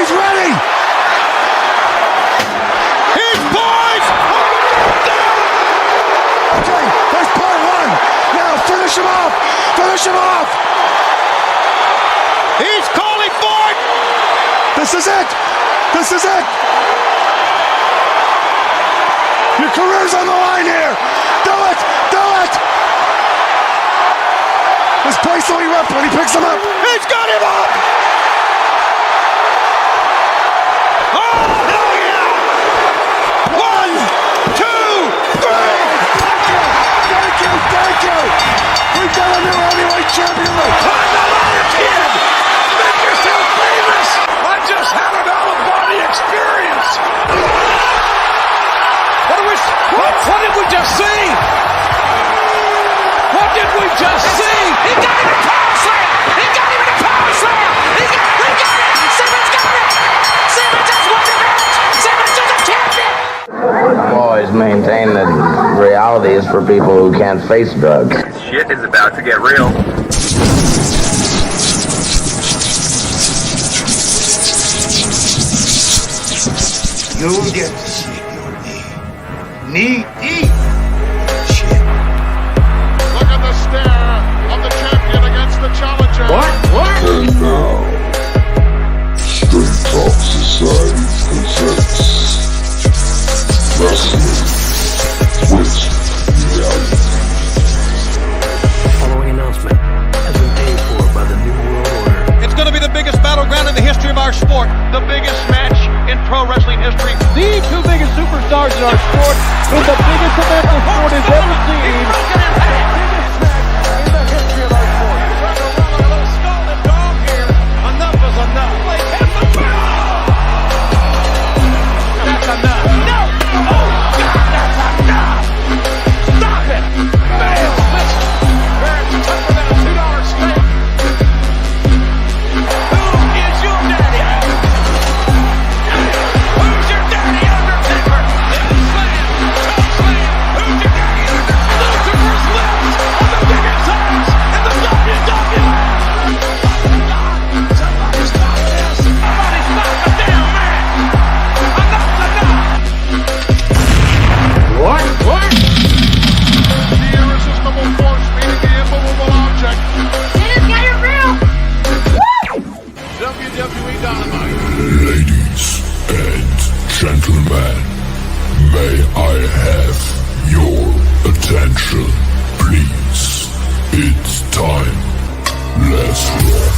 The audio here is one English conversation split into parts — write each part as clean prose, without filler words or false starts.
He's ready. He's poised. Okay, there's part one. Now finish him off. Finish him off. He's calling for it. This is it. This is it. Your career's on the line here. Do it. Do it. This place will erupt when he picks him up. He's got him up. Oh, hell yeah. 1, 2, 3. Thank you. Thank you. We've got a new heavyweight champion. Climb the ladder, kid. Make yourself famous. I just had an out-of-body experience. What did we just see? What did we just see? He got him in a power slam! He got him in a power slam! He got it! Simmons got it! Simmons has won the match! Simmons is a champion! I've always maintained that reality is for people who can't face drugs. Shit is about to get real. You'll get to see your knee. Knee. Shit. Look at the stare of the champion against the challenger. What? And now, Straight Talk Society presents Wrestling with Reality. Following announcement has been paid for by the New World Order. It's going to be the biggest battleground in the history of our sport. The biggest match in pro wrestling history. The two biggest superstars in our sport in the biggest event the sport has ever seen. The biggest match in the history of our sport. A little scalded dog here. Enough is enough. That's enough. No! Oh, God, that's enough! Stop it! Man, listen. It's tougher than a $2 steak. Who is your daddy? Who's your daddy, Undertaker? Slam! Slam! Who's your daddy, Undertaker? Lucifer's lips on the biggest times in the WWE! Somebody stop this! Somebody stop the damn man! Enough's enough! What? The irresistible force meeting the immovable object. Simmons got your grill! WWE Dynamite. Ladies and gentlemen, may I have your attention, please? It's time. Let's rock.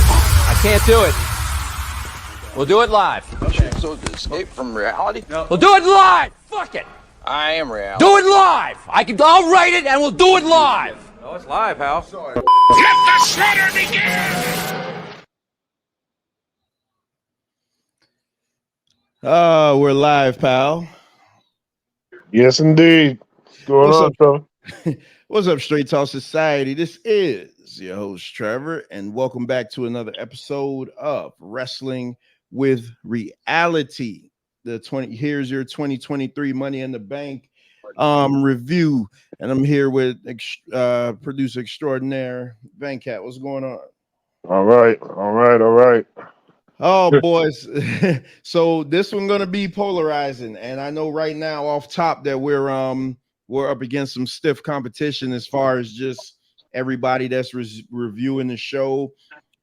I can't do it. We'll do it live. So to escape from reality? We'll do it live! Fuck it! I am reality. Do it live! I'll write it and we'll do it live! Oh, it's live, Hal. Let the slaughter begin! We're live, pal. Yes, indeed. What's going on, Trevor? What's up, Straight Talk Society? This is your host, Trevor, and welcome back to another episode of Wrestling with Reality. Here's your 2023 Money in the Bank review, and I'm here with producer extraordinaire Vancat. What's going on? All right. Oh, boys. So this one gonna be polarizing, and I know right now off top that we're up against some stiff competition as far as just everybody that's reviewing the show.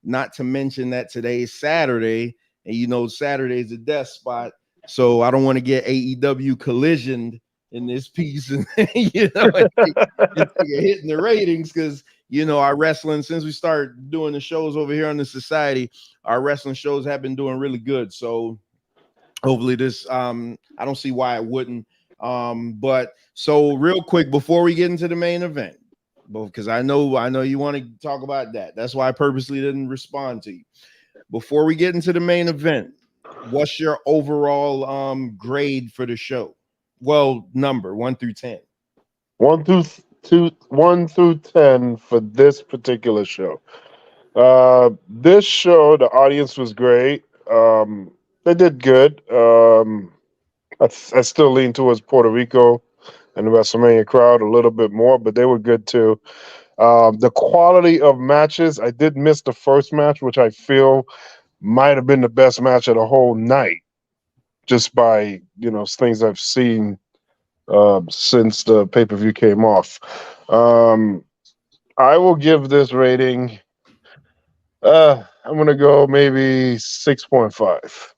Not to mention that today's Saturday, and you know Saturday's a death spot, so I don't want to get AEW collisioned in this piece, and hitting the ratings, because you know our wrestling, since we started doing the shows over here on the society, our wrestling shows have been doing really good. So hopefully this, I don't see why it wouldn't. But so real quick before we get into the main event, because I know you want to talk about that. That's why I purposely didn't respond to you. Before we get into the main event, what's your overall grade for the show? Well, number 1 through 10. 1 through 10 for this particular show. This show, the audience was great. They did good. I still lean towards Puerto Rico and the WrestleMania crowd a little bit more, but they were good too. The quality of matches, I did miss the first match, which I feel might have been the best match of the whole night, just by things I've seen since the pay-per-view came off. I will give this rating. I'm gonna go maybe 6.5.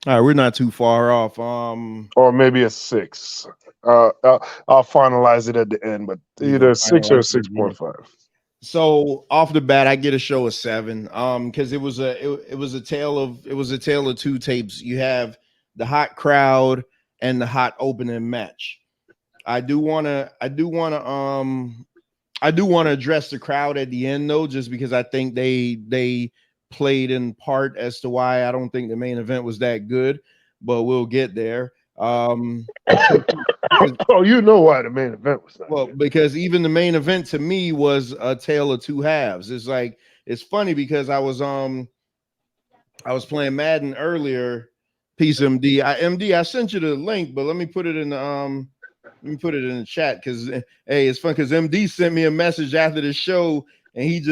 All right, we're not too far off. Or maybe a 6. I'll finalize it at the end, but You gonna either 6 or finalize it at the end. 6.5. So off the bat, I get a show of 7. Because it was a tale of two tapes. You have the hot crowd and the hot opening match. I do want to address the crowd at the end though, just because I think they played in part as to why I don't think the main event was that good, but we'll get there. Oh, you know why the main event was that good. Because even the main event to me was a tale of two halves. It's funny because I was playing Madden earlier. Peace, MD. I sent you the link, but let me put it in the chat because hey, it's fun because MD sent me a message after the show and it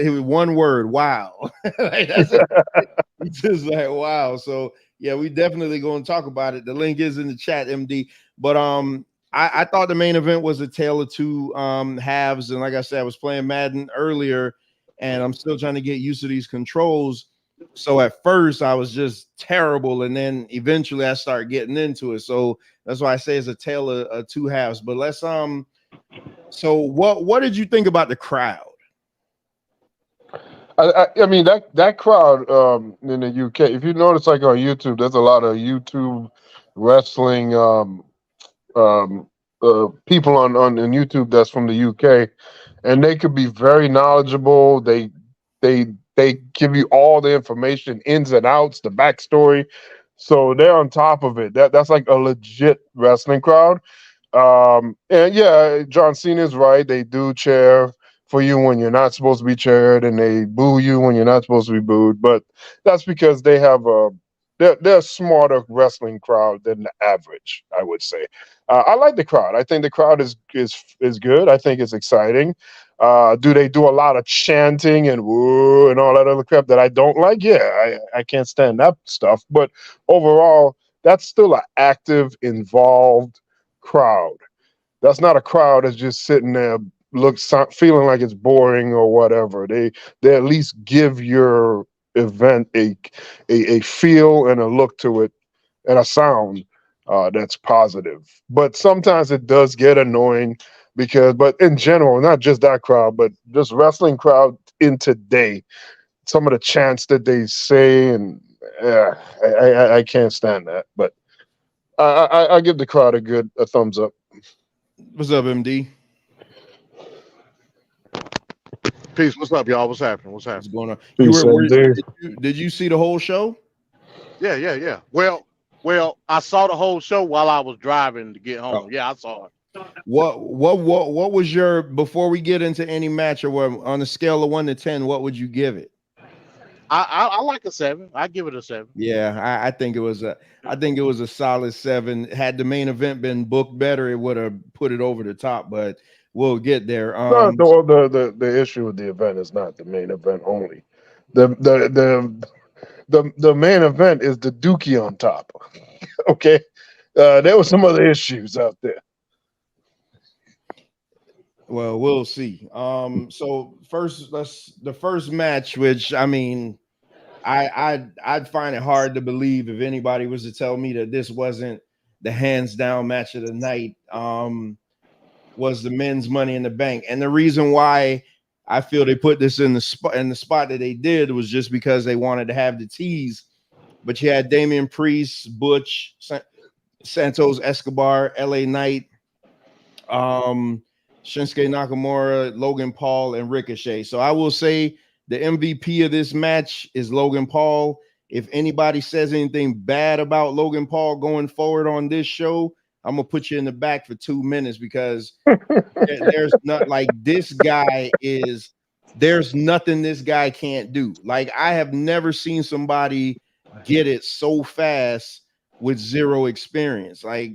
was one word, wow. Like, that's it. He's just like wow. So yeah, we definitely going to talk about it. The link is in the chat, MD. But I thought the main event was a tale of two halves, and like I said, I was playing Madden earlier, and I'm still trying to get used to these controls. So at first I was just terrible, and then eventually I started getting into it. So that's why I say it's a tale of two halves. But let's so what did you think about the crowd? I mean that crowd in the UK. If you notice, like on YouTube, there's a lot of YouTube wrestling people on YouTube that's from the UK, and they could be very knowledgeable. They give you all the information, ins and outs, the backstory. So they're on top of it. That's like a legit wrestling crowd. And yeah, John Cena's right. They do cheer for you when you're not supposed to be cheered, and they boo you when you're not supposed to be booed. But that's because they have they're a smarter wrestling crowd than the average, I would say. I like the crowd. I think the crowd is good. I think it's exciting. Do they do a lot of chanting and woo and all that other crap that I don't like? Yeah, I can't stand that stuff. But overall, that's still an active, involved crowd. That's not a crowd that's just sitting there feeling like it's boring or whatever. They at least give your event a feel and a look to it and a sound that's positive. But sometimes it does get annoying but in general, not just that crowd, but just wrestling crowd in today, some of the chants that they say, and I can't stand that. But I give the crowd a thumbs up. What's up, MD? Peace. What's up, y'all? What's happening? What's What's happening? going on? Did you see the whole show? Yeah. Well, I saw the whole show while I was driving to get home. Oh. Yeah, I saw it. What was your, before we get into any match or what, on a scale of 1 to 10, what would you give it? I like a 7. I give it a 7. Yeah, I think it was a solid 7. Had the main event been booked better, it would have put it over the top, but we'll get there. The issue with the event is not the main event only. The main event is the dookie on top. Okay, there were some other issues out there. Well, we'll see. So the first match, which I mean, I'd find it hard to believe if anybody was to tell me that this wasn't the hands down match of the night. Was the men's Money in the Bank, and the reason why I feel they put this in the spot that they did was just because they wanted to have the tease. But you had Damian Priest, Butch, Santos Escobar, LA Knight, Shinsuke Nakamura, Logan Paul, and Ricochet. So I will say the MVP of this match is Logan Paul. If anybody says anything bad about Logan Paul going forward on this show, I'm gonna put you in the back for 2 minutes, because there's not like this guy is. There's nothing this guy can't do. Like, I have never seen somebody get it so fast with zero experience. Like,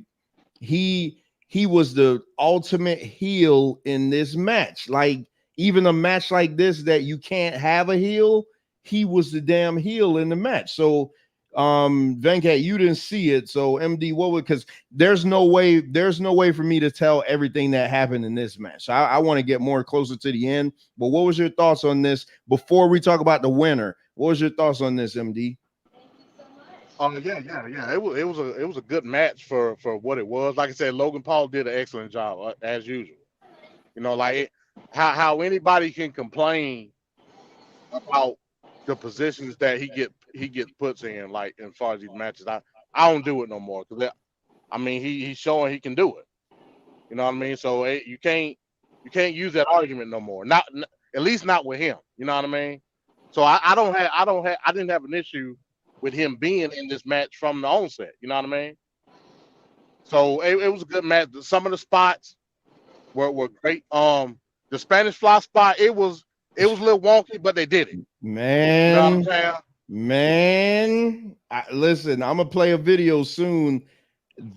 he was the ultimate heel in this match. Like, even a match like this that you can't have a heel, he was the damn heel in the match. So Venkat, you didn't see it. So MD, what would, because there's no way for me to tell everything that happened in this match. So I want to get more closer to the end. But what was your thoughts on this before we talk about the winner? What was your thoughts on this, MD? Yeah. It was a good match for what it was. Like I said, Logan Paul did an excellent job as usual. You know, like how anybody can complain about the positions that he gets puts in, like as far as these matches. I don't do it no more because I mean he's showing he can do it. You know what I mean? So you can't use that argument no more. Not at least not with him. You know what I mean? So I didn't have an issue with him being in this match from the onset. You know what I mean? So it was a good match. Some of the spots were great. The Spanish Fly spot, it was a little wonky, but they did it. Man, you know what I'm saying? Man, listen, I'm gonna play a video soon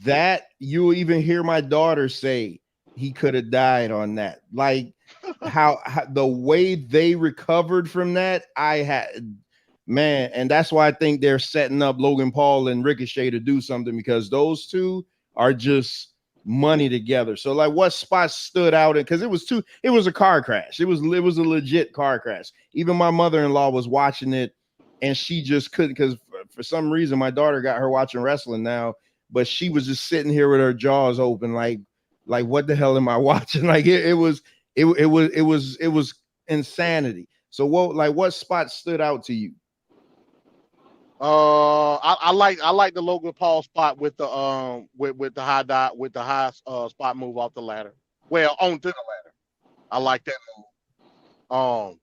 that you'll even hear my daughter say he could have died on that. Like how the way they recovered from that, man, and that's why I think they're setting up Logan Paul and Ricochet to do something, because those two are just money together. So like, what spots stood out? Because it was a car crash. It was a legit car crash. Even my mother-in-law was watching it and she just couldn't, because for some reason my daughter got her watching wrestling now, but she was just sitting here with her jaws open, like what the hell am I watching? Like it was insanity. So what spots stood out to you? I like the Logan Paul spot with the with the high spot move off the ladder. Well, onto the ladder. I like that move.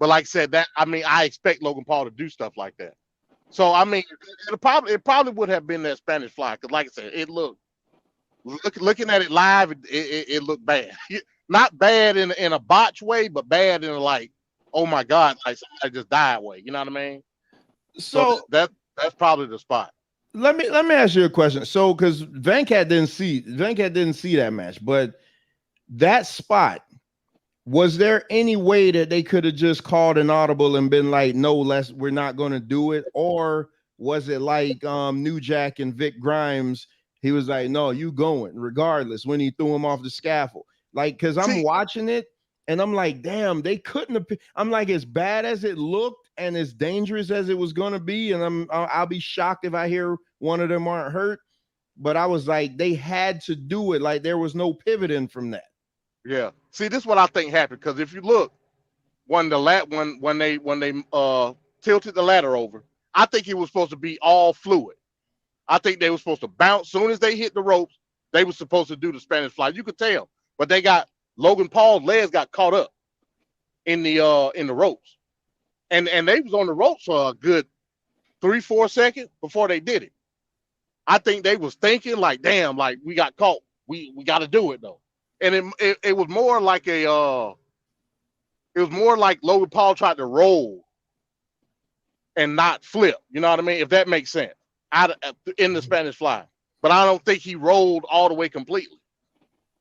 But like I said, that I mean, I expect Logan Paul to do stuff like that. So I mean, it probably would have been that Spanish Fly, because like I said, it looking at it live, it looked bad. Not bad in a botch way, but bad in a like, oh my God, like somebody just died way. You know what I mean? So that's probably the spot. Let me ask you a question. So because Venkat didn't see that match, but that spot, was there any way that they could have just called an audible and been like, no, we're not going to do it? Or was it like New Jack and Vic Grimes? He was like, no, you going regardless, when he threw him off the scaffold. Like, because I'm watching it and I'm like, damn, they couldn't have. I'm like, as bad as it looked and as dangerous as it was going to be, and I'll be shocked if I hear one of them aren't hurt. But I was like, they had to do it. Like, there was no pivoting from that. Yeah. See, this is what I think happened, because if you look, when they tilted the ladder over, I think it was supposed to be all fluid. I think they were supposed to bounce. Soon as they hit the ropes, they were supposed to do the Spanish Fly. You could tell, but they got Logan Paul's legs got caught up in the ropes, and they was on the ropes for a good 3-4 seconds before they did it. I think they was thinking like, damn, like we got caught. We got to do it though. And it was more like it was more like Logan Paul tried to roll and not flip. You know what I mean? If that makes sense, in the Spanish Fly. But I don't think he rolled all the way completely.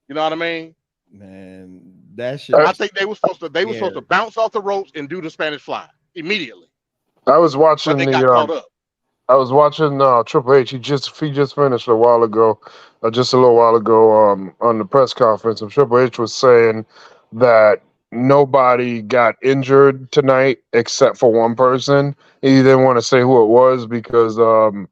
You know what I mean? Man, that shit. I think they were supposed to bounce off the ropes and do the Spanish Fly immediately. I was watching caught up. I was watching Triple H. He just finished a while ago, just a little while ago, on the press conference. And Triple H was saying that nobody got injured tonight except for one person. He didn't want to say who it was because the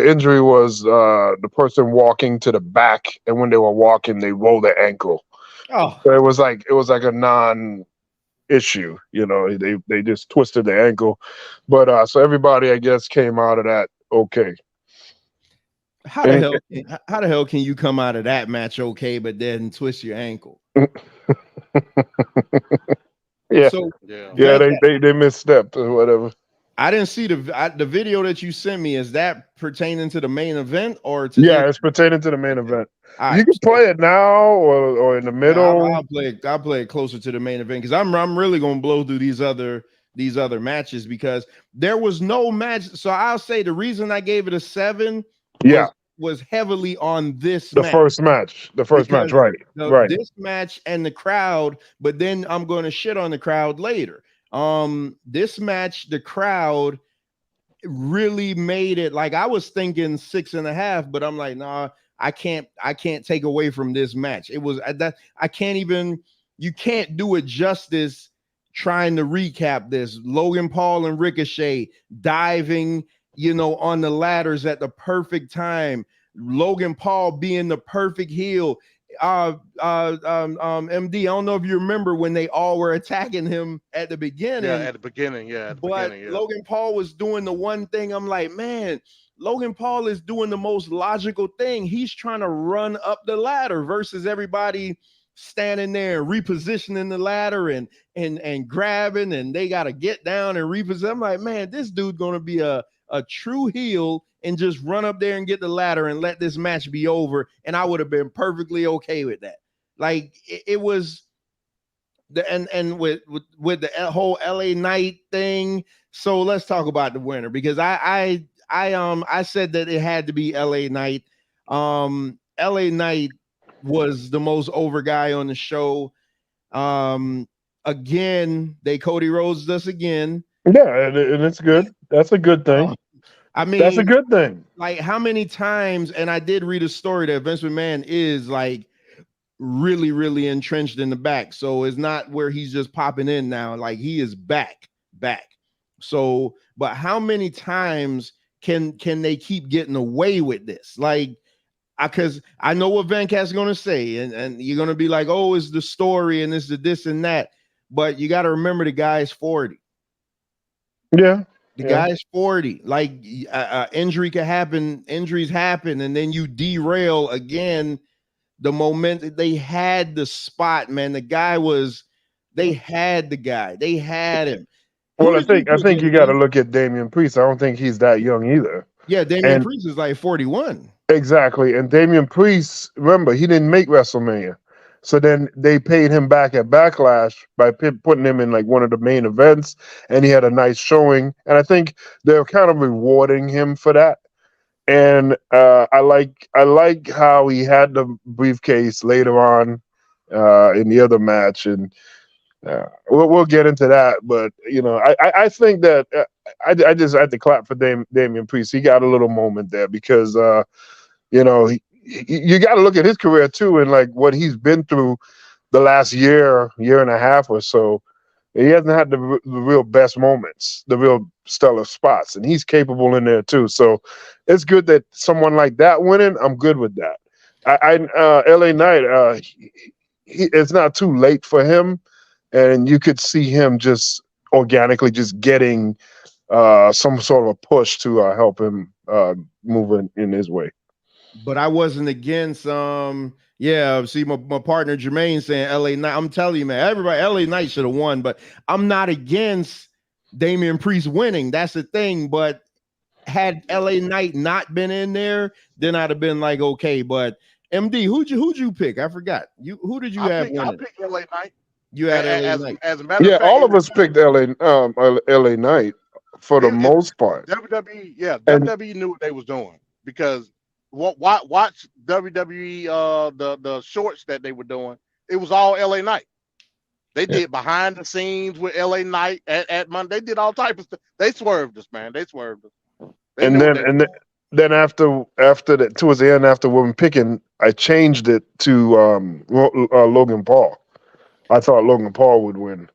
injury was the person walking to the back, and when they were walking, they rolled their ankle. Oh, so it was like a non-issue, you know. They just twisted their ankle, but so everybody, I guess, came out of that okay. How the hell can you come out of that match okay, but then twist your ankle? Yeah, so, they misstepped or whatever. I didn't see the video that you sent me. Is that pertaining to the main event or to? Yeah, it's pertaining to the main event. Right, you can play it now or in the middle. I'll play it closer to the main event, because I'm really gonna blow through these other matches, because there was no match. So I'll say the reason I gave it a 7 was heavily on this the first match, right. This match and the crowd, but then I'm going to shit on the crowd later. This match, the crowd really made it. Like, I was thinking 6.5, but I'm like, nah, I can't take away from this match. It was that I can't even, you can't do it justice trying to recap this. Logan Paul and Ricochet diving, on the ladders at the perfect time. Logan Paul being the perfect heel. MD, I don't know if you remember when they all were attacking him at the beginning. Yeah, at the beginning. Logan Paul was doing the one thing. I'm like, man, Logan Paul is doing the most logical thing. He's trying to run up the ladder versus everybody standing there and repositioning the ladder and grabbing, and they got to get down and reposition. I'm like, man, this dude's going to be a true heel and just run up there and get the ladder and let this match be over. And I would have been perfectly okay with that. Like, it was and with the whole LA Knight thing. So let's talk about the winner, because I said that it had to be LA Knight. LA Knight was the most over guy on the show. Again, they Cody Rhodes us again. Yeah, and it's good. That's a good thing. I mean, that's a good thing. Like, how many times, and I did read a story that Vince McMahon is like really, really entrenched in the back. So it's not where he's just popping in now. Like, he is back. So, but how many times can they keep getting away with this? Like, because I know what Van Cat's going to say, and you're going to be like, oh, it's the story and it's the this and that. But you got to remember the guy's 40. Yeah. The guy's 40. Like, injury can happen. Injuries happen, and then you derail again. The moment they had the spot, man. The guy was. They had the guy. They had him. Well, I think you got to look at Damian Priest. I don't think he's that young either. Yeah, Damian Priest is like 41. Exactly, and Damian Priest, remember, he didn't make WrestleMania. So then they paid him back at Backlash by putting him in like one of the main events, and he had a nice showing. And I think they're kind of rewarding him for that. And I like how he had the briefcase later on in the other match, and we'll get into that. But I think that I just had to clap for Damian Priest. He got a little moment there because you got to look at his career too, and like what he's been through the last year and a half or so. He hasn't had the real best moments, the real stellar spots, and he's capable in there too. So it's good that someone like that winning. I'm good with that. LA Knight, it's not too late for him, and you could see him just organically just getting some sort of a push to help him move in his way. But I wasn't against see my partner Jermaine saying LA Knight. I'm telling you, man, everybody, LA Knight should have won, but I'm not against Damian Priest winning. That's the thing. But had LA Knight not been in there, then I'd have been like, okay. But MD, who'd you pick? I forgot. Who did you have winning? I picked LA Knight. You had LA Knight. As a matter of fact, all of us picked LA Knight for the most part. WWE knew what they was doing, because watch WWE the shorts that they were doing. It was all LA Knight. They did behind the scenes with LA Knight at Monday. They did all types of stuff. They swerved us, man. They swerved us. Then after that, towards the end, after women picking, I changed it to Logan Paul. I thought Logan Paul would win.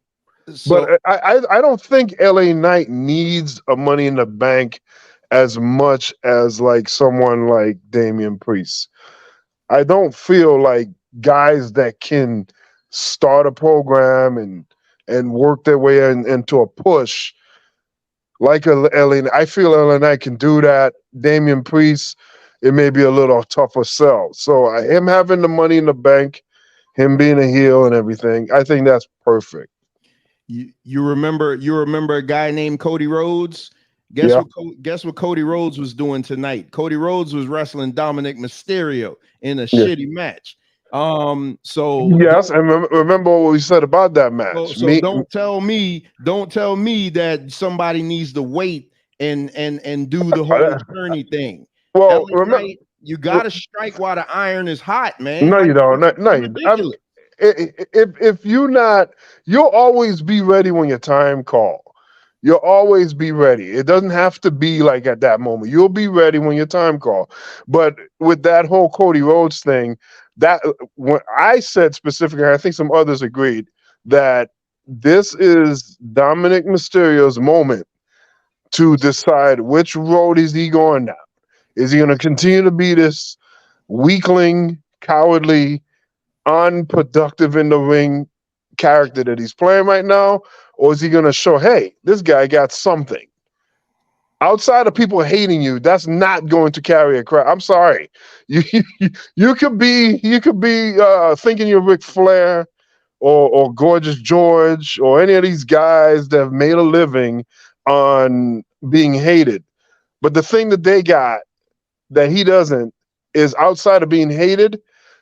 But I don't think LA Knight needs a Money in the Bank as much as like someone like Damian Priest. I don't feel like guys that can start a program and work their way into a push like LA. I feel LA Knight can do that. Damian Priest, it may be a little tougher sell. So him having the Money in the Bank, him being a heel and everything, I think that's perfect. You remember a guy named Cody Rhodes? Guess what Cody Rhodes was doing tonight? Cody Rhodes was wrestling Dominic Mysterio in a shitty match. So yes, I remember what we said about that match. So don't tell me that somebody needs to wait and do the whole journey thing. Well, remember, you gotta strike while the iron is hot, man. No, you don't. No, ridiculous. if you'll always be ready when your time call. You'll always be ready. It doesn't have to be like at that moment. You'll be ready when your time call. But with that whole Cody Rhodes thing, that when I said specifically, I think some others agreed that this is Dominic Mysterio's moment to decide which road is he going down. Is he going to continue to be this weakling, cowardly, unproductive in the ring character that he's playing right now, or is he going to show, hey, this guy got something? Outside of people hating you, that's not going to carry a crowd. I'm sorry. You could be thinking you're Ric Flair or Gorgeous George or any of these guys that have made a living on being hated. But the thing that they got that he doesn't is outside of being hated,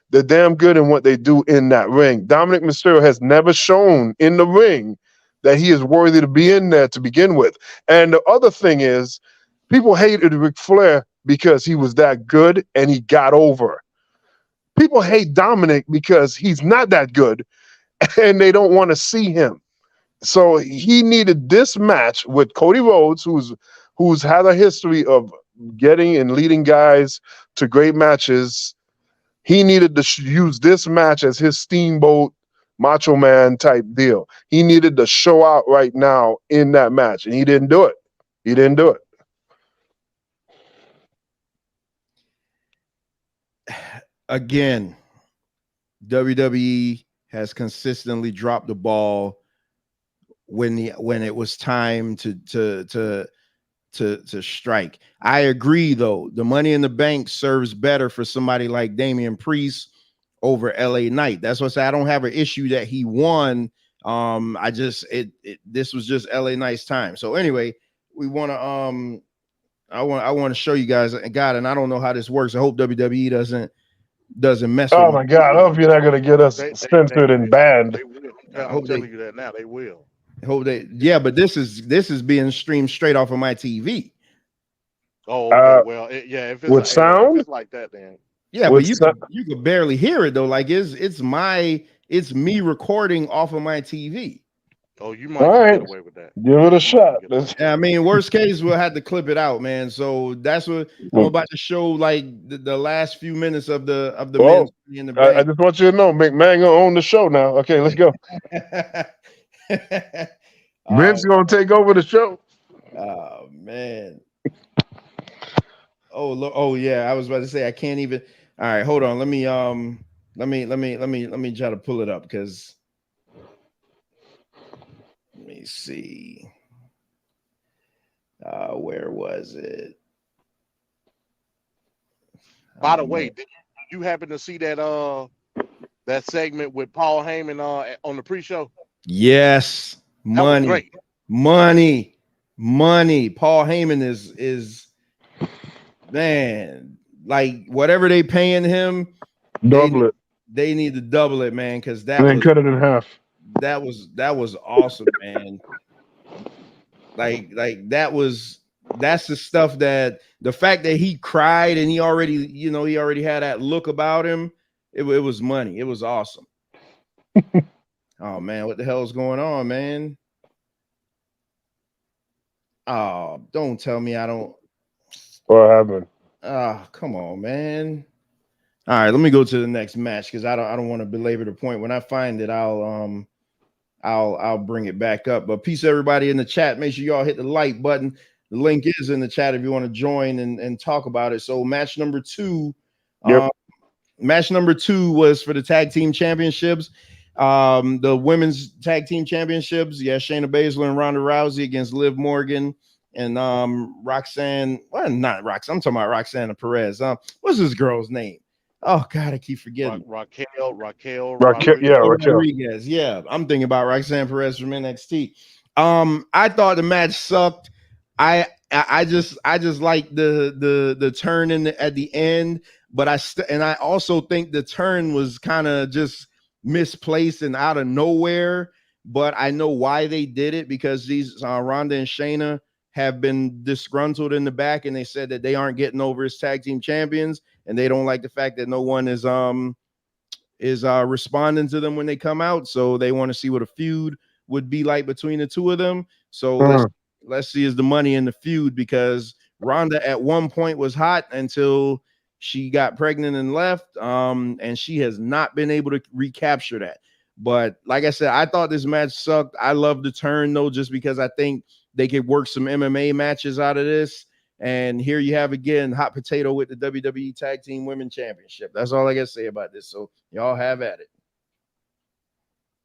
they're damn good in what they do in that ring. Dominic Mysterio has never shown in the ring that he is worthy to be in there to begin with. And the other thing is, people hated Ric Flair because he was that good and he got over. People hate Dominic because he's not that good and they don't want to see him. So he needed this match with Cody Rhodes, who's had a history of getting and leading guys to great matches. He needed to use this match as his Steamboat Macho Man type deal. He needed to show out right now in that match, and he didn't do it. He didn't do it. Again, WWE has consistently dropped the ball when it was time to strike. I agree, though. The Money in the Bank serves better for somebody like Damian Priest over LA Knight. That's what I say. I don't have an issue that he won. This was just LA Knight's time. So anyway, we want to I want to show you guys, God, and I don't know how this works. I hope WWE doesn't mess with Oh my God! I hope you're not gonna get us censored and banned. They will. I'm telling you that now. They will. Hope they, yeah, but this is being streamed straight off of my TV. Oh, okay. Well, if it's with sound, if it's like that, then yeah, but you could barely hear it though. Like it's me recording off of my TV. Oh, you might get away with that. Give it a shot. Yeah, I mean, worst case, we'll have to clip it out, man. So that's what I'm about to show. Like the last few minutes of the men's in the bank. I just want you to know, McMahon gonna own the show now. Okay, let's go. Vince gonna take over the show. Oh man. Oh yeah, I was about to say I can't even. All right, hold on. Let me try to pull it up because let me see. Where was it? By the way, did you happen to see that segment with Paul Heyman on the pre-show? Yes, money. Paul Heyman is man, like whatever they paying him, double it. They need to double it, man, because that then cut it in half. That was awesome, man. That's the stuff that the fact that he cried and he already had that look about him. It was money. It was awesome. Oh man, what the hell is going on, man? Oh, don't tell me I don't. What happened? Oh, come on, man. All right, let me go to the next match because I don't want to belabor the point. When I find it, I'll bring it back up. But peace, everybody in the chat. Make sure y'all hit the like button. The link is in the chat if you want to join and talk about it. So match number 2. Yep. Match number 2 was for the tag team championships. The women's tag team championships. Yeah, Shayna Baszler and Ronda Rousey against Liv Morgan and Roxanne. Well, not Roxanne. I'm talking about Roxanne Perez. What's this girl's name? Oh God, I keep forgetting. Raquel. Rodriguez. Yeah, I'm thinking about Roxanne Perez from NXT. I thought the match sucked. I just like the turn at the end, but I also think the turn was kind of just misplaced and out of nowhere. But I know why they did it, because these Ronda and Shayna have been disgruntled in the back, and they said that they aren't getting over as tag team champions, and they don't like the fact that no one is is responding to them when they come out. So they want to see what a feud would be like between the two of them. So let's see is the money in the feud, because Ronda at one point was hot until she got pregnant and left. And she has not been able to recapture that. But like I said, I thought this match sucked. I love the turn though, just because I think they could work some MMA matches out of this. And here you have again hot potato with the WWE Tag Team Women's Championship. That's all I got to say about this. So y'all have at it.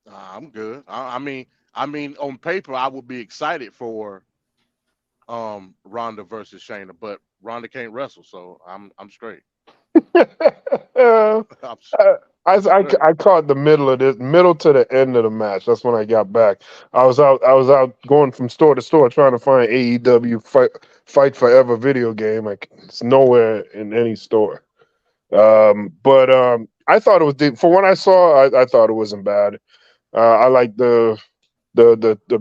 I'm good. I mean, on paper, I would be excited for Ronda versus Shayna, but Ronda can't wrestle, so I'm straight. I caught the middle to the end of the match. That's when I got back. I was out going from store to store trying to find AEW Fight Forever video game. Like it's nowhere in any store. But I thought it was deep. For when I saw, I thought it wasn't bad. I like the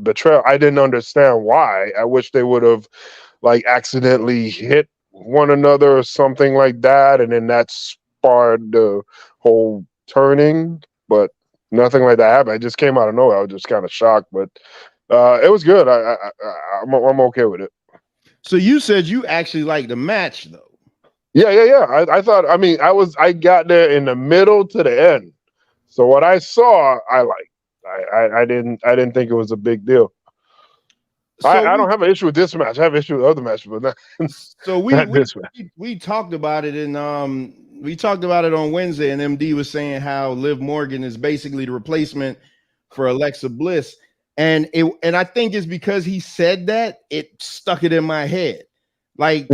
betrayal. I didn't understand why. I wish they would have like accidentally hit one another or something like that, and then that sparred the whole turning. But nothing like that happened. It just came out of nowhere. I was just kind of shocked, but it was good. I'm okay with it. So you said you actually liked the match, though. Yeah. I thought. I mean, I got there in the middle to the end. So what I saw, I liked. I didn't think it was a big deal. So I don't have an issue with this match. I have an issue with other matches, but not, so not this match. We talked about it we talked about it on Wednesday, and MD was saying how Liv Morgan is basically the replacement for Alexa Bliss. And I think it's because he said that it stuck it in my head. Like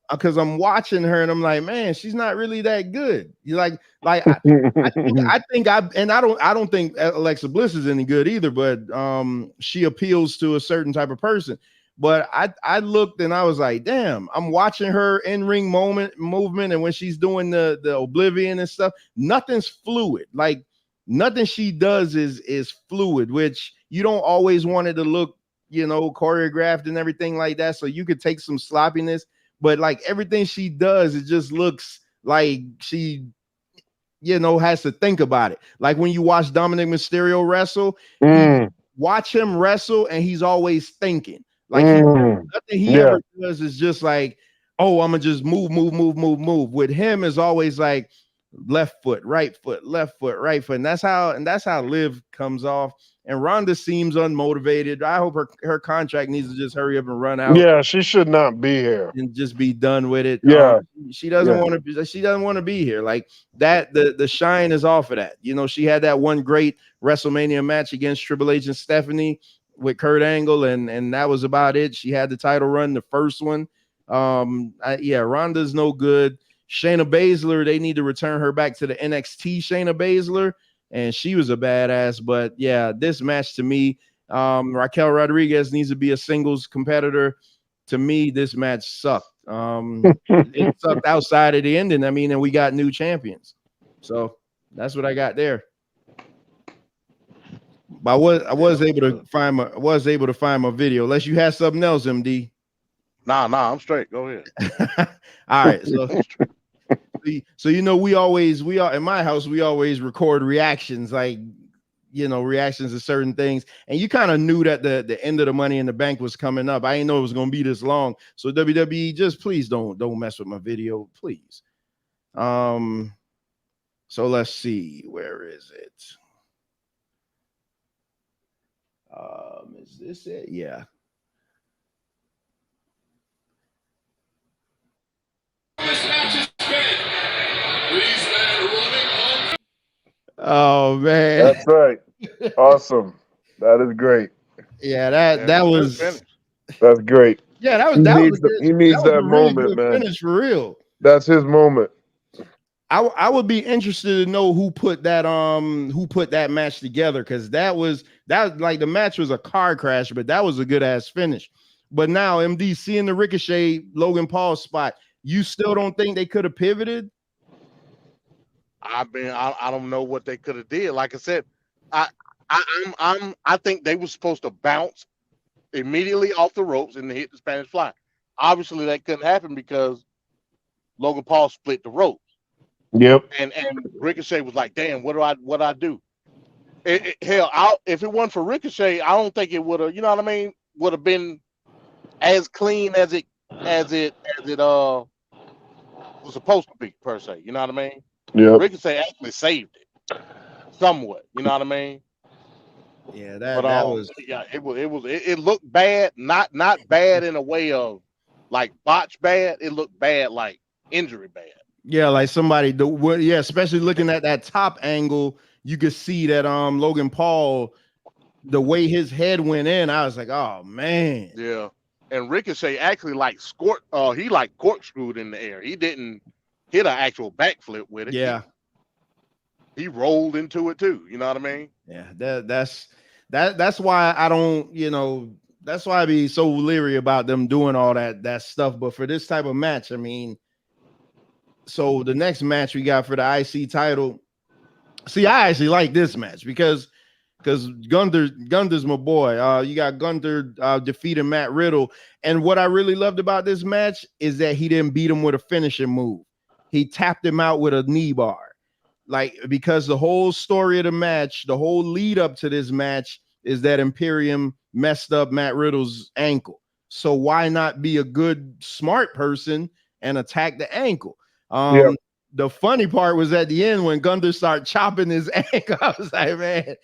because I'm watching her and I'm like, man, she's not really that good. You like I don't think Alexa Bliss is any good either, but she appeals to a certain type of person. But I looked and I was like, damn, I'm watching her in-ring movement, and when she's doing the Oblivion and stuff, nothing's fluid. Like nothing she does is fluid, which you don't always want it to look, choreographed and everything like that. So you could take some sloppiness, but like everything she does, it just looks like she, has to think about it. Like when you watch Dominic Mysterio wrestle, watch him wrestle and he's always thinking. Like nothing he ever does is just like, oh, I'm gonna just move. With him is always like left foot, right foot, left foot, right foot. And that's how Liv comes off. And Ronda seems unmotivated. I hope her contract needs to just hurry up and run out. Yeah, she should not be here and just be done with it. Yeah, she doesn't want to. She doesn't want to be here. Like that, the shine is off of that. She had that one great WrestleMania match against Triple H and Stephanie with Kurt Angle, and that was about it. She had the title run, the first one. Ronda's no good. Shayna Baszler, they need to return her back to the NXT Shayna Baszler. And she was a badass, but yeah, this match to me, Raquel Rodriguez needs to be a singles competitor. To me, this match sucked. It sucked outside of the ending. I mean, and we got new champions, so that's what I got there. But I was able to find my video. Unless you had something else, MD. Nah, I'm straight. Go ahead. All right, so we in my house we always record reactions, like reactions to certain things, and you kind of knew that the end of the Money in the Bank was coming up. I didn't know it was going to be this long, so WWE, just please don't mess with my video, please. So let's see, where is it? Is this it? Yeah. Oh man, that's right. Awesome. That is great. Yeah, that was that's great. Yeah, he needs that moment, man. Finish for real. That's his moment. I would be interested to know who put that match together, because that like the match was a car crash, but that was a good ass finish. But now MD, seeing the Ricochet Logan Paul spot, you still don't think they could have pivoted? I mean, I don't know what they could have did. Like I said, I think they were supposed to bounce immediately off the ropes and hit the Spanish Fly. Obviously, that couldn't happen because Logan Paul split the ropes. Yep. And Ricochet was like, "Damn, what do I do?" Hell, if it wasn't for Ricochet, I don't think it would have. You know what I mean? Would have been as clean as it was supposed to be per se. You know what I mean? Yep. Ricochet actually saved it somewhat. You know what I mean? Yeah, But that was yeah, it looked bad. Not bad in a way of like botch bad. It looked bad like injury bad. yeah, like somebody yeah, especially looking at that top angle, you could see that Logan Paul, the way his head went in, I was like, oh man. Yeah. And Ricochet actually like he like corkscrewed in the air. He didn't hit an actual backflip with it. Yeah. He rolled into it too. You know what I mean? Yeah, that's why I don't, that's why I be so leery about them doing all that stuff. But for this type of match, I mean, so the next match we got for the IC title. See, I actually like this match because Gunther's my boy. You got Gunther defeating Matt Riddle, and what I really loved about this match is that he didn't beat him with a finishing move. He tapped him out with a knee bar. Like, because the whole story of the match, the whole lead up to this match is that Imperium messed up Matt Riddle's ankle. So why not be a good, smart person and attack the ankle? The funny part was at the end when Gunther started chopping his ankle. I was like, man,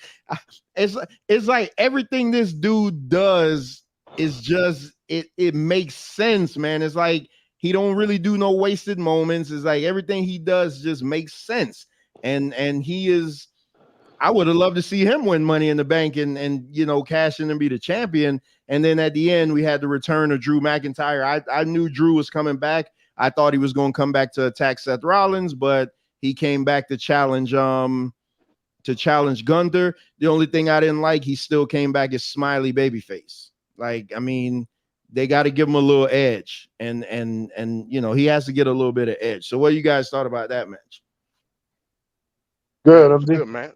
it's like everything this dude does is just it makes sense, man. It's like he don't really do no wasted moments. It's like everything he does just makes sense. And he is, I would have loved to see him win Money in the Bank and cash in and be the champion. And then at the end, we had the return of Drew McIntyre. I knew Drew was coming back. I thought he was going to come back to attack Seth Rollins, but he came back to challenge Gunther. The only thing I didn't like, he still came back as smiley babyface. Like, I mean, they got to give him a little edge, and he has to get a little bit of edge. So what you guys thought about that match? Good. It was a good match.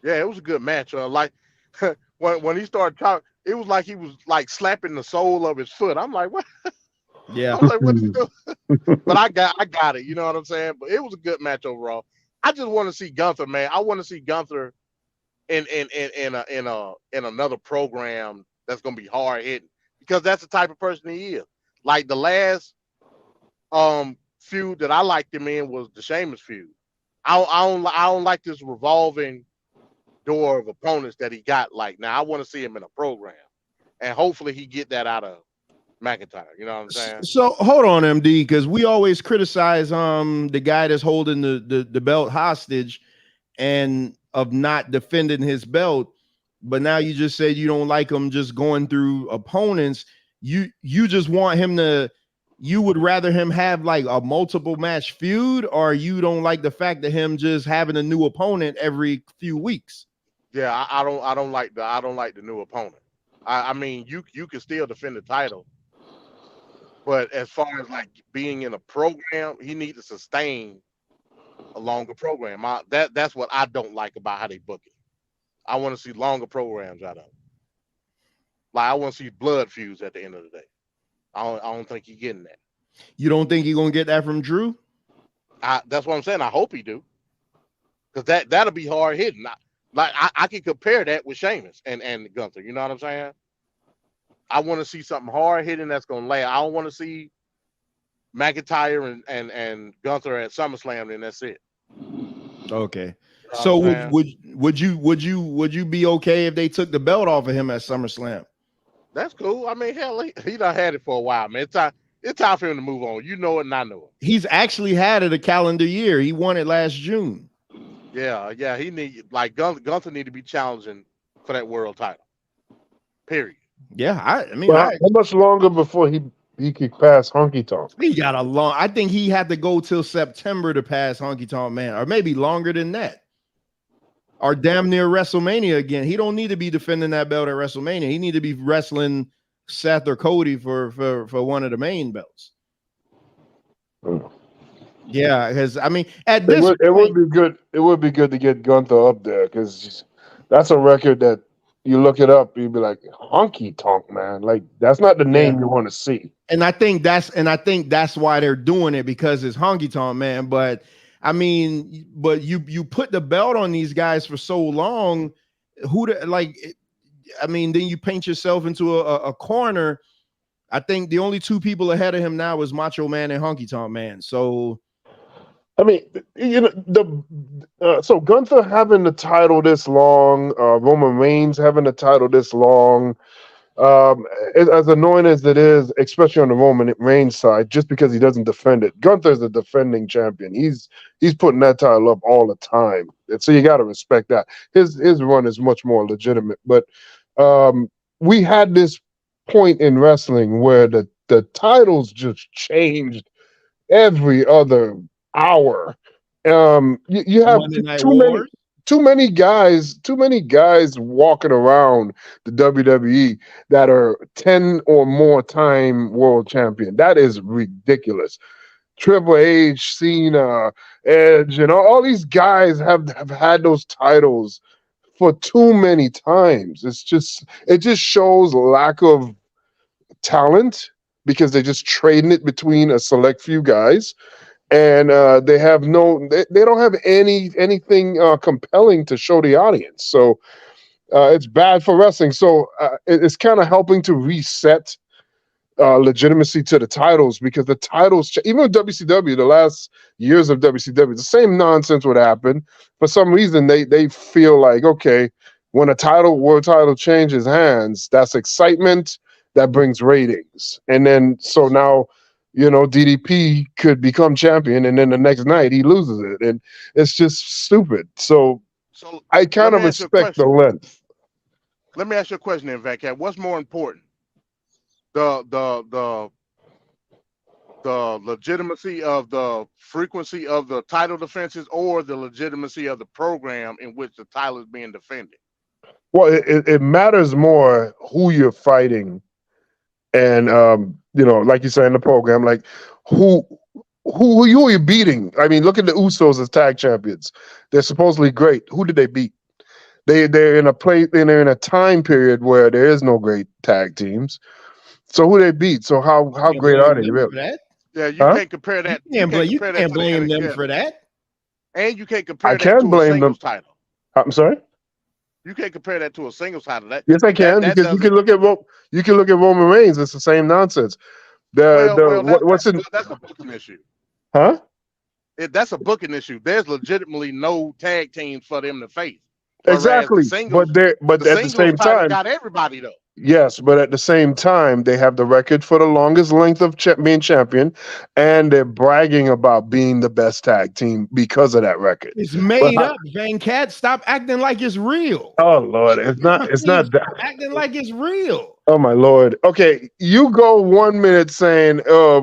Yeah, it was a good match. Like when he started talking, it was like he was like slapping the sole of his foot. I'm like, what? Yeah. I'm like, what is he doing? But I got it. You know what I'm saying? But it was a good match overall. I just want to see Gunther, man. I want to see Gunther in another program that's gonna be hard hitting, because that's the type of person he is. Like the last feud that I liked him in was the Sheamus feud. I don't like this revolving door of opponents that he got. Like, now I want to see him in a program, and hopefully he get that out of McIntyre. You know what I'm saying? So hold on, MD, because we always criticize the guy that's holding the belt hostage and of not defending his belt. But now you just said you don't like him just going through opponents. You just want him to. You would rather him have like a multiple match feud, or you don't like the fact that him just having a new opponent every few weeks? Yeah, I don't like the new opponent. I mean, you can still defend the title, but as far as like being in a program, he needs to sustain a longer program. That's what I don't like about how they book it. I want to see longer programs out of it. Like, I want to see blood feuds at the end of the day. I don't think he's getting that. You don't think you're gonna get that from Drew? That's what I'm saying. I hope he do, because that'll be hard hitting. I can compare that with Sheamus and Gunther. You know what I'm saying? I want to see something hard hitting that's gonna last. I don't want to see McIntyre and Gunther at SummerSlam, and that's it. Okay. So would you be okay if they took the belt off of him at SummerSlam? That's cool. I mean, hell, he done had it for a while, man. It's time for him to move on. You know it, and I know it. He's actually had it a calendar year. He won it last June. Yeah. He Gunther need to be challenging for that world title. Period. Yeah, I mean, how much longer before he could pass Honky Tonk? He got a long. I think he had to go till September to pass Honky Tonk Man, or maybe longer than that. Or damn near WrestleMania again. He don't need to be defending that belt at WrestleMania. He need to be wrestling Seth or Cody for one of the main belts. Yeah, because I mean, at this it would be good. It would be good to get Gunther up there, because that's a record that you look it up, you'd be like, Honky Tonk Man. Like, that's not the name you want to see. And I think that's why they're doing it, because it's Honky Tonk Man. But I mean, but you put the belt on these guys for so long. I mean, then you paint yourself into a corner. I think the only two people ahead of him now is Macho Man and Honky Tonk Man. So, I mean, you know, so Gunther having the title this long, Roman Reigns having the title this long, as annoying as it is, especially on the Roman Reigns side, just because he doesn't defend it. Gunther's a defending champion. He's putting that title up all the time, and so you got to respect that. His run is much more legitimate. But we had this point in wrestling where the titles just changed every other hour. You have too many guys walking around the WWE that are 10 or more time world champion. That is ridiculous. Triple H, Cena, Edge, and all these guys have had those titles for too many times. It just shows lack of talent because they're just trading it between a select few guys. And they don't have anything compelling to show the audience. So it's bad for wrestling. So it's kind of helping to reset legitimacy to the titles, because the titles, even with WCW, the last years of WCW, the same nonsense would happen. For some reason, they feel like, okay, when a world title changes hands, that's excitement, that brings ratings. And then so now, you know, DDP could become champion, and then the next night he loses it, and it's just stupid. So I kind of respect the length. Let me ask you a question, then, Vatcat. What's more important, the legitimacy of the frequency of the title defenses, or the legitimacy of the program in which the title is being defended? Well, it matters more who you're fighting. And you know, like you said in the program, like who are you beating? I mean, look at the Usos as tag champions. They're supposedly great. Who did they beat? They're in a time period where there is no great tag teams. So who they beat? So how great are they really? Yeah, you can't compare that. You can't blame them for that. And you can't compare that to a singles title. I'm sorry? You can't compare that to a singles title. Yes, I can, because you can look at Roman Reigns. It's the same nonsense. That's a booking issue. Huh? That's a booking issue. There's legitimately no tag teams for them to face. Exactly. But at the same time, got everybody though. Yes, but at the same time, they have the record for the longest length of being champion, and they're bragging about being the best tag team because of that record. It's made up, Van Cat. Stop acting like it's real. Oh Lord, it's not. It's not that. Acting like it's real. Oh my Lord. Okay, you go 1 minute saying, "Oh,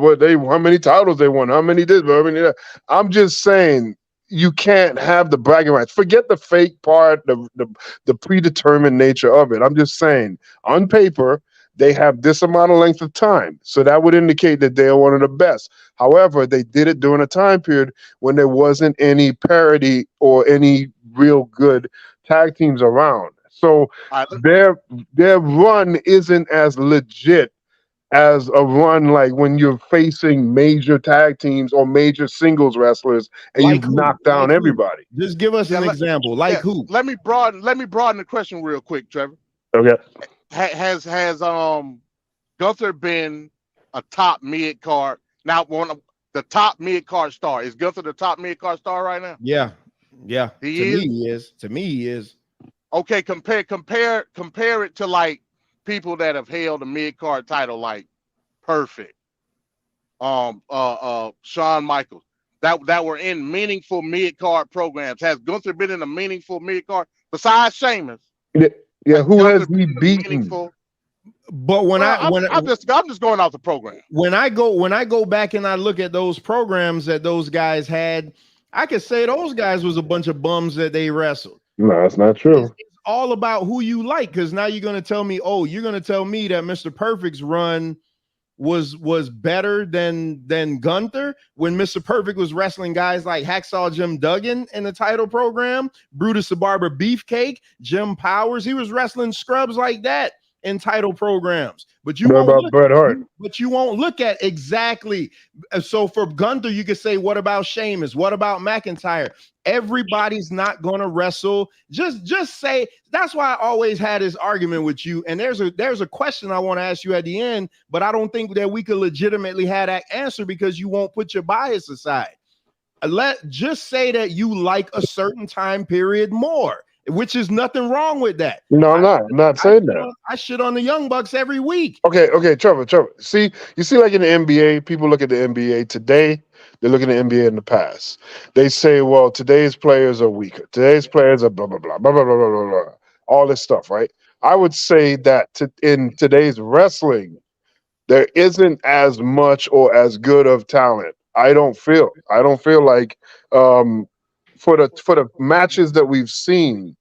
how many titles they won? How many did? How many that?" I'm just saying, you can't have the bragging rights. Forget the fake part, the predetermined nature of it. I'm just saying, on paper, they have this amount of length of time. So that would indicate that they are one of the best. However, they did it during a time period when there wasn't any parity or any real good tag teams around. So their run isn't as legit as a run like when you're facing major tag teams or major singles wrestlers and like you've knocked down everybody. Just give us an example. Like who? Let me broaden the question real quick, Trevor. Okay. Has Gunther been a top mid card? Now, one of the top mid card star. Is Gunther the top mid card star right now? Yeah. To me, he is. Okay, compare it to like people that have held a mid card title, like Perfect, Shawn Michaels, that were in meaningful mid card programs. Has Gunther been in a meaningful mid card besides Sheamus? Yeah, who has he beaten? But I'm just going off the program. When I go back and I look at those programs that those guys had, I could say those guys was a bunch of bums that they wrestled. No, that's not true. It's all about who you like, because now you're going to tell me, that Mr. Perfect's run was better than Gunther when Mr. Perfect was wrestling guys like Hacksaw Jim Duggan in the title program, Brutus the Barber Beefcake, Jim Powers. He was wrestling scrubs like that in title programs, but you What won't about look, Bret Hart? but you won't look at exactly. So for Gunther, you could say, what about Sheamus? What about McIntyre? Everybody's not going to wrestle. Just say. That's why I always had this argument with you. And there's a question I want to ask you at the end, but I don't think that we could legitimately have that answer because you won't put your bias aside. Just say that you like a certain time period more, which is nothing wrong with that. No, I'm not saying that. I shit on the Young Bucks every week. Okay, Trevor. See, you see, like in the NBA, people look at the NBA today. They look at the NBA in the past. They say, well, today's players are weaker. Today's players are blah, blah, blah, blah, blah, blah, blah, blah, blah. All this stuff, right? I would say that in today's wrestling, there isn't as much or as good of talent. I don't feel like for the matches that we've seen,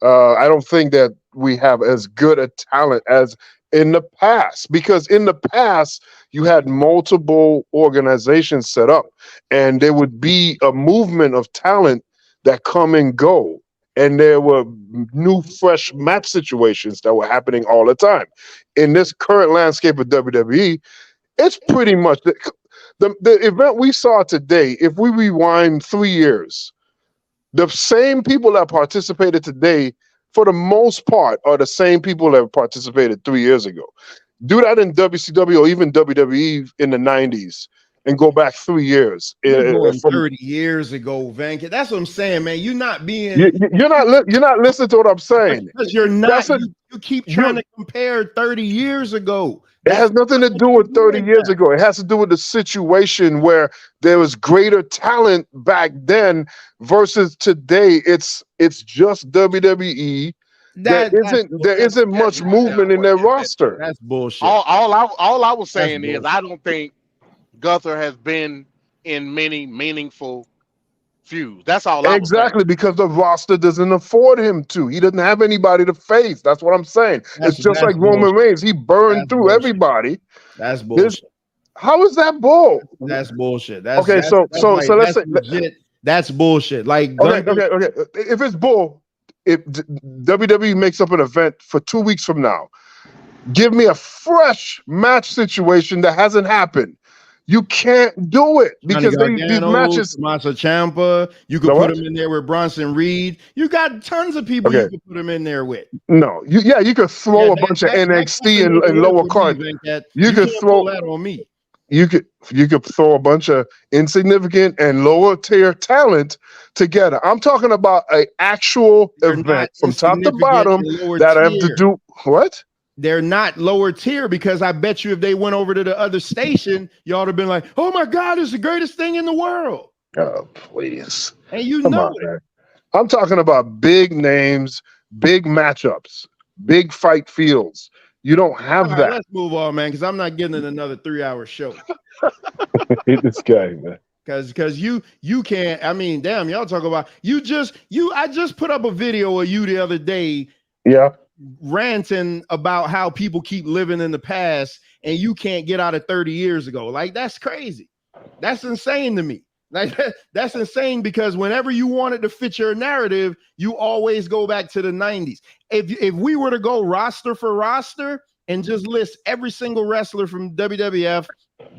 I don't think that we have as good a talent as in the past, because in the past you had multiple organizations set up and there would be a movement of talent that come and go, and there were new fresh match situations that were happening all the time. In this current landscape of WWE, it's pretty much the event we saw today. If we rewind 3 years, the same people that participated today, for the most part, are the same people that participated 3 years ago. Do that in WCW or even WWE in the 90s and go back 3 years. You're going 30 years ago, Van. That's what I'm saying, man. You're not being. You're not listening to what I'm saying. Because you're not. You keep trying to compare 30 years ago. It has nothing to do with 30 years ago. It has to do with the situation where there was greater talent back then versus today. It's just WWE. There isn't much movement in their roster. That's bullshit. All I was saying is I don't think Gunther has been in many meaningful feuds. That's all. Exactly, because the roster doesn't afford him to. He doesn't have anybody to face. That's what I'm saying. It's just like Roman Reigns. He burned through everybody. That's bullshit. How is that bull? That's bullshit. So let's say legit. That's bullshit. Like okay. If it's bull, if WWE makes up an event for 2 weeks from now, give me a fresh match situation that hasn't happened. You can't do it because these matches. Tommaso Ciampa, you could put him in there with Bronson Reed. You got tons of people you could put him in there with. No, you could throw a bunch of NXT and lower card. You could throw that on me. You could throw a bunch of insignificant and lower tier talent together. I'm talking about an actual event from top to bottom that I have to do what? They're not lower tier because I bet you if they went over to the other station, y'all would have been like, oh my God, it's the greatest thing in the world. Oh, please. And you know it. I'm talking about big names, big matchups, big fight fields. You don't have that. Let's move on, man, because I'm not getting in another 3-hour show. Hate this guy, man. Because you can't. I mean, damn, y'all talk about I just put up a video of you the other day. Yeah. Ranting about how people keep living in the past and you can't get out of 30 years ago. Like, that's crazy. That's insane to me. Like, that's insane because whenever you wanted to fit your narrative, you always go back to the 90s. If we were to go roster for roster and just list every single wrestler from WWF,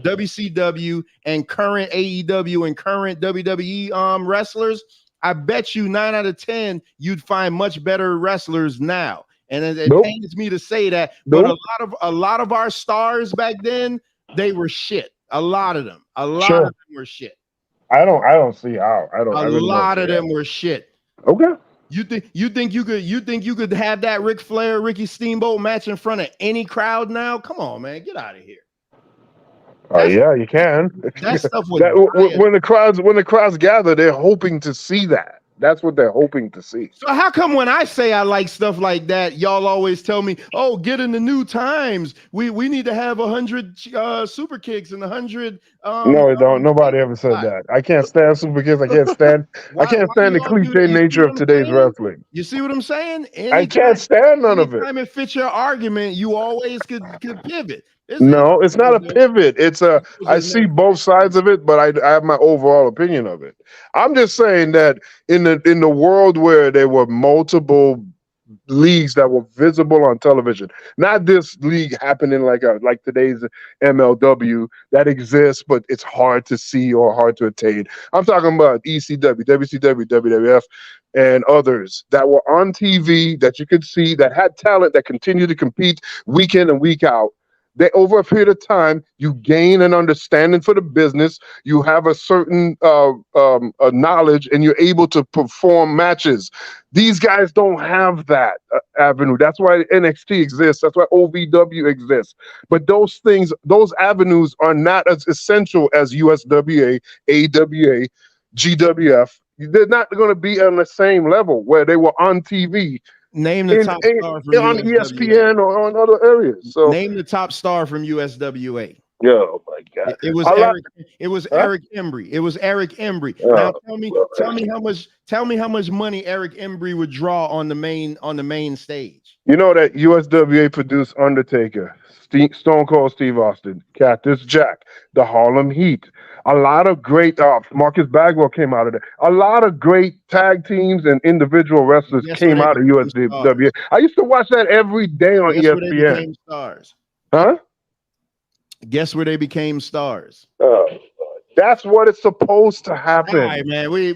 WCW, and current AEW and current WWE wrestlers, I bet you 9 out of 10 you'd find much better wrestlers now. And it pains me to say that, but a lot of our stars back then, they were shit. A lot of them of them were shit. I don't see how. A lot of them were shit. Okay. You think you could have that Ric Flair, Ricky Steamboat match in front of any crowd now? Come on, man, get out of here. Yeah, you can. That stuff was when the crowds gather, they're hoping to see that. That's what they're hoping to see. So how come when I say I like stuff like that, y'all always tell me, "Oh, get in the new times. We need to have 100 super kicks and 100." No, don't. Nobody ever said that. I can't stand super kicks. I can't stand the cliche nature of today's wrestling. You see what I'm saying? I can't stand none of it. Anytime it fits your argument, you always could pivot. No, it's not a pivot. I see both sides of it, but I have my overall opinion of it. I'm just saying that in the world where there were multiple leagues that were visible on television. Not this league happening like today's MLW that exists, but it's hard to see or hard to attain. I'm talking about ECW, WCW, WWF, and others that were on TV that you could see that had talent that continued to compete week in and week out. They over a period of time, you gain an understanding for the business. You have a certain knowledge, and you're able to perform matches. These guys don't have that avenue. That's why NXT exists. That's why OVW exists. But those things, those avenues, are not as essential as USWA, AWA, GWF. They're not going to be on the same level where they were on TV. Name the top star from on USWA. ESPN or on other areas. So name the top star from USWA. Oh my God! It was Eric. It was Eric Embry. It was Eric Embry. Now tell me how much money Eric Embry would draw on the main stage. You know that USWA produced Undertaker, Stone Cold Steve Austin, Cactus Jack, the Harlem Heat. A lot of great Marcus Bagwell came out of there. A lot of great tag teams and individual wrestlers came out of USWA. I used to watch that every day on ESPN. Where they became stars. Huh? Guess where they became stars? That's what it's supposed to happen. All right, man. We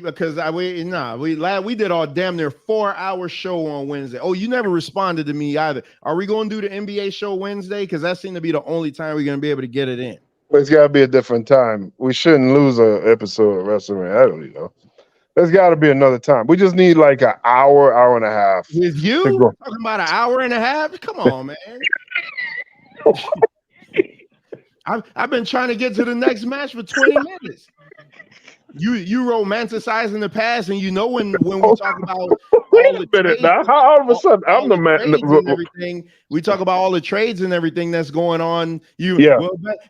did our damn near 4-hour show on Wednesday. Oh, you never responded to me either. Are we going to do the NBA show Wednesday? Because that seemed to be the only time we're going to be able to get it in. It's got to be a different time. We shouldn't lose an episode of Wrestling. I don't know. There's got to be another time. We just need like an hour and a half. With you talking about an hour and a half? Come on, man. I've been trying to get to the next match for 20 minutes. You romanticize in the past, and when we talk about wait a minute now. How all of a sudden I'm the man? And everything we talk about all the trades and everything that's going on.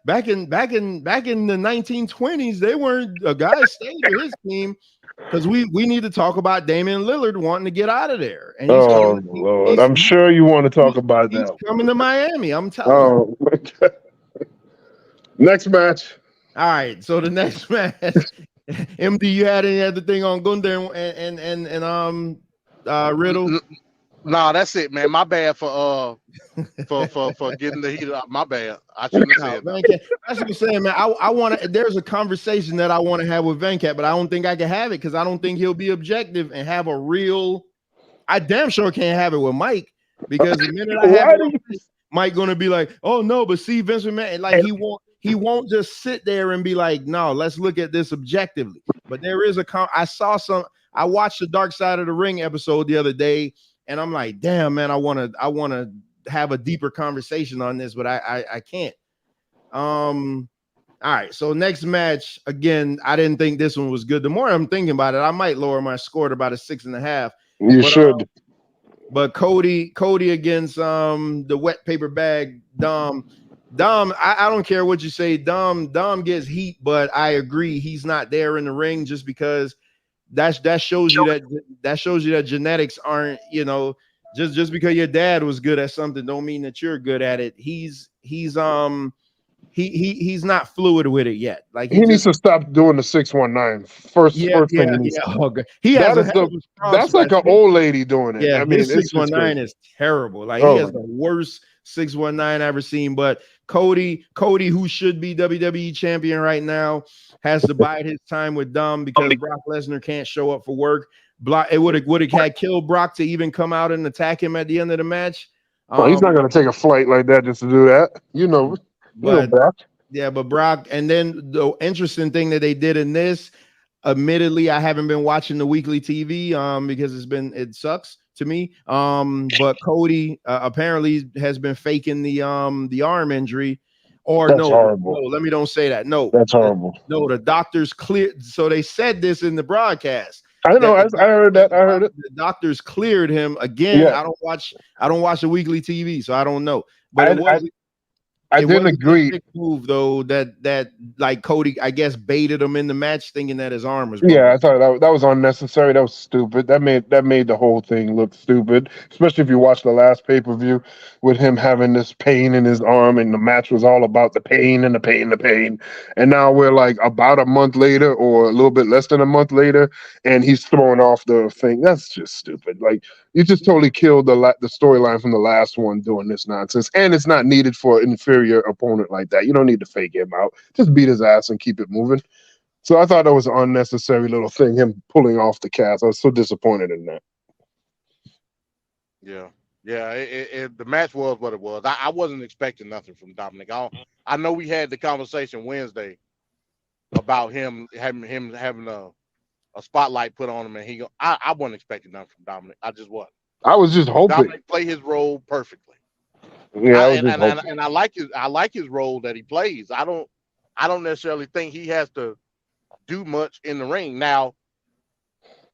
Back in the 1920s, they weren't a guy stayed with his team because we need to talk about Damian Lillard wanting to get out of there. And Lord, I'm sure you want to talk about that. He's coming to Miami. I'm telling you. Next match. All right, so the next match. MD, you had any other thing on Gunther and Riddle? Nah, that's it, man. My bad for getting the heat up. My bad. I shouldn't have said that. That's what I'm saying, man. I want to. There's a conversation that I want to have with Venkat, but I don't think I can have it because I don't think he'll be objective and have a real. I damn sure can't have it with Mike because the minute I have it, Mike gonna be like, "Oh no," but see, Vince McMahon, like he won't just sit there and be like, no, let's look at this objectively. But there is I watched the Dark Side of the Ring episode the other day, and I'm like, damn, man, I want to have a deeper conversation on this, but I can't. All right, so next match, again, I didn't think this one was good. The more I'm thinking about it, I might lower my score to about a 6.5. You should. But Cody against the wet paper bag Dom, I don't care what you say. Dom gets heat, but I agree he's not there in the ring just because that shows you that genetics aren't, just because your dad was good at something don't mean that you're good at it. He's not fluid with it yet. Like he needs to stop doing the 619. First thing. That's like an old lady doing it. Yeah, I mean, his 619 is terrible. Like he has the worst 619 I've ever seen. But Cody, who should be WWE champion right now, has to bide his time with Dom because Brock Lesnar can't show up for work. It would have had killed Brock to even come out and attack him at the end of the match. He's not going to take a flight like that just to do that. Brock. Yeah, but Brock. And then the interesting thing that they did in this, admittedly, I haven't been watching the weekly TV because it sucks to me. But Cody apparently has been faking the arm injury. Or that's horrible. No, let me don't say that. No, that's horrible. No, the doctors cleared. So they said this in the broadcast. I know. I heard that. I heard it. The doctors cleared him again. Yeah. I don't watch the weekly TV, so I don't know. But I It didn't wasn't a agree. dick move though. That like Cody, I guess, baited him in the match, thinking that his arm was broken. Yeah, I thought that was unnecessary. That was stupid. That made the whole thing look stupid. Especially if you watch the last pay-per-view with him having this pain in his arm, and the match was all about the pain and the pain, the pain. And now we're like about a month later, or a little bit less than a month later, and he's throwing off the thing. That's just stupid. Like you just totally killed the storyline from the last one doing this nonsense, and it's not needed for an inferior opponent like that. You don't need to fake him out. Just beat his ass and keep it moving. So I thought that was an unnecessary little thing, him pulling off the cast. I was so disappointed in that. Yeah, the match was what it was. I wasn't expecting nothing from Dominic. I know we had the conversation Wednesday about him having a spotlight put on him, and I wasn't expecting nothing from Dominic. I just wasn't. I was just hoping. Dominic played his role perfectly. Yeah, I was just hoping. And I like his role that he plays. I don't necessarily think he has to do much in the ring. Now,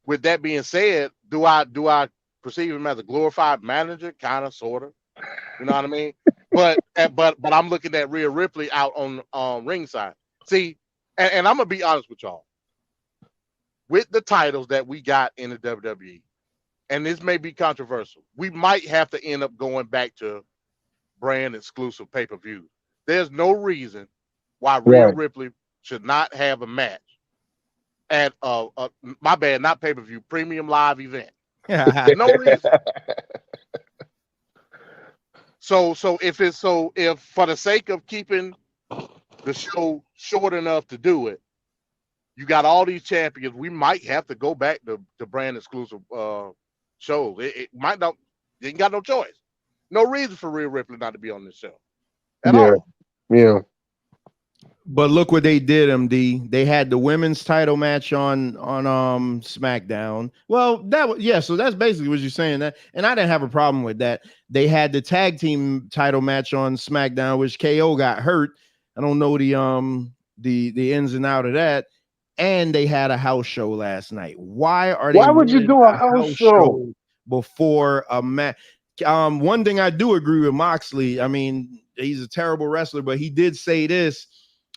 with that being said, do I perceive him as a glorified manager? Kind of, sort of. You know what I mean? But I'm looking at Rhea Ripley out on ringside. See, and I'm gonna be honest with y'all. With the titles that we got in the WWE, and this may be controversial, we might have to end up going back to brand exclusive pay-per-views. There's no reason why Rhea Ripley should not have a match at my bad, not pay-per-view, premium live event. No reason. So if for the sake of keeping the show short enough to do it, you got all these champions, we might have to go back to brand exclusive shows. It might not. You ain't got no choice. No reason for Rhea Ripley not to be on this show at all. Yeah. But look what they did, MD. They had the women's title match on SmackDown. Well, so that's basically what you're saying. That, and I didn't have a problem with that. They had the tag team title match on SmackDown, which KO got hurt. I don't know the ins and out of that. And they had a house show last night. Why would you do a house show before a match? One thing I do agree with Moxley. I mean, he's a terrible wrestler, but he did say this.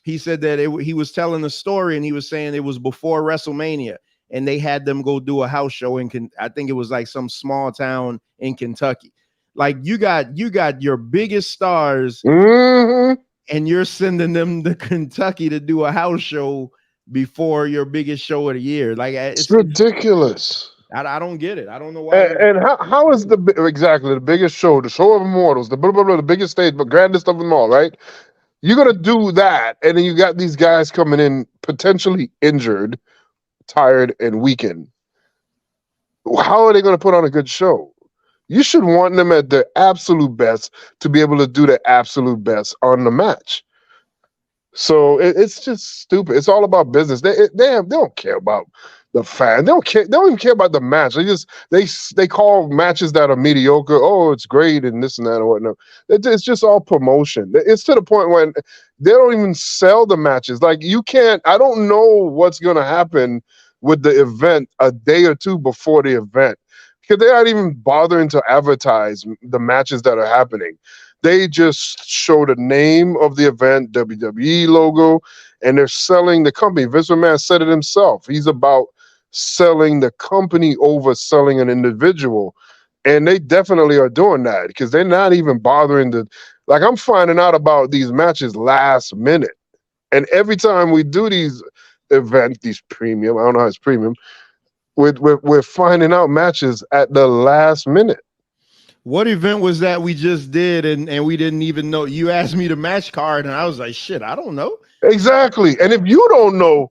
He said that he was telling the story, and he was saying it was before WrestleMania, and they had them go do a house show I think it was like some small town in Kentucky. Like you got your biggest stars, and you're sending them to Kentucky to do a house show before your biggest show of the year. Like it's ridiculous. I don't get it. I don't know why. And how is exactly the biggest show, the show of immortals, the biggest stage, but grandest of them all, right? You're gonna do that, and then you got these guys coming in potentially injured, tired, and weakened. How are they gonna put on a good show? You should want them at their absolute best to be able to do the absolute best on the match. So it's just stupid. It's all about business. They don't care about the fan. They don't care. They don't even care about the match. They call matches that are mediocre. Oh, it's great and this and that and whatnot. It's just all promotion. It's to the point when they don't even sell the matches. Like you can't. I don't know what's gonna happen with the event a day or two before the event, because they're not even bothering to advertise the matches that are happening. They just show the name of the event, WWE logo, and they're selling the company. Vince McMahon said it himself. He's about selling the company over selling an individual. And they definitely are doing that because they're not even bothering to, like, I'm finding out about these matches last minute. And every time we do these events, these premium, I don't know how it's premium, we're finding out matches at the last minute. What event was that we just did and we didn't even know? You asked me the match card and I was like, shit, I don't know. Exactly. And if you don't know,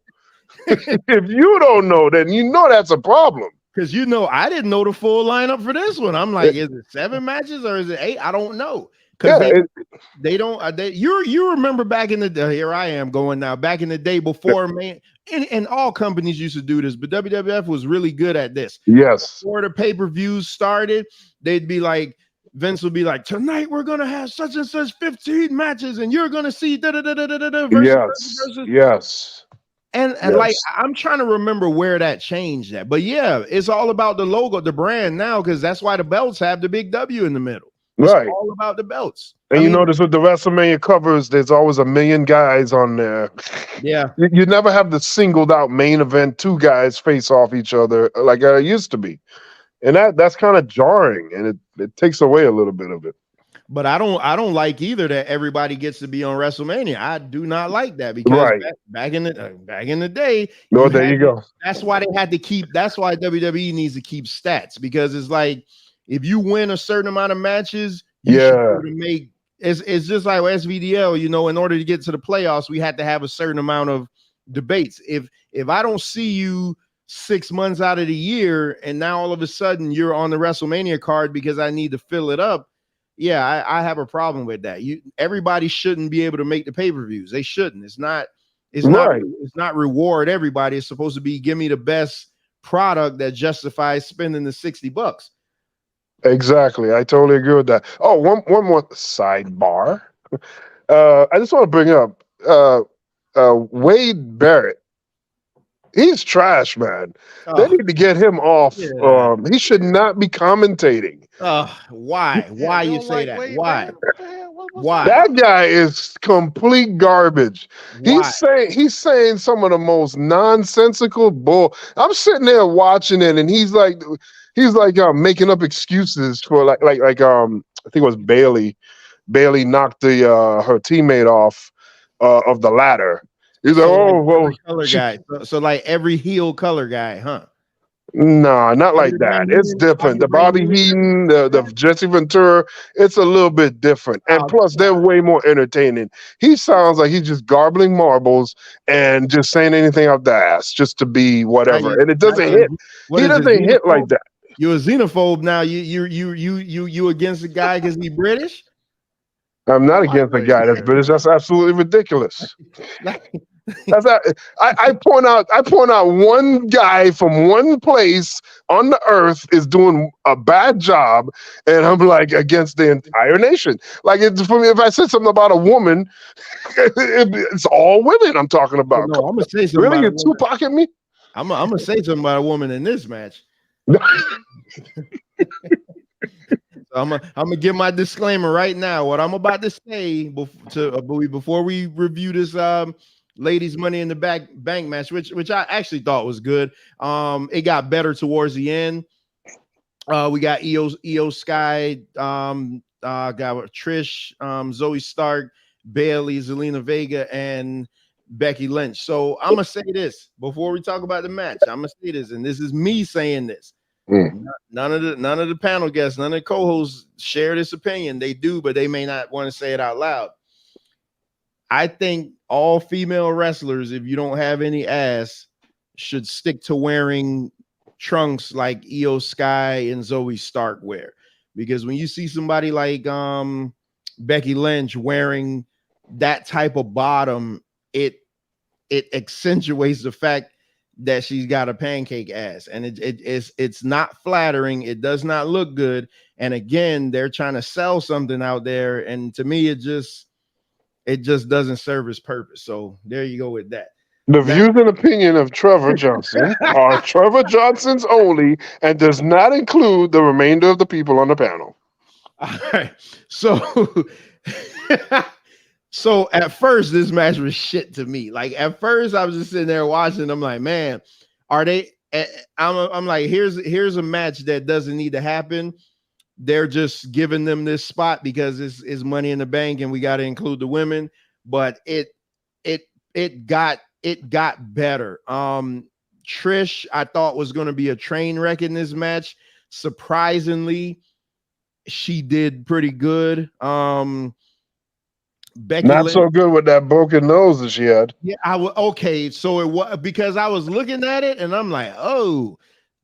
then you know that's a problem. Because I didn't know the full lineup for this one. I'm like, is it 7 matches or is it 8? I don't know. Because they don't. You remember back in the day? Here I am going now. Back in the day before, man, and all companies used to do this, but WWF was really good at this. Yes. Before the pay-per-views started, they'd be like, Vince would be like, tonight we're gonna have such and such 15 matches, and you're gonna see versus. Yes. And like I'm trying to remember where that changed at. But yeah, it's all about the logo, the brand now, because that's why the belts have the big W in the middle. It's Right. all about the belts. And I you mean, notice with the WrestleMania covers, there's always a million guys on there. yeah. You never have the singled out main event, two guys face off each other like it used to be. And that's kind of jarring, and it takes away a little bit of it. But I don't like either that everybody gets to be on WrestleMania. I do not like that because Right. back in the day, No, there you go. that's why they had to keep. That's why WWE needs to keep stats, because it's like if you win a certain amount of matches, you should be able to make. It's just like SVDL. You know, in order to get to the playoffs, we had to have a certain amount of debates. If I don't see you 6 months out of the year, and now all of a sudden you're on the WrestleMania card because I need to fill it up. Yeah, I have a problem with that. Everybody shouldn't be able to make the pay-per-views. They shouldn't. It's not reward everybody. It's supposed to be give me the best product that justifies spending the $60. Exactly. I totally agree with that. Oh, one more sidebar. I just want to bring up Wade Barrett. He's trash, man. They need to get him off. Yeah. He should not be commentating. Why? Why you say that? Why? Why? That guy is complete garbage. He's saying some of the most nonsensical bull. I'm sitting there watching it, and he's like making up excuses for like I think it was Bailey. Bailey knocked her teammate off of the ladder. He's like, oh, well, color guy. So like every heel color guy, huh? No, not like that. It's different. The Bobby Heenan, the Jesse Ventura, it's a little bit different. And plus, they're way more entertaining. He sounds like he's just garbling marbles and just saying anything out the ass just to be whatever. And it doesn't hit. He doesn't hit like that. You're a xenophobe now. You against the guy because he's British? I'm not against the guy that's British. That's absolutely ridiculous. I point out one guy from one place on the earth is doing a bad job, and I'm like against the entire nation. Like for me, if I said something about a woman, it's all women I'm talking about. No, I'm gonna say something. Really, you Tupac at me? I'm gonna say something about a woman in this match. I'm gonna give my disclaimer right now. What I'm about to say before we review this ladies' Money in the Bank match, which I actually thought was good. It got better towards the end. We got Io Sky, got Trish, Zoe Stark, Bailey, Zelina Vega, and Becky Lynch. So I'm gonna say this before we talk about the match. I'm gonna say this, and this is me saying this. None of the panel guests, none of the co-hosts share this opinion. They do, but they may not want to say it out loud. I think all female wrestlers, if you don't have any ass, should stick to wearing trunks like Io Sky and Zoe Stark wear. Because when you see somebody like Becky Lynch wearing that type of bottom, it accentuates the fact that she's got a pancake ass, and it's not flattering. It does not look good. And again, they're trying to sell something out there, and to me, it just doesn't serve its purpose. So there you go with that. The views and opinion of Trevor Johnson are Trevor Johnson's only, and does not include the remainder of the people on the panel. All right. So at first, this match was shit to me. Like at first, I was just sitting there watching. I'm like, man, are they? I'm like, here's a match that doesn't need to happen. They're just giving them this spot because it's Money in the Bank, and we got to include the women. But it got better. Trish, I thought was going to be a train wreck in this match. Surprisingly, she did pretty good. Becky Not Lynch, so good with that broken nose that she had. Yeah, okay. So it was because I was looking at it and I'm like, oh,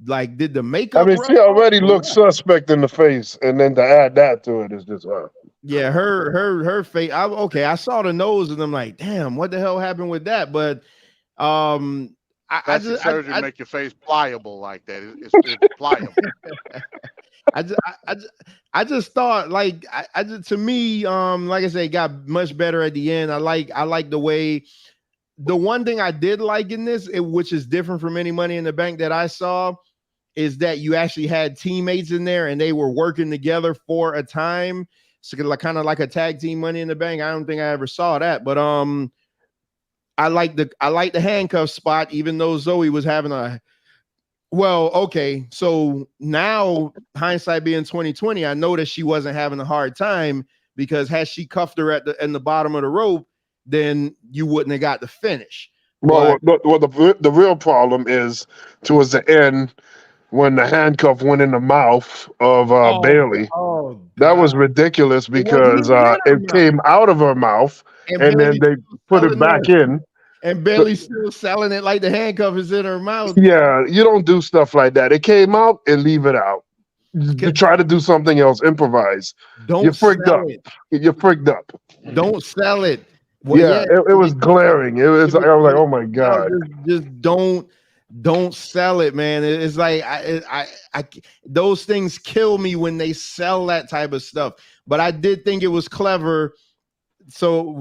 like did the makeup? I mean, she already looked suspect in the face, and then to add that to it is just yeah, her face. I saw the nose and I'm like, damn, what the hell happened with that? But Plastic surgery make your face pliable like that. It's pliable. I just thought like to me, like I said, it got much better at the end. I like the way. The one thing I did like in this, which is different from any Money in the Bank that I saw, is that you actually had teammates in there and they were working together for a time. So like kind of like a tag team Money in the Bank. I don't think I ever saw that, but I like the handcuff spot, even though Zoe was having a okay. So now hindsight being 2020, I know that she wasn't having a hard time because had she cuffed her in the bottom of the rope, then you wouldn't have got the finish. Well, the real problem is towards the end when the handcuff went in the mouth of Bailey. That was ridiculous because it came out of her mouth and then they put it back in. And Bailey's still selling it like the handcuff is in her mouth. Yeah, you don't do stuff like that. It came out and leave it out. You try to do something else, improvise. You're freaked up. You're freaked up. Don't sell it. Well, yeah, it was glaring. I was like, oh my God. Just don't sell it, man. It's like I those things kill me when they sell that type of stuff. But I did think it was clever. So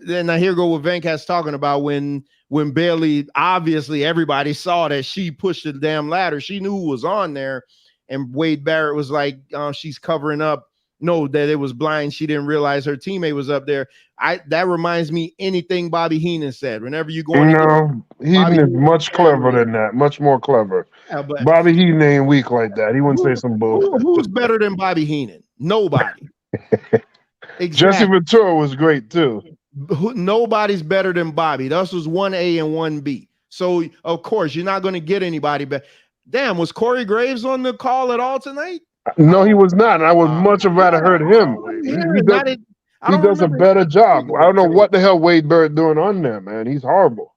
then I hear go what Venkat's talking about when Bailey, obviously everybody saw that she pushed the damn ladder. She knew who was on there, and Wade Barrett was like, she's covering up. No, that it was blind. She didn't realize her teammate was up there. That reminds me anything Bobby Heenan said. Whenever you go, Heenan is much clever than that. Much more clever. Yeah, Bobby Heenan ain't weak like that. He wouldn't say some bullshit. Who's better than Bobby Heenan? Nobody. Exactly. Jesse Ventura was great too. Nobody's better than Bobby. This was 1A and 1B. So of course you're not going to get anybody better. Damn, was Corey Graves on the call at all tonight? No, he was not. And I would much have rather heard him. He does a better job. I don't know what the hell Wade Barrett doing on there, man. He's horrible.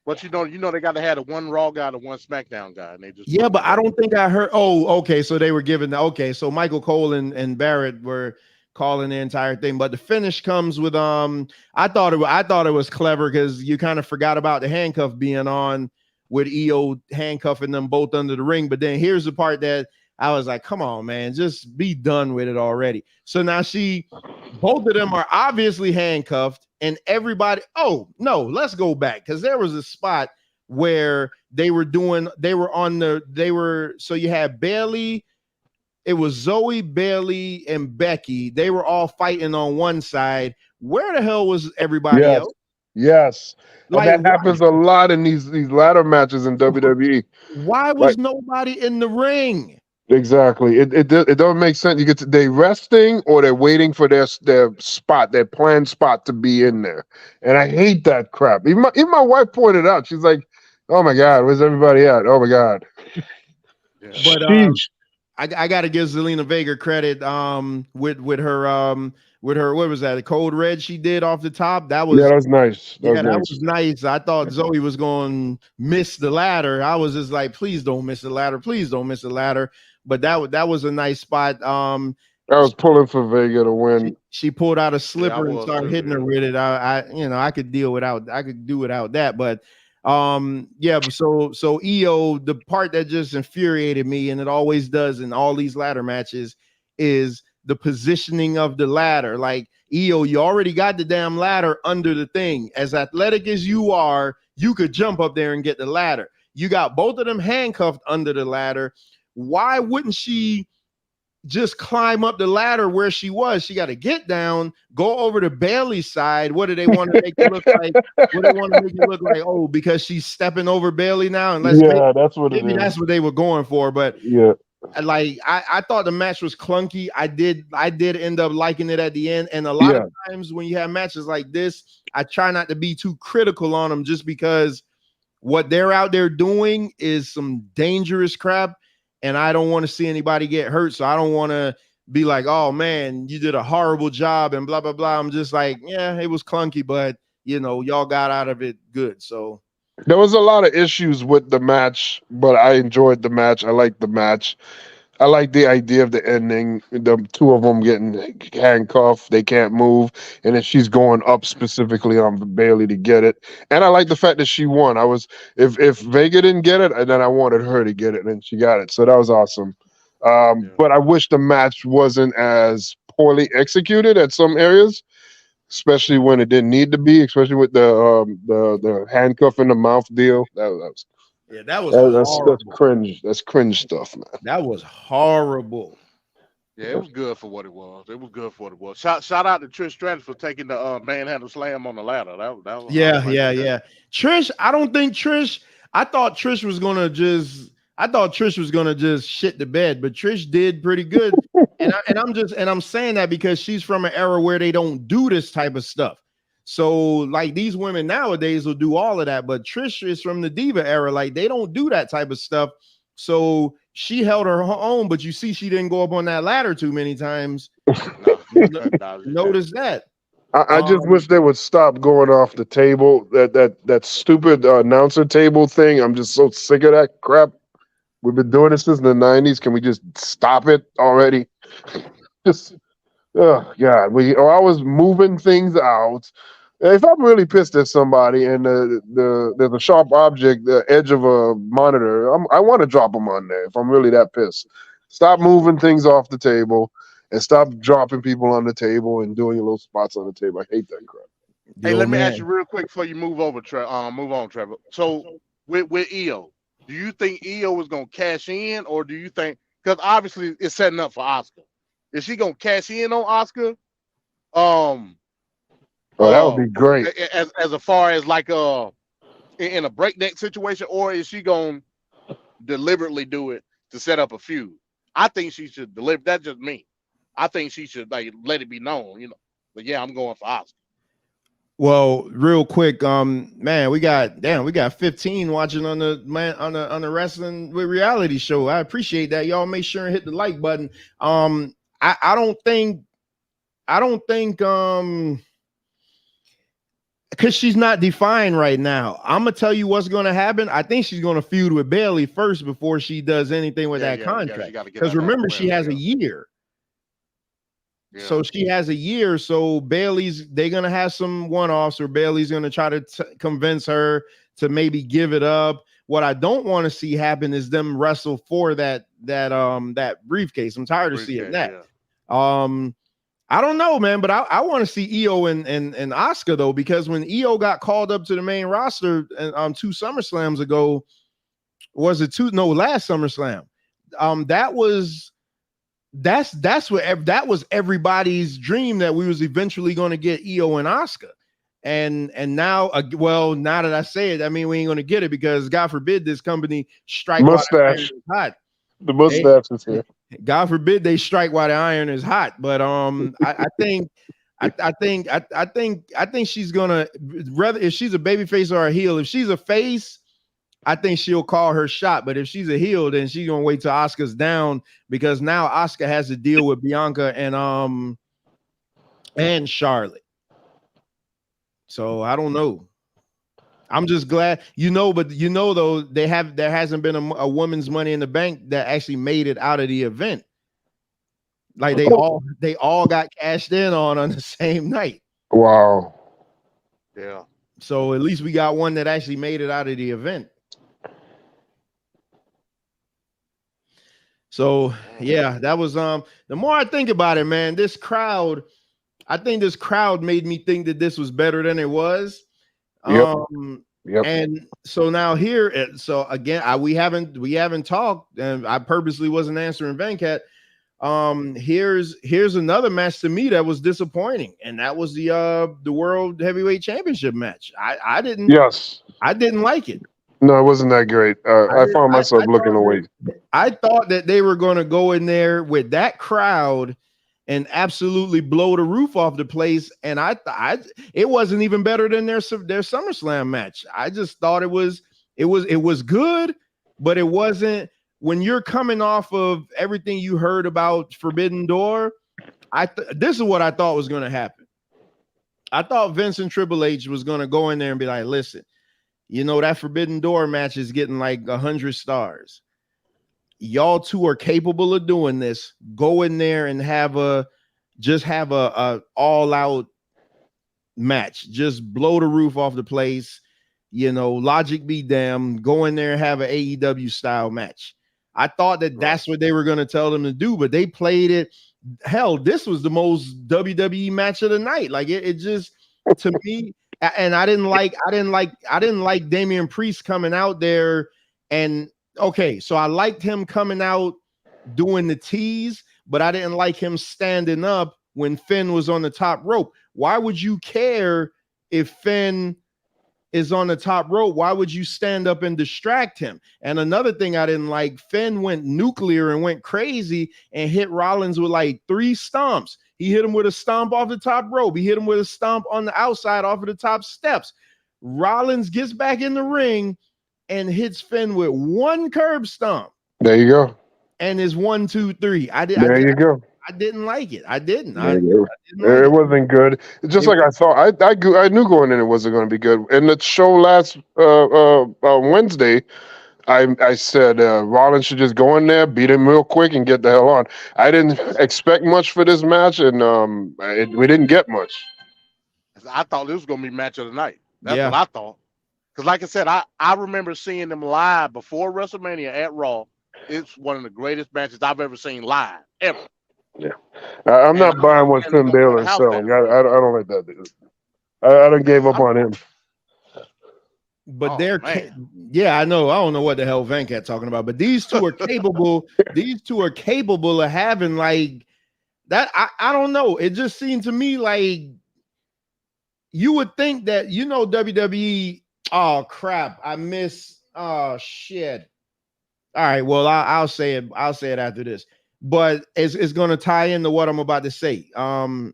But you know they got to have a one Raw guy, to one SmackDown guy, and they just but I don't think I heard. Oh, okay. So they were giving so Michael Cole and Barrett were calling the entire thing, but the finish comes with I thought it was clever because you kind of forgot about the handcuff being on with EO handcuffing them both under the ring. But then here's the part that I was like, come on, man, just be done with it already. So now both of them are obviously handcuffed, and everybody, oh no, let's go back, because there was a spot where so you had Bailey, it was Zoe, Bailey, and Becky. They were all fighting on one side. Where the hell was everybody else? Yes. Like, that happens a lot in these ladder matches in WWE. Why was nobody in the ring? Exactly. It doesn't make sense. They resting or they're waiting for their spot, their planned spot to be in there. And I hate that crap. Even my wife pointed out. She's like, "Oh my God, where's everybody at? Oh my God." Yeah. But I got to give Zelina Vega credit with her what was that? The Code Red she did off the top. That was nice. That was nice. I thought Zoe was going to miss the ladder. I was just like, please don't miss the ladder. Please don't miss the ladder. But that was a nice spot. I was pulling for Vega to win. She pulled out a slipper and started hitting her with it. I could do without that. But so EO, the part that just infuriated me, and it always does in all these ladder matches, is the positioning of the ladder. Like, EO, you already got the damn ladder under the thing. As athletic as you are, you could jump up there and get the ladder. You got both of them handcuffed under the ladder. Why wouldn't she just climb up the ladder where she was? She got to get down, go over to Bailey's side. What do they want to make it look like? What do they want to make it look like? Oh, because she's stepping over Bailey now. And that's what it is. That's what they were going for. But yeah, like I thought the match was clunky. I did end up liking it at the end. And a lot of times when you have matches like this, I try not to be too critical on them, just because what they're out there doing is some dangerous crap. And I don't want to see anybody get hurt. So I don't want to be like, oh man, you did a horrible job and blah, blah, blah. I'm just like, yeah, it was clunky, but y'all got out of it good. So there was a lot of issues with the match, but I enjoyed the match. I liked the match. I like the idea of the ending, the two of them getting handcuffed, they can't move, and then she's going up specifically on Bailey to get it. And I like the fact that she won. If Vega didn't get it, and then I wanted her to get it, and she got it. So that was awesome. But I wish the match wasn't as poorly executed at some areas, especially when it didn't need to be, especially with the handcuff in the mouth deal. That was Yeah, that was That's horrible. cringe. That's cringe stuff, man. That was horrible. Yeah, it was good for what it was. It was good for what it was. Shout out to Trish Stratus for taking the manhandle slam on the ladder. That was Yeah, yeah. Trish, I don't think Trish. I thought Trish was gonna just. I thought Trish was gonna just shit the bed, but Trish did pretty good. I'm saying that because she's from an era where they don't do this type of stuff. So like these women nowadays will do all of that, but Trish is from the diva era. Like they don't do that type of stuff. So she held her own, but you see, she didn't go up on that ladder too many times. Notice that. I just wish they would stop going off the table. That stupid announcer table thing. I'm just so sick of that crap. We've been doing it since the 90s. Can we just stop it already? Just, oh God, we are always moving things out. If I'm really pissed at somebody and there's a sharp object, the edge of a monitor, I want to drop them on there. If I'm really that pissed, stop moving things off the table and stop dropping people on the table and doing little spots on the table. I hate that crap. Hey, let me ask you real quick before you move over, move on, Trevor. So with EO, do you think EO is gonna cash in, or do you think, because obviously it's setting up for Oscar, is she gonna cash in on Oscar? Oh, that would be great. As far as like in a breakneck situation, or is she gonna deliberately do it to set up a feud? I think she should deliver. That's just me. I think she should like let it be known, But yeah, I'm going for Oscar. Well, real quick, man, we got 15 watching on the wrestling with reality show. I appreciate that. Y'all make sure and hit the like button. I don't think because she's not defined right now. I'm gonna tell you what's gonna happen. I think she's gonna feud with Bailey first before she does anything with that contract. Because remember, she has a year. Yeah. So she has a year. So they're gonna have some one-offs, or Bailey's gonna try to convince her to maybe give it up. What I don't want to see happen is them wrestle for that briefcase. I'm tired of seeing that. Yeah. I don't know, man, but I want to see EO and Asuka though, because when EO got called up to the main roster 2 SummerSlams ago, last SummerSlam, that was everybody's dream, that we was eventually going to get EO and Asuka, and now, now that I say it, I mean we ain't going to get it, because God forbid this company strike mustache. Hot. The mustache is here. God forbid they strike while the iron is hot. But I think she's gonna, rather if she's a baby face or a heel. If she's a face, I think she'll call her shot. But if she's a heel, then she's gonna wait till Asuka's down, because now Asuka has to deal with Bianca and Charlotte. So I don't know. I'm just glad, but though there hasn't been a women's Money in the Bank that actually made it out of the event. Like they all got cashed in on the same night. Wow. Yeah. So at least we got one that actually made it out of the event. So yeah, that was the more I think about it, man, I think this crowd made me think that this was better than it was. Yep. And so now here, so again, we haven't talked, and I purposely wasn't answering Venkat. Here's another match to me that was disappointing, and that was the World Heavyweight Championship match. I didn't like it. No, it wasn't that great. I found myself looking away. I thought that they were going to go in there with that crowd and absolutely blow the roof off the place. And it wasn't even better than their SummerSlam match. I just thought it was good, but it wasn't. When you're coming off of everything you heard about Forbidden Door, this is what I thought was going to happen. I thought Vince and Triple H was going to go in there and be like, listen, that Forbidden Door match is getting like 100 stars. Y'all two are capable of doing this. Go in there and have a all out match. Just blow the roof off the place. Logic be damned. Go in there and have an AEW style match. I thought that's what they were going to tell them to do, but they played it. Hell, this was the most WWE match of the night. Like it just, to me, and I didn't like Damian Priest coming out there And okay, so I liked him coming out doing the tease, but I didn't like him standing up when Finn was on the top rope. Why would you care if Finn is on the top rope? Why would you stand up and distract him? And another thing I didn't like, Finn went nuclear and went crazy and hit Rollins with like 3 stomps. He hit him with a stomp off the top rope. He hit him with a stomp on the outside off of the top steps. Rollins gets back in the ring and hits Finn with 1 curb stomp. There you go. And is 1, 2, 3. I didn't like it. I didn't. It wasn't good. It's just like I thought. I knew going in it wasn't going to be good. In the show last Wednesday, I said Rollins should just go in there, beat him real quick, and get the hell on. I didn't expect much for this match, and we didn't get much. I thought this was going to be match of the night. That's what I thought. Because like I said, I remember seeing them live before WrestleMania at Raw. It's one of the greatest matches I've ever seen live, ever. Yeah. I'm not buying what Finn Balor is selling. I don't like that dude. I done gave up on him. But I know. I don't know what the hell Venkat talking about, but these two are capable. These two are capable of having like that. I don't know. It just seemed to me like you would think that, WWE. Oh crap. I miss. Oh shit. All right. Well, I'll say it. I'll say it after this. But it's going to tie into what I'm about to say.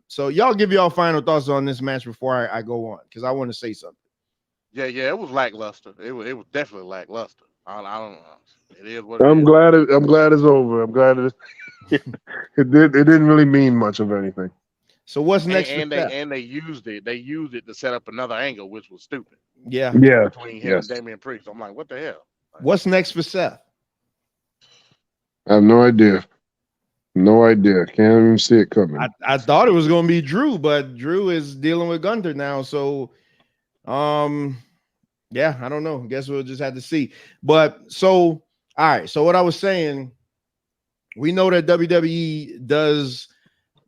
So y'all give y'all final thoughts on this match before I go on, because I want to say something. Yeah, it was lackluster. It was definitely lackluster. I don't know. It is what I'm glad it's over. I'm glad it didn't really mean much of anything. So what's next? And they used it. They used it to set up another angle, which was stupid. Yeah. Between him and Damian Priest. I'm like, what the hell? What's next for Seth? I have no idea. No idea. Can't even see it coming. I thought it was going to be Drew, but Drew is dealing with Gunther now. So, yeah, I don't know. Guess we'll just have to see. But so, all right. So what I was saying, we know that WWE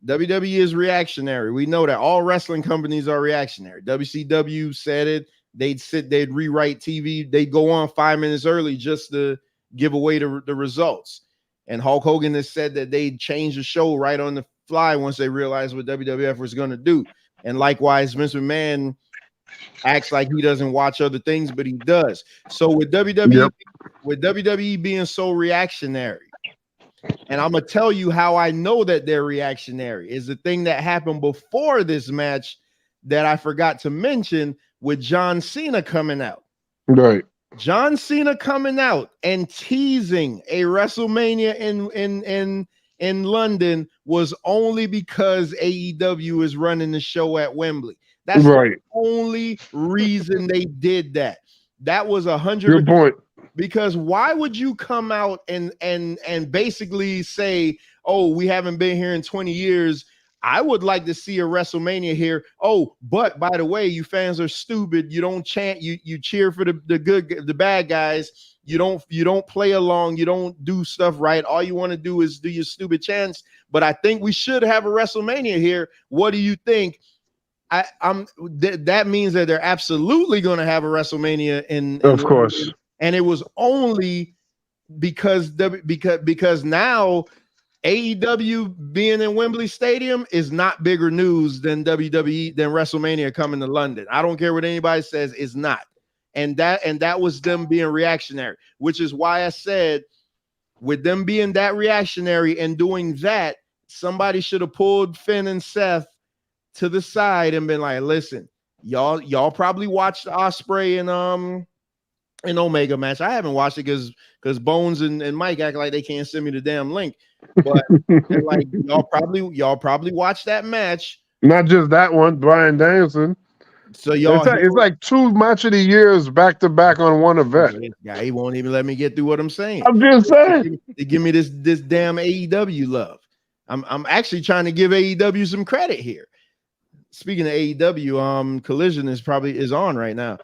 is reactionary. We know that all wrestling companies are reactionary. WCW said it. They'd rewrite TV. They'd go on 5 minutes early just to give away the results. And Hulk Hogan has said that they'd change the show right on the fly once they realized what WWF was going to do. And likewise, Vince McMahon acts like he doesn't watch other things, but he does. So with WWE being so reactionary, and I'm going to tell you how I know that they're reactionary, is the thing that happened before this match that I forgot to mention with John Cena coming out. Right. John Cena coming out and teasing a WrestleMania in London was only because AEW is running the show at Wembley. That's right. The only reason they did that. That was 100%. Good point. Because why would you come out and basically say, "Oh, we haven't been here in 20 years. I would like to see a WrestleMania here. Oh, but by the way, you fans are stupid. You don't chant. You cheer for the bad guys. You don't play along. You don't do stuff right. All you want to do is do your stupid chants. But I think we should have a WrestleMania here. What do you think?" That means that they're absolutely going to have a WrestleMania in of course. And it was only because now AEW being in Wembley Stadium is not bigger news than WWE, than WrestleMania coming to London. I don't care what anybody says, it's not. And that was them being reactionary, which is why I said with them being that reactionary and doing that, somebody should have pulled Finn and Seth to the side and been like, listen, y'all probably watched Ospreay and Omega match. I haven't watched it because Bones and Mike act like they can't send me the damn link. But like y'all probably watched that match. Not just that one, Bryan Danielson. So y'all, it's like 2 match of the years back to back on one event. Yeah, he won't even let me get through what I'm saying. I'm just saying. They give me this damn AEW love. I'm actually trying to give AEW some credit here. Speaking of AEW, Collision is on right now.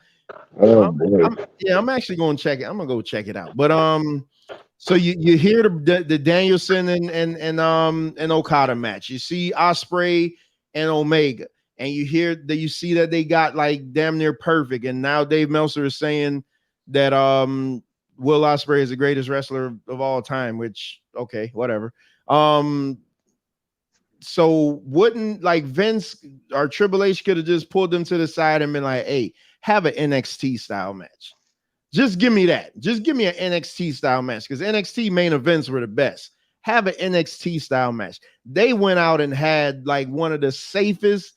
I'm actually going to check it. I'm gonna go check it out. But so you hear the Danielson and Okada match. You see Ospreay and Omega, and you see that they got like damn near perfect. And now Dave Meltzer is saying that Will Ospreay is the greatest wrestler of all time, which okay, whatever. So wouldn't like Vince or Triple H could have just pulled them to the side and been like, hey, have an NXT style match. Just give me that. Just give me an NXT style match because NXT main events were the best. Have an NXT style match. They went out and had like one of the safest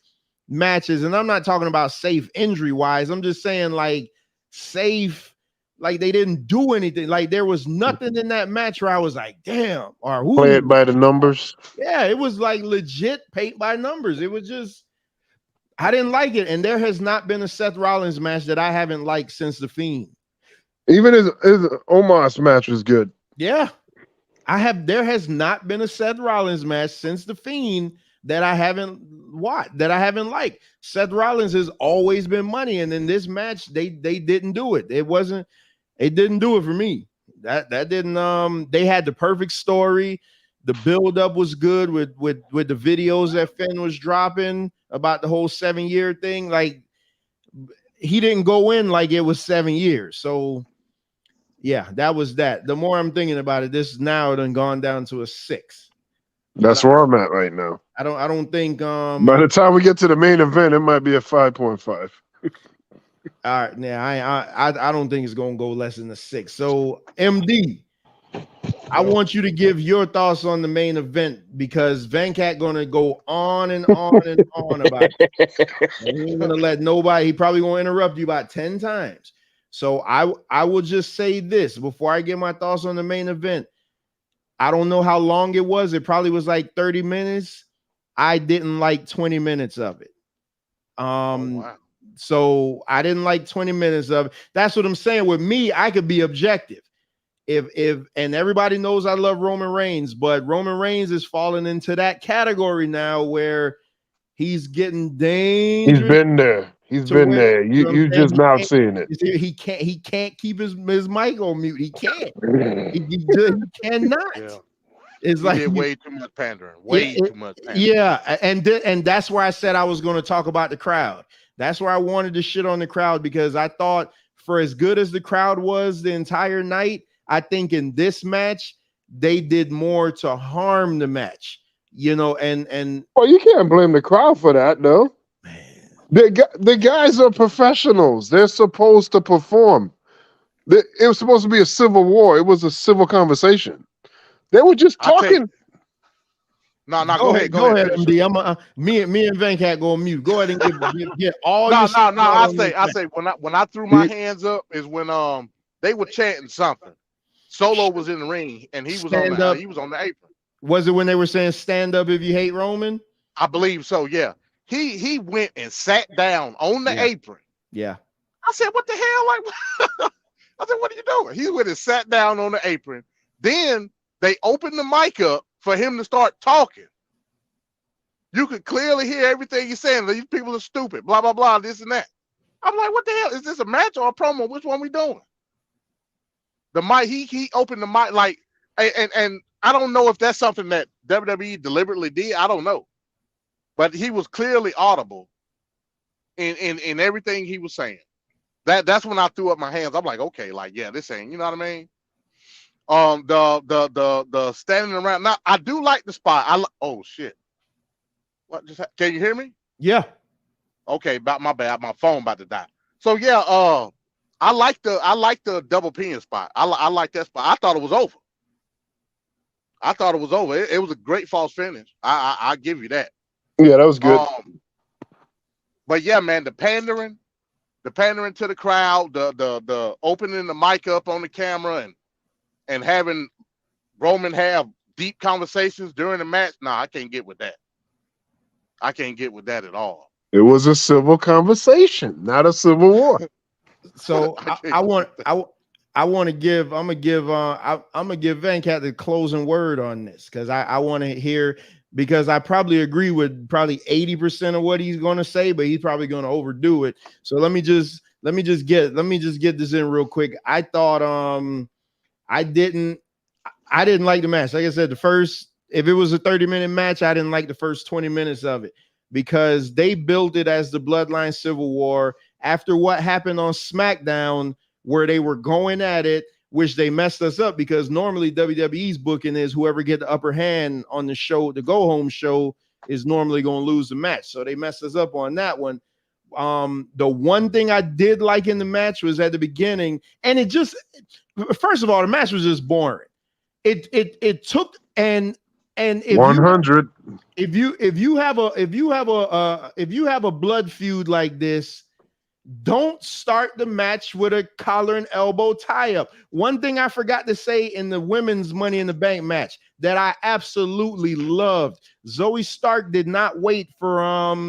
matches. And I'm not talking about safe injury wise. I'm just saying like safe, like they didn't do anything. Like there was nothing in that match where I was like, damn, or who Play it by the numbers. yeah, it was like legit paint by numbers. It was just, I didn't like it. And there has not been a Seth Rollins match that I haven't liked since The Fiend. Even his Omos match was good. Yeah. There has not been a Seth Rollins match since The Fiend that I haven't watched, that I haven't liked. Seth Rollins has always been money. And in this match, they didn't do it. It didn't do it for me. That didn't, they had the perfect story. The build-up was good with the videos that Finn was dropping about the whole 7-year thing. Like he didn't go in like it was 7 years. So yeah, that was that. The more I'm thinking about it, this now done gone down to a 6. That's where I'm at right now. I don't think by the time we get to the main event, it might be a 5.5. All right, yeah, I don't think it's gonna go less than a 6. So MD, I want you to give your thoughts on the main event because Venkat gonna go on and on and on about it. And he ain't gonna let nobody. He probably gonna interrupt you about 10 times. So I will just say this before I get my thoughts on the main event. I don't know how long it was. It probably was like 30 minutes. I didn't like 20 minutes of it. Wow. So I didn't like 20 minutes of it. That's what I'm saying. With me, I could be objective. If and everybody knows I love Roman Reigns, but Roman Reigns is falling into that category now where he's getting dangerous. He's been there. He's been there. You just now seeing it. He can't keep his mic on mute. He can't. He cannot. Yeah. It's like did way too much pandering. Way too much pandering. Yeah, and that's why I said I was going to talk about the crowd. That's why I wanted to shit on the crowd because I thought for as good as the crowd was the entire night, I think in this match they did more to harm the match. You know, and well, you can't blame the crowd for that, though. Man. The guys are professionals. They're supposed to perform. It was supposed to be a civil war. It was a civil conversation. They were just talking. No, go ahead, MD. Me and Venkat go on mute. Go ahead and get all. No. I say when I threw my hands up is when they were chanting something. Solo was in the ring and he was on the apron. Was it when they were saying stand up if you hate Roman? I believe so. Yeah, he went and sat down on the apron. Yeah. I said, what the hell? Like, I said, what are you doing? He went and sat down on the apron. Then they opened the mic up for him to start talking. You could clearly hear everything he's saying. These people are stupid, blah, blah, blah, this and that. I'm like, what the hell? Is this a match or a promo? Which one we doing? The mic, he opened the mic like, and I don't know if that's something that WWE deliberately did. I don't know. But he was clearly audible in everything he was saying. That's when I threw up my hands. I'm like, okay, like, yeah, this ain't, you know what I mean? The standing around. Now I do like the spot. Oh shit. What just can you hear me? Yeah. Okay, about my bad. My phone about to die. So yeah, I like the double pin spot. I like that spot. I thought it was over. It was a great false finish. I give you that. Yeah, that was good. But yeah, man, the pandering to the crowd, the opening the mic up on the camera and having Roman have deep conversations during the match. Nah, I can't get with that. I can't get with that at all. It was a civil conversation, not a civil war. So I'm gonna give Venkat the closing word on this because I want to hear, because I probably agree with probably 80% of what he's going to say, but he's probably going to overdo it. So let me just get this in real quick. I thought I didn't like the match. Like I said, if it was a 30-minute match, I didn't like the first 20 minutes of it because they built it as the Bloodline Civil War after what happened on SmackDown, where they were going at it which they messed us up because normally WWE's booking is whoever get the upper hand on the show, the go home show, is normally going to lose the match. So they messed us up on that one. The one thing I did like in the match was at the beginning, and it just, first of all, the match was just boring. It took and if 100. if you have a blood feud like this, don't start the match with a collar and elbow tie-up. One thing I forgot to say in the women's Money in the Bank match that I absolutely loved, Zoe Stark did not wait for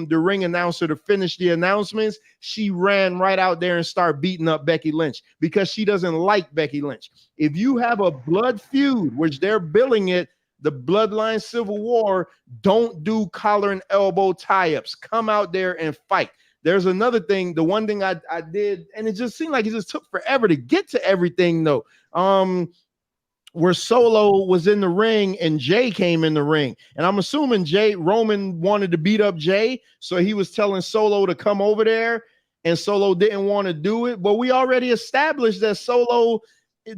the ring announcer to finish the announcements. She ran right out there and started beating up Becky Lynch because she doesn't like Becky Lynch. If you have a blood feud, which they're billing it, the Bloodline Civil War, don't do collar and elbow tie-ups. Come out there and fight. There's another thing. The one thing I did, and it just seemed like it just took forever to get to everything, though. Where Solo was in the ring and Jay came in the ring, and I'm assuming Roman wanted to beat up Jay, so he was telling Solo to come over there, and Solo didn't want to do it. But we already established that Solo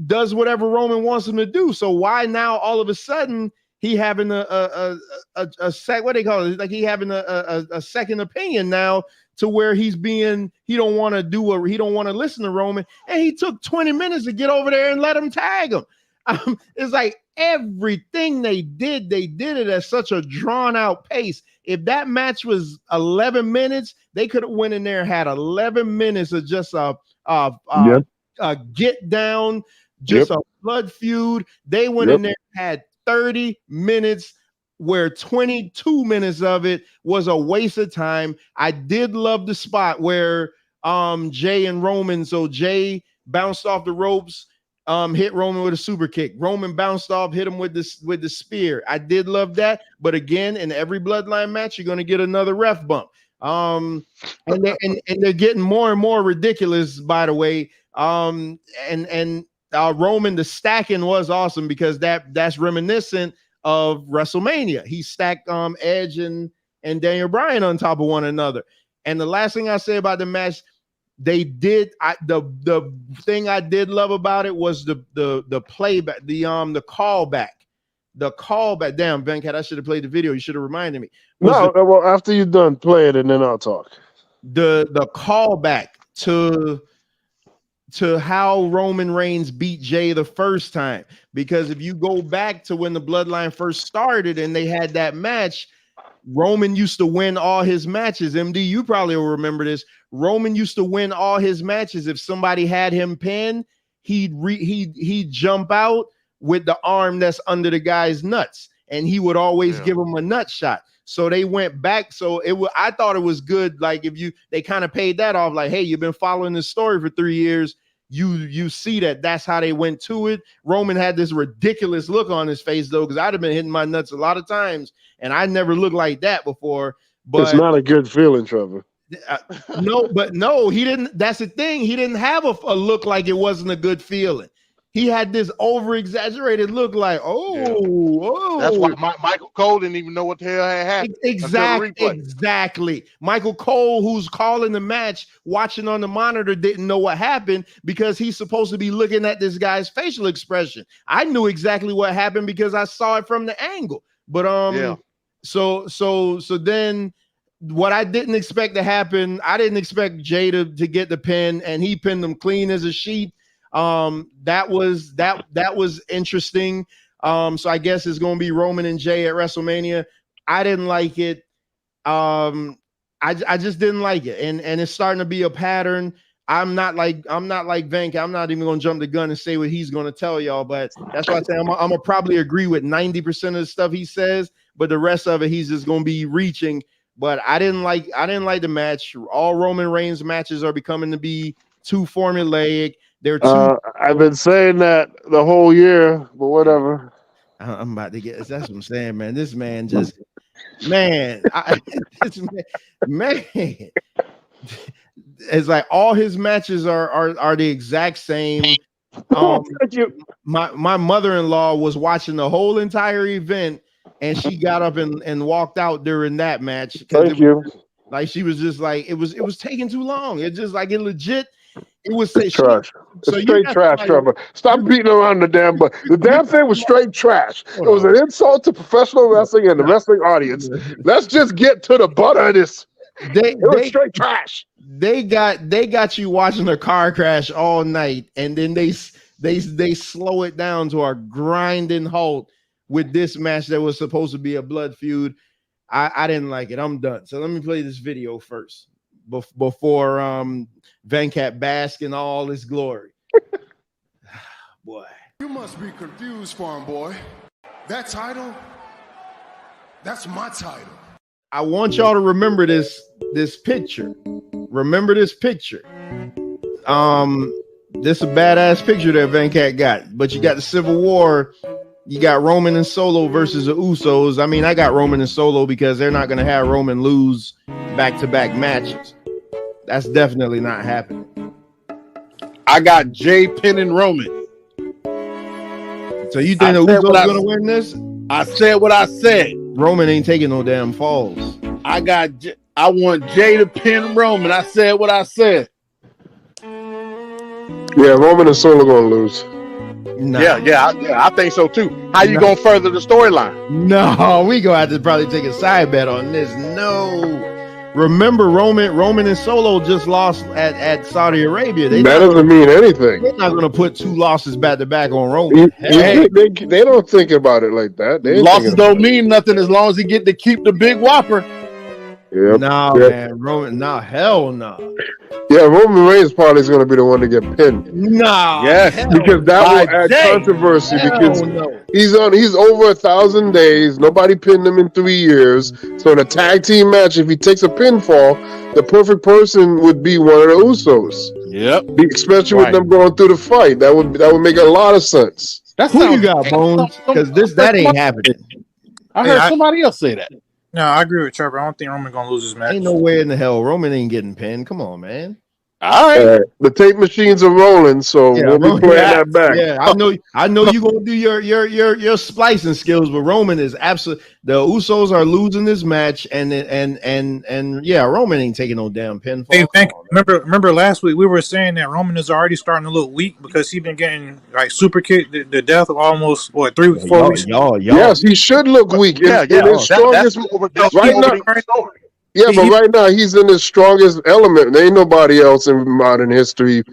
does whatever Roman wants him to do. So why now all of a sudden he having a what they call it? Like he having a second opinion now, to where he don't want to listen to Roman, and he took 20 minutes to get over there and let him tag him. It's like everything they did it at such a drawn out pace. If that match was 11 minutes, they could have went in there and had 11 minutes of just a get down, just a blood feud. They went in there and had 30 minutes where 22 minutes of it was a waste of time. I did love the spot where Jay and Roman, so Jay bounced off the ropes, hit Roman with a super kick. Roman bounced off, hit him with the spear. I did love that. But again, in every Bloodline match, you're going to get another ref bump. And they're getting more and more ridiculous, by the way. Roman, the stacking was awesome because that's reminiscent of WrestleMania. He stacked Edge and Daniel Bryan on top of one another. And the last thing I say about the match, the thing I did love about it was the playback, the callback. The callback. Damn, Venkat, I should have played the video. You should have reminded me. Well, after you're done playing it, and then I'll talk. The callback to how Roman Reigns beat Jay the first time. Because if you go back to when the Bloodline first started and they had that match, Roman used to win all his matches. MD, you probably will remember this. Roman used to win all his matches. If somebody had him pinned, he'd jump out with the arm that's under the guy's nuts, and he would always give him a nut shot. So they went back. So I thought it was good. Like they kind of paid that off. Like, hey, you've been following this story for 3 years. You see that's how they went to it. Roman had this ridiculous look on his face though, because I'd have been hitting my nuts a lot of times, and I never looked like that before. But it's not a good feeling, Trevor. No, he didn't. That's the thing. He didn't have a look like it wasn't a good feeling. He had this over-exaggerated look like, oh. That's why Michael Cole didn't even know what the hell had happened. Exactly. Michael Cole, who's calling the match, watching on the monitor, didn't know what happened because he's supposed to be looking at this guy's facial expression. I knew exactly what happened because I saw it from the angle. But so then what I didn't expect to happen, I didn't expect Jay to get the pin, and he pinned him clean as a sheet. That was interesting. So I guess it's going to be Roman and Jay at WrestleMania. I didn't like it. I just didn't like it. And it's starting to be a pattern. I'm not like Venk. I'm not even going to jump the gun and say what he's going to tell y'all, but that's why I say I'm going to probably agree with 90% of the stuff he says, but the rest of it, he's just going to be reaching. But I didn't like the match. All Roman Reigns matches are becoming to be too formulaic. They're too. I've been saying that the whole year, but whatever. I'm about to get. That's what I'm saying, man. This man just, man, man. It's like all his matches are the exact same. My mother-in-law was watching the whole entire event, and she got up and walked out during that match. Thank you. Like she was just like it was taking too long. It just like it legit. It was It's trash. So It's you straight got trash, somebody- Trevor. Stop beating around the damn butt. The damn thing was straight trash. It was an insult to professional wrestling and the wrestling audience. Let's just get to the butt of this. It was straight trash. They got you watching a car crash all night, and then they slow it down to a grinding halt with this match that was supposed to be a blood feud. I didn't like it. I'm done. So let me play this video first before Venkat bask in all his glory. Boy, You must be confused, farm boy. That title, that's my title. I want y'all to remember this picture. Remember this picture. This is a badass picture that Venkat got. But you got the Civil War. You got Roman and Solo versus the Usos. I mean, I got Roman and Solo because they're not going to have Roman lose back-to-back matches. That's definitely not happening. I got Jay, Penn, and Roman. So you think the Usos are going to win this? I said what I said. Roman ain't taking no damn falls. I want Jay to pin Roman. I said what I said. Yeah, Roman and Solo gonna lose. Nah. Yeah, I think so too. How you gonna further the storyline? No, we gonna have to probably take a side bet on this. No. Remember, Roman and Solo just lost at Saudi Arabia. That doesn't mean anything. They're not going to put 2 losses back to back on Roman. They don't think about it like that. Losses don't mean nothing as long as he get to keep the big whopper. Yep. No, man, Roman. No, hell no. Yeah, Roman Reigns probably is going to be the one to get pinned. No. Yes, because that will add controversy. Because he's over 1,000 days. Nobody pinned him in 3 years. So in a tag team match, if he takes a pinfall, the perfect person would be one of the Usos. Yep. Especially with them going through the fight, that would make a lot of sense. That's who you got, Bones? Because that ain't happening. I heard somebody else say that. No, I agree with Trevor. I don't think Roman's gonna lose this match. Ain't no way in the hell Roman ain't getting pinned. Come on, man. All right. The tape machines are rolling, so we'll be playing that back. Yeah, I know you're gonna do your splicing skills, but Roman is absolutely. The Usos are losing this match, and yeah, Roman ain't taking no damn pinfall. Hey, remember last week we were saying that Roman is already starting to look weak because he's been getting like super kicked the death of almost 4 weeks. Yes, he should look weak. Yeah. His strongest right now. Yeah, but right now he's in his strongest element. There ain't nobody else in modern history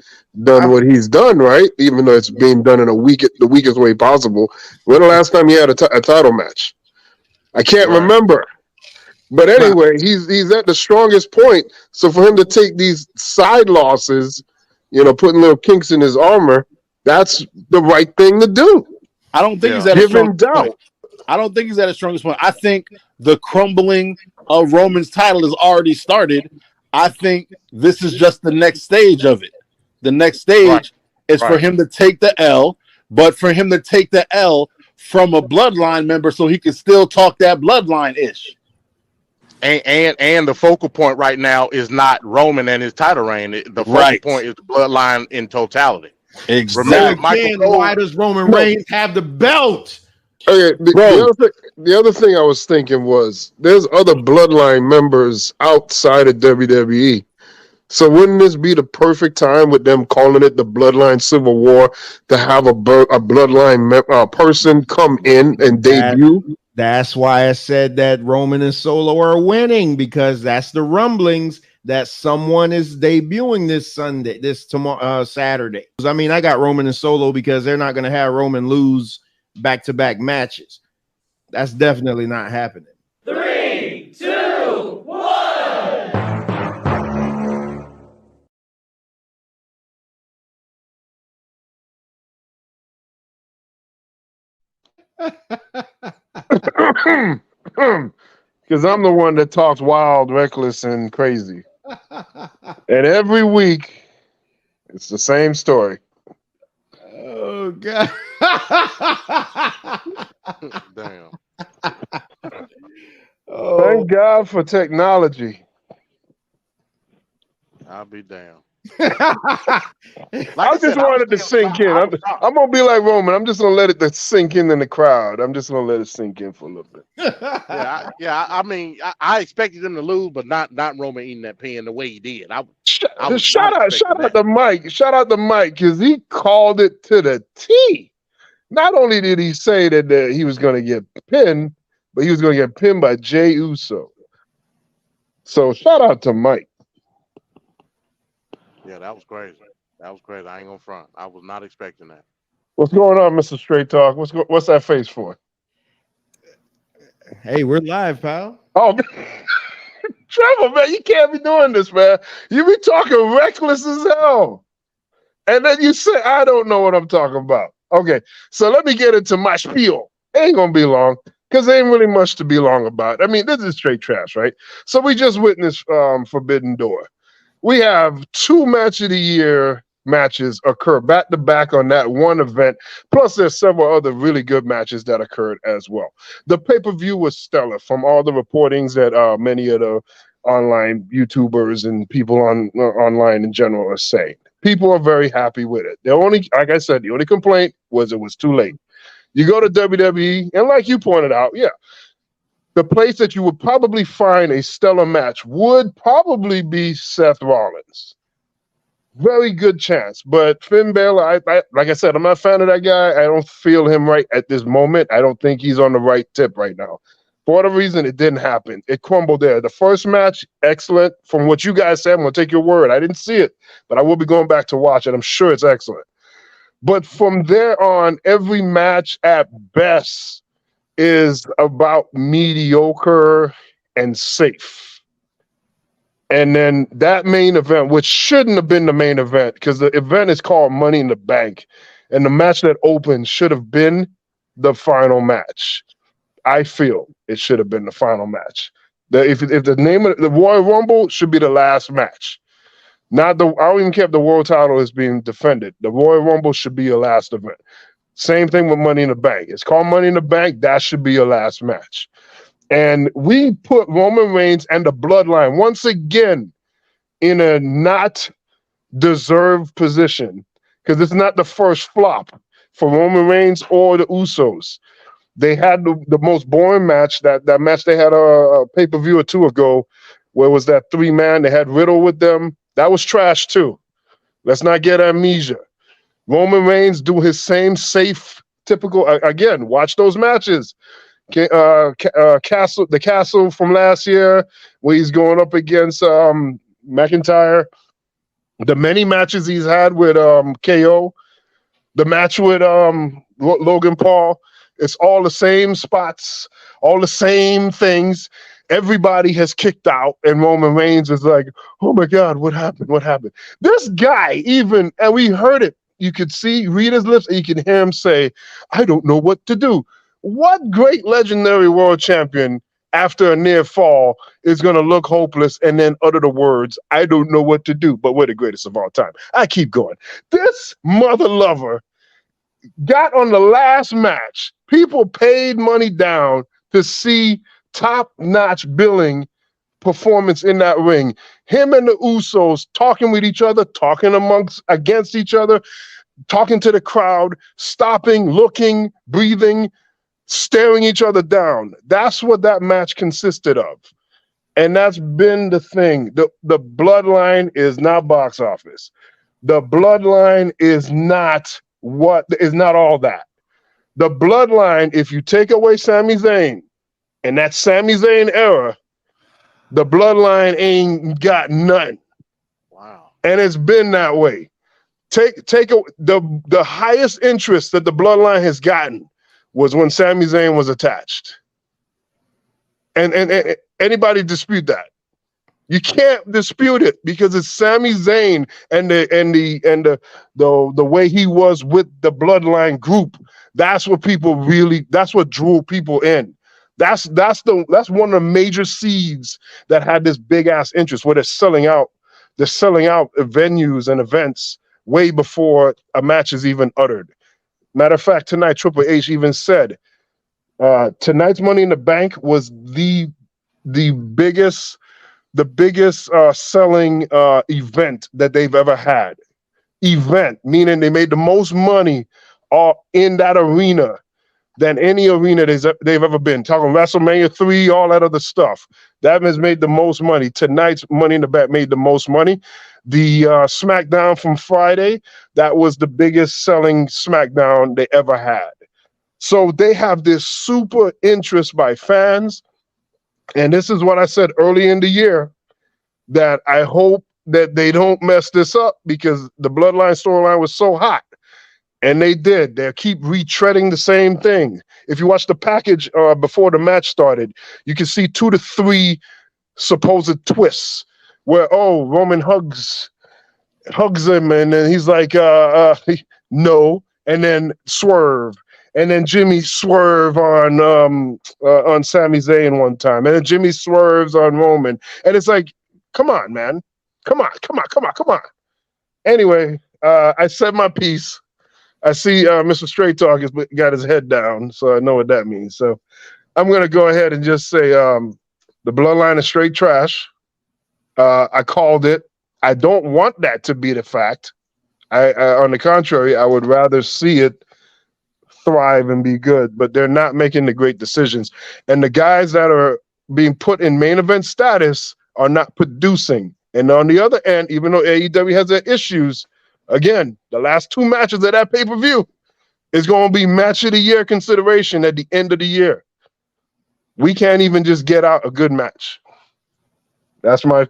done what he's done, right? Even though it's being done in the weakest way possible. When the last time he had a title match? I can't remember. But anyway, he's at the strongest point. So for him to take these side losses, putting little kinks in his armor, that's the right thing to do. I don't think he's at his strongest point. I don't think he's at his strongest point. I think the crumbling of Roman's title has already started. I think this is just the next stage of it. The next stage is for him to take the L, but for him to take the L from a bloodline member so he can still talk that bloodline-ish. And the focal point right now is not Roman and his title reign. The focal point is the bloodline in totality. Exactly. Remember, why does Roman Reigns have the belt? Okay, the other thing I was thinking was there's other bloodline members outside of WWE. So wouldn't this be the perfect time with them calling it the Bloodline Civil War to have a bloodline person come in and debut? That's why I said that Roman and Solo are winning, because that's the rumblings that someone is debuting this Saturday. I mean, I got Roman and Solo because they're not going to have Roman lose back-to-back matches. That's definitely not happening. 3, 2, 1. Because I'm the one that talks wild, reckless, and crazy. And every week, it's the same story. Oh, God. Damn. Thank God for technology. I'll be damned. I I just wanted to sink in. I'm gonna be like Roman. I'm just gonna let it sink in the crowd. I'm just gonna let it sink in for a little bit. I mean, I expected him to lose, but not Roman eating that pin the way he did. Shout out to Mike. Shout out to Mike because he called it to the T. Not only did he say that he was going to get pinned, but he was going to get pinned by Jey Uso. So shout out to Mike. Yeah, that was crazy. That was crazy. I ain't gonna front. I was not expecting that. What's going on, Mr. Straight Talk? What's that face for? Hey, we're live, pal. Oh, Trevor, man, you can't be doing this, man. You be talking reckless as hell. And then you say, I don't know what I'm talking about. Okay, so let me get into my spiel. It ain't going to be long because there ain't really much to be long about. I mean, this is straight trash, right? So we just witnessed Forbidden Door. We have 2 match of the year matches occur back to back on that one event. Plus, there's several other really good matches that occurred as well. The pay-per-view was stellar from all the reportings that many of the online YouTubers and people online in general are saying. People are very happy with it. Like I said, the only complaint was it was too late. You go to WWE, and like you pointed out, yeah, the place that you would probably find a stellar match would probably be Seth Rollins. Very good chance. But Finn Balor, like I said, I'm not a fan of that guy. I don't feel him right at this moment. I don't think he's on the right tip right now. For whatever reason, it didn't happen. It crumbled there. The first match, excellent. From what you guys said, I'm going to take your word. I didn't see it, but I will be going back to watch it. I'm sure it's excellent. But from there on, every match at best is about mediocre and safe. And then that main event, which shouldn't have been the main event, because the event is called Money in the Bank, and the match that opened should have been the final match. I feel it should have been the final match. If the name of the Royal Rumble should be the last match. I don't even care if the world title is being defended. The Royal Rumble should be your last event. Same thing with Money in the Bank. It's called Money in the Bank. That should be your last match. And we put Roman Reigns and the Bloodline once again in a not deserved position because it's not the first flop for Roman Reigns or the Usos. They had the most boring match. That match they had a pay-per-view or 2 ago, where was that 3-man? They had Riddle with them. That was trash too. Let's not get amnesia. Roman Reigns do his same safe, typical. Again, watch those matches. The Castle from last year, where he's going up against McIntyre. The many matches he's had with KO. The match with Logan Paul. It's all the same spots, all the same things. Everybody has kicked out, and Roman Reigns is like, oh my God, what happened? What happened? This guy even, and we heard it, you could read his lips, and you can hear him say, I don't know what to do. What great legendary world champion after a near fall is going to look hopeless and then utter the words, I don't know what to do, but we're the greatest of all time. I keep going. This mother lover got on the last match. People paid money down to see top-notch billing performance in that ring. Him and the Usos talking with each other, talking against each other, talking to the crowd, stopping, looking, breathing, staring each other down. That's what that match consisted of. And that's been the thing. The Bloodline is not box office. The Bloodline is not all that. The Bloodline, if you take away Sami Zayn and that Sami Zayn era, the Bloodline ain't got nothing. Wow. And it's been that way. The highest interest that the Bloodline has gotten was when Sami Zayn was attached. And anybody dispute that? You can't dispute it because it's Sami Zayn and the way he was with the Bloodline group. That's what that's what drew people in. That's one of the major seeds that had this big ass interest where they're selling out venues and events way before a match is even uttered. Matter of fact, tonight Triple H even said tonight's Money in the Bank was the biggest the biggest selling event that they've ever had. Event, meaning they made the most money in that arena than any arena they've ever been. Talking WrestleMania 3, all that other stuff. That has made the most money. Tonight's Money in the Bank made the most money. The SmackDown from Friday, that was the biggest selling SmackDown they ever had. So they have this super interest by fans. And this is what I said early in the year, that I hope that they don't mess this up, because the Bloodline storyline was so hot. And they did. They keep retreading the same thing. If you watch the package before the match started, you can see 2 to 3 supposed twists where, Roman hugs him, and then he's like, no, and then swerve. And then Jimmy swerve on Sami Zayn one time. And then Jimmy swerves on Roman. And it's like, come on, man. Come on. Anyway, I said my piece. I see Mr. Straight Talk has got his head down, so I know what that means. So I'm going to go ahead and just say the Bloodline is straight trash. I called it. I don't want that to be the fact. On the contrary, I would rather see it thrive and be good, but they're not making the great decisions. And the guys that are being put in main event status are not producing. And on the other end, even though AEW has their issues, again, the last 2 matches of that pay-per-view is going to be match of the year consideration at the end of the year. We can't even just get out a good match. That's my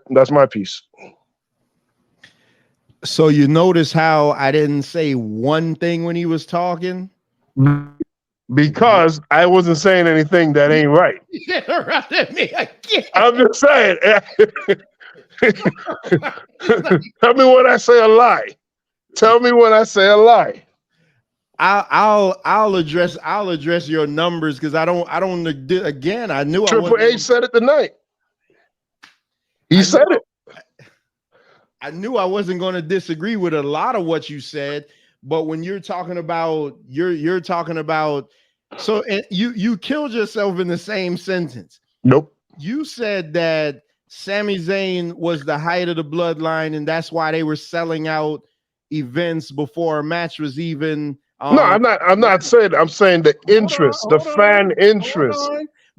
piece. So you notice how I didn't say one thing when he was talking? Because I wasn't saying anything that ain't right. You interrupted me again. I'm just saying. Tell me when I say a lie. Tell me when I say a lie. I'll address your numbers, because I don't again. I knew Triple H said it tonight. He said it. I knew I wasn't going to disagree with a lot of what you said, but when you're talking about you're talking about, so you killed yourself in the same sentence. Nope. You said that Sami Zayn was the height of the Bloodline, and that's why they were selling out events before a match was even. No, I'm not saying. I'm saying the interest, the fan interest.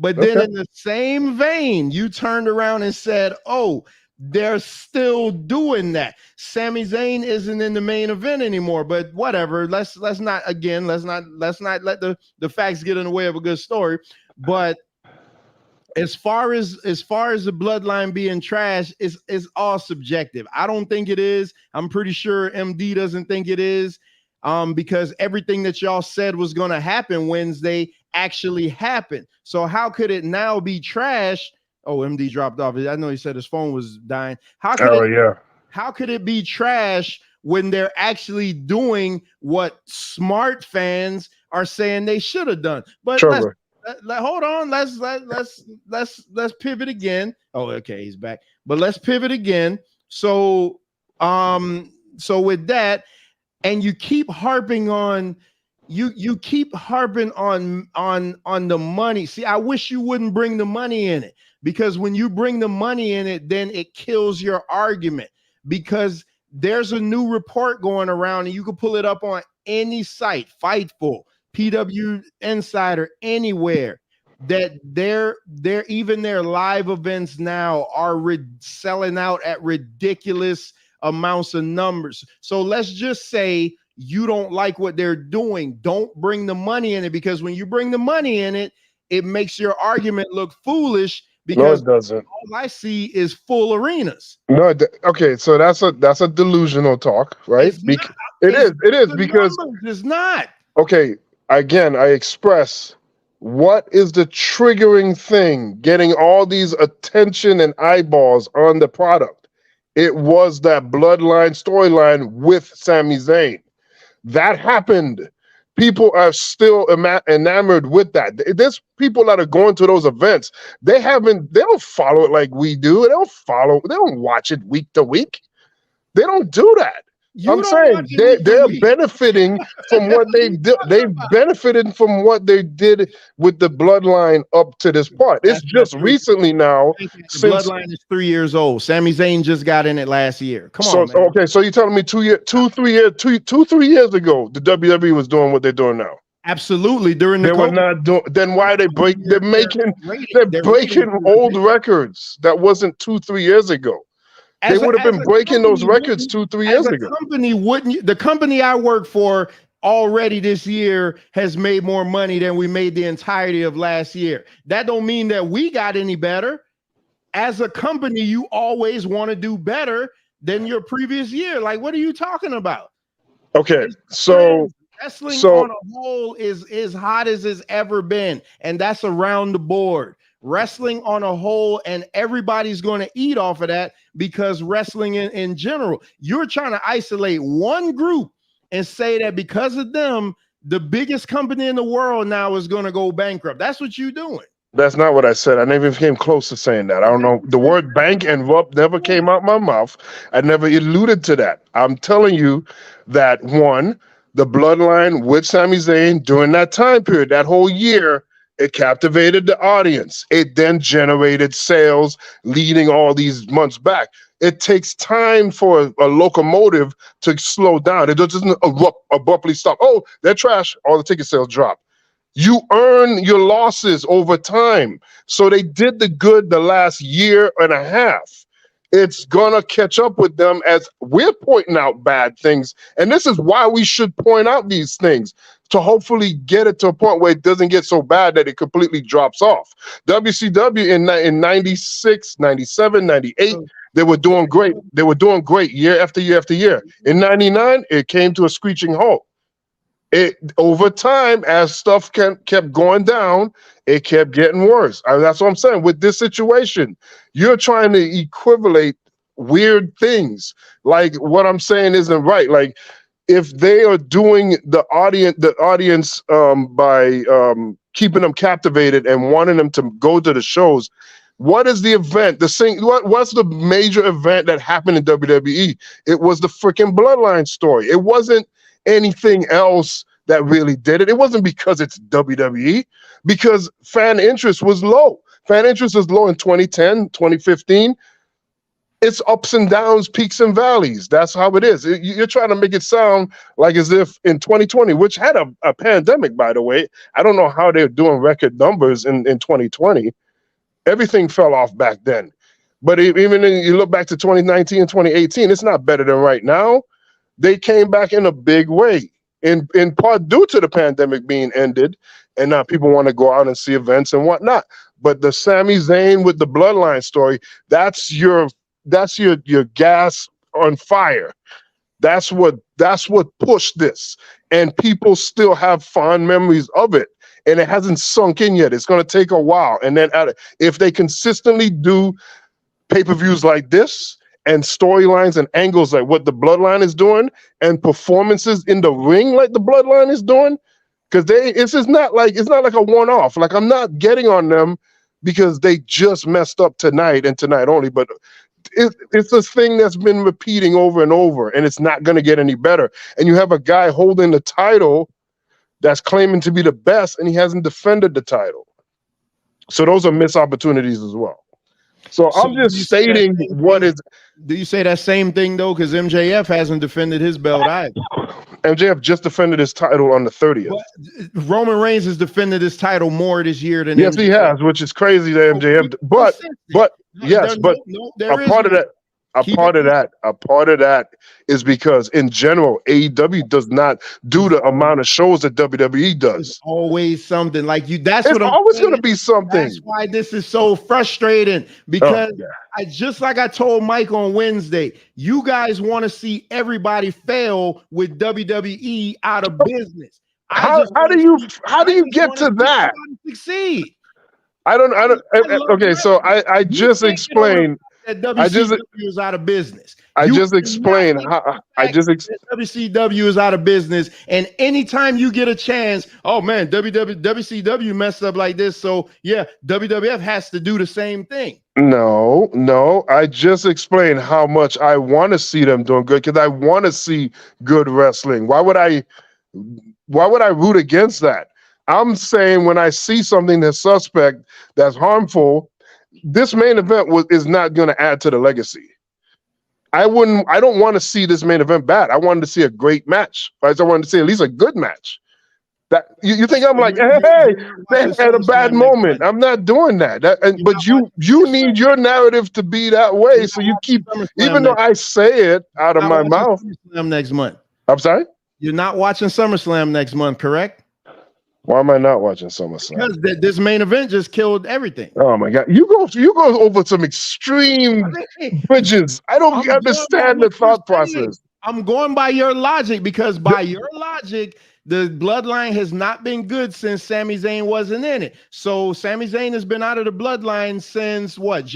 But then in the same vein, you turned around and said, "Oh, they're still doing that. Sami Zayn isn't in the main event anymore." But whatever. Let's not let the facts get in the way of a good story. But as far as the Bloodline being trash, is all subjective. I don't think it is. I'm pretty sure MD doesn't think it is. Because everything that y'all said was going to happen Wednesday actually happened. So how could it now be trash? Oh, MD dropped off. I know he said his phone was dying. How could it be trash when they're actually doing what smart fans are saying they should have done? But hold on. Let's pivot again. Oh, okay, he's back. But let's pivot again. So with that. And you keep harping on on the money. See, I wish you wouldn't bring the money in it, because when you bring the money in it, then it kills your argument, because there's a new report going around, and you can pull it up on any site, Fightful, PW Insider, anywhere, that their live events now are selling out at ridiculous amounts of numbers. So let's just say you don't like what they're doing. Don't bring the money in it, because when you bring the money in it, it makes your argument look foolish, because no, it doesn't. All I see is full arenas. No, okay, so that's a delusional talk, right? It is because it's not. Okay, again, I express what is the triggering thing getting all these attention and eyeballs on the product. It was that Bloodline storyline with Sami Zayn. That happened. People are still enamored with that. There's people that are going to those events. They don't follow it like we do. They don't watch it week to week. They don't do that. I'm saying they're benefiting from what they've benefited from what they did with the bloodline up to this part. It's just recently now. The bloodline is 3 years old. Sami Zayn just got in it last year. Come on, man. Okay, so you're telling me 3 years ago, the WWE was doing what they're doing now? Absolutely. During the they were not doing. Then why are they break? They're breaking old records that wasn't 2-3 years ago. They would have been breaking those records 2-3 years ago. The company I work for already this year has made more money than we made the entirety of last year. That don't mean that we got any better. As a company, you always want to do better than your previous year. Like, what are you talking about? Okay, so wrestling on a whole is as hot as it's ever been, and that's around the board. Wrestling on a whole, and everybody's going to eat off of that because wrestling in general, you're trying to isolate one group and say that because of them, the biggest company in the world now is going to go bankrupt. That's what you're doing. That's not what I said. I never even came close to saying that. I don't know. The word bank and rup never came out my mouth. I never alluded to that. I'm telling you that, one, the bloodline with Sami Zayn during that time period, that whole year, it captivated the audience. It then generated sales leading all these months back. It takes time for a locomotive to slow down. It doesn't abruptly stop. Oh, they're trash. All the ticket sales drop. You earn your losses over time. So they did the good the last year and a half. It's gonna catch up with them as we're pointing out bad things. And this is why we should point out these things, to hopefully get it to a point where it doesn't get so bad that it completely drops off. WCW in 96, 97, 98, they were doing great. They were doing great year after year after year. In 99, it came to a screeching halt. Over time, as stuff kept going down, it kept getting worse. That's what I'm saying. With this situation, you're trying to equivalate weird things. Like, what I'm saying isn't right. Like, if they are doing the audience by keeping them captivated and wanting them to go to the shows, what is the event? What's the major event that happened in WWE? It was the freaking Bloodline story. It wasn't anything else that really did it. It wasn't because it's WWE, because fan interest was low. Fan interest was low in 2010, 2015. It's ups and downs, peaks and valleys. That's how it is. You're trying to make it sound like as if in 2020, which had a pandemic, by the way. I don't know how they're doing record numbers in 2020. Everything fell off back then. But even if you look back to 2019 and 2018, it's not better than right now. They came back in a big way, in part due to the pandemic being ended, and now people want to go out and see events and whatnot. But the Sami Zayn with the Bloodline story, that's your gas on fire. That's what pushed this, and people still have fond memories of it, and it hasn't sunk in yet. It's going to take a while, and then if they consistently do pay-per-views like this and storylines and angles like what the Bloodline is doing, and performances in the ring like the Bloodline is doing, because it's not like a one-off. Like, I'm not getting on them because they just messed up tonight and tonight only, but it's a thing that's been repeating over and over, and it's not going to get any better. And you have a guy holding the title that's claiming to be the best, and he hasn't defended the title. So those are missed opportunities as well. So I'm just stating what is. Do you say that same thing though? Because MJF hasn't defended his belt either. MJF just defended his title on the 30th. Well, Roman Reigns has defended his title more this year than yes, MJF. He has, which is crazy to MJF. But a part of that is because in general, AEW does not do the amount of shows that WWE does. It's always something like you. It's always going to be something. That's why this is so frustrating, because just like I told Mike on Wednesday, you guys want to see everybody fail with WWE out of business. How do you get to that? Succeed. Okay, so I just explained that WCW is out of business. I just cannot explained take how the I fact just that WCW is out of business, and anytime you get a chance, oh man, WCW messed up like this, so yeah, WWF has to do the same thing. No. I just explained how much I want to see them doing good because I want to see good wrestling. Why would I root against that? I'm saying when I see something that's suspect, that's harmful, this main event is not going to add to the legacy. I don't want to see this main event bad. I wanted to see a great match. Right? I wanted to see at least a good match. That you think I'm like, hey, they had a bad moment. I'm not doing that. But you need your narrative to be that way. So you keep, even though I say it out of my mouth. SummerSlam next month. I'm sorry? You're not watching SummerSlam next month, correct? Why am I not watching SummerSlam? Because this main event just killed everything. Oh my God. You go over some extreme bridges. I don't understand the thought process. I'm going by your logic because by your logic, the bloodline has not been good since Sami Zayn wasn't in it. So Sami Zayn has been out of the bloodline since what?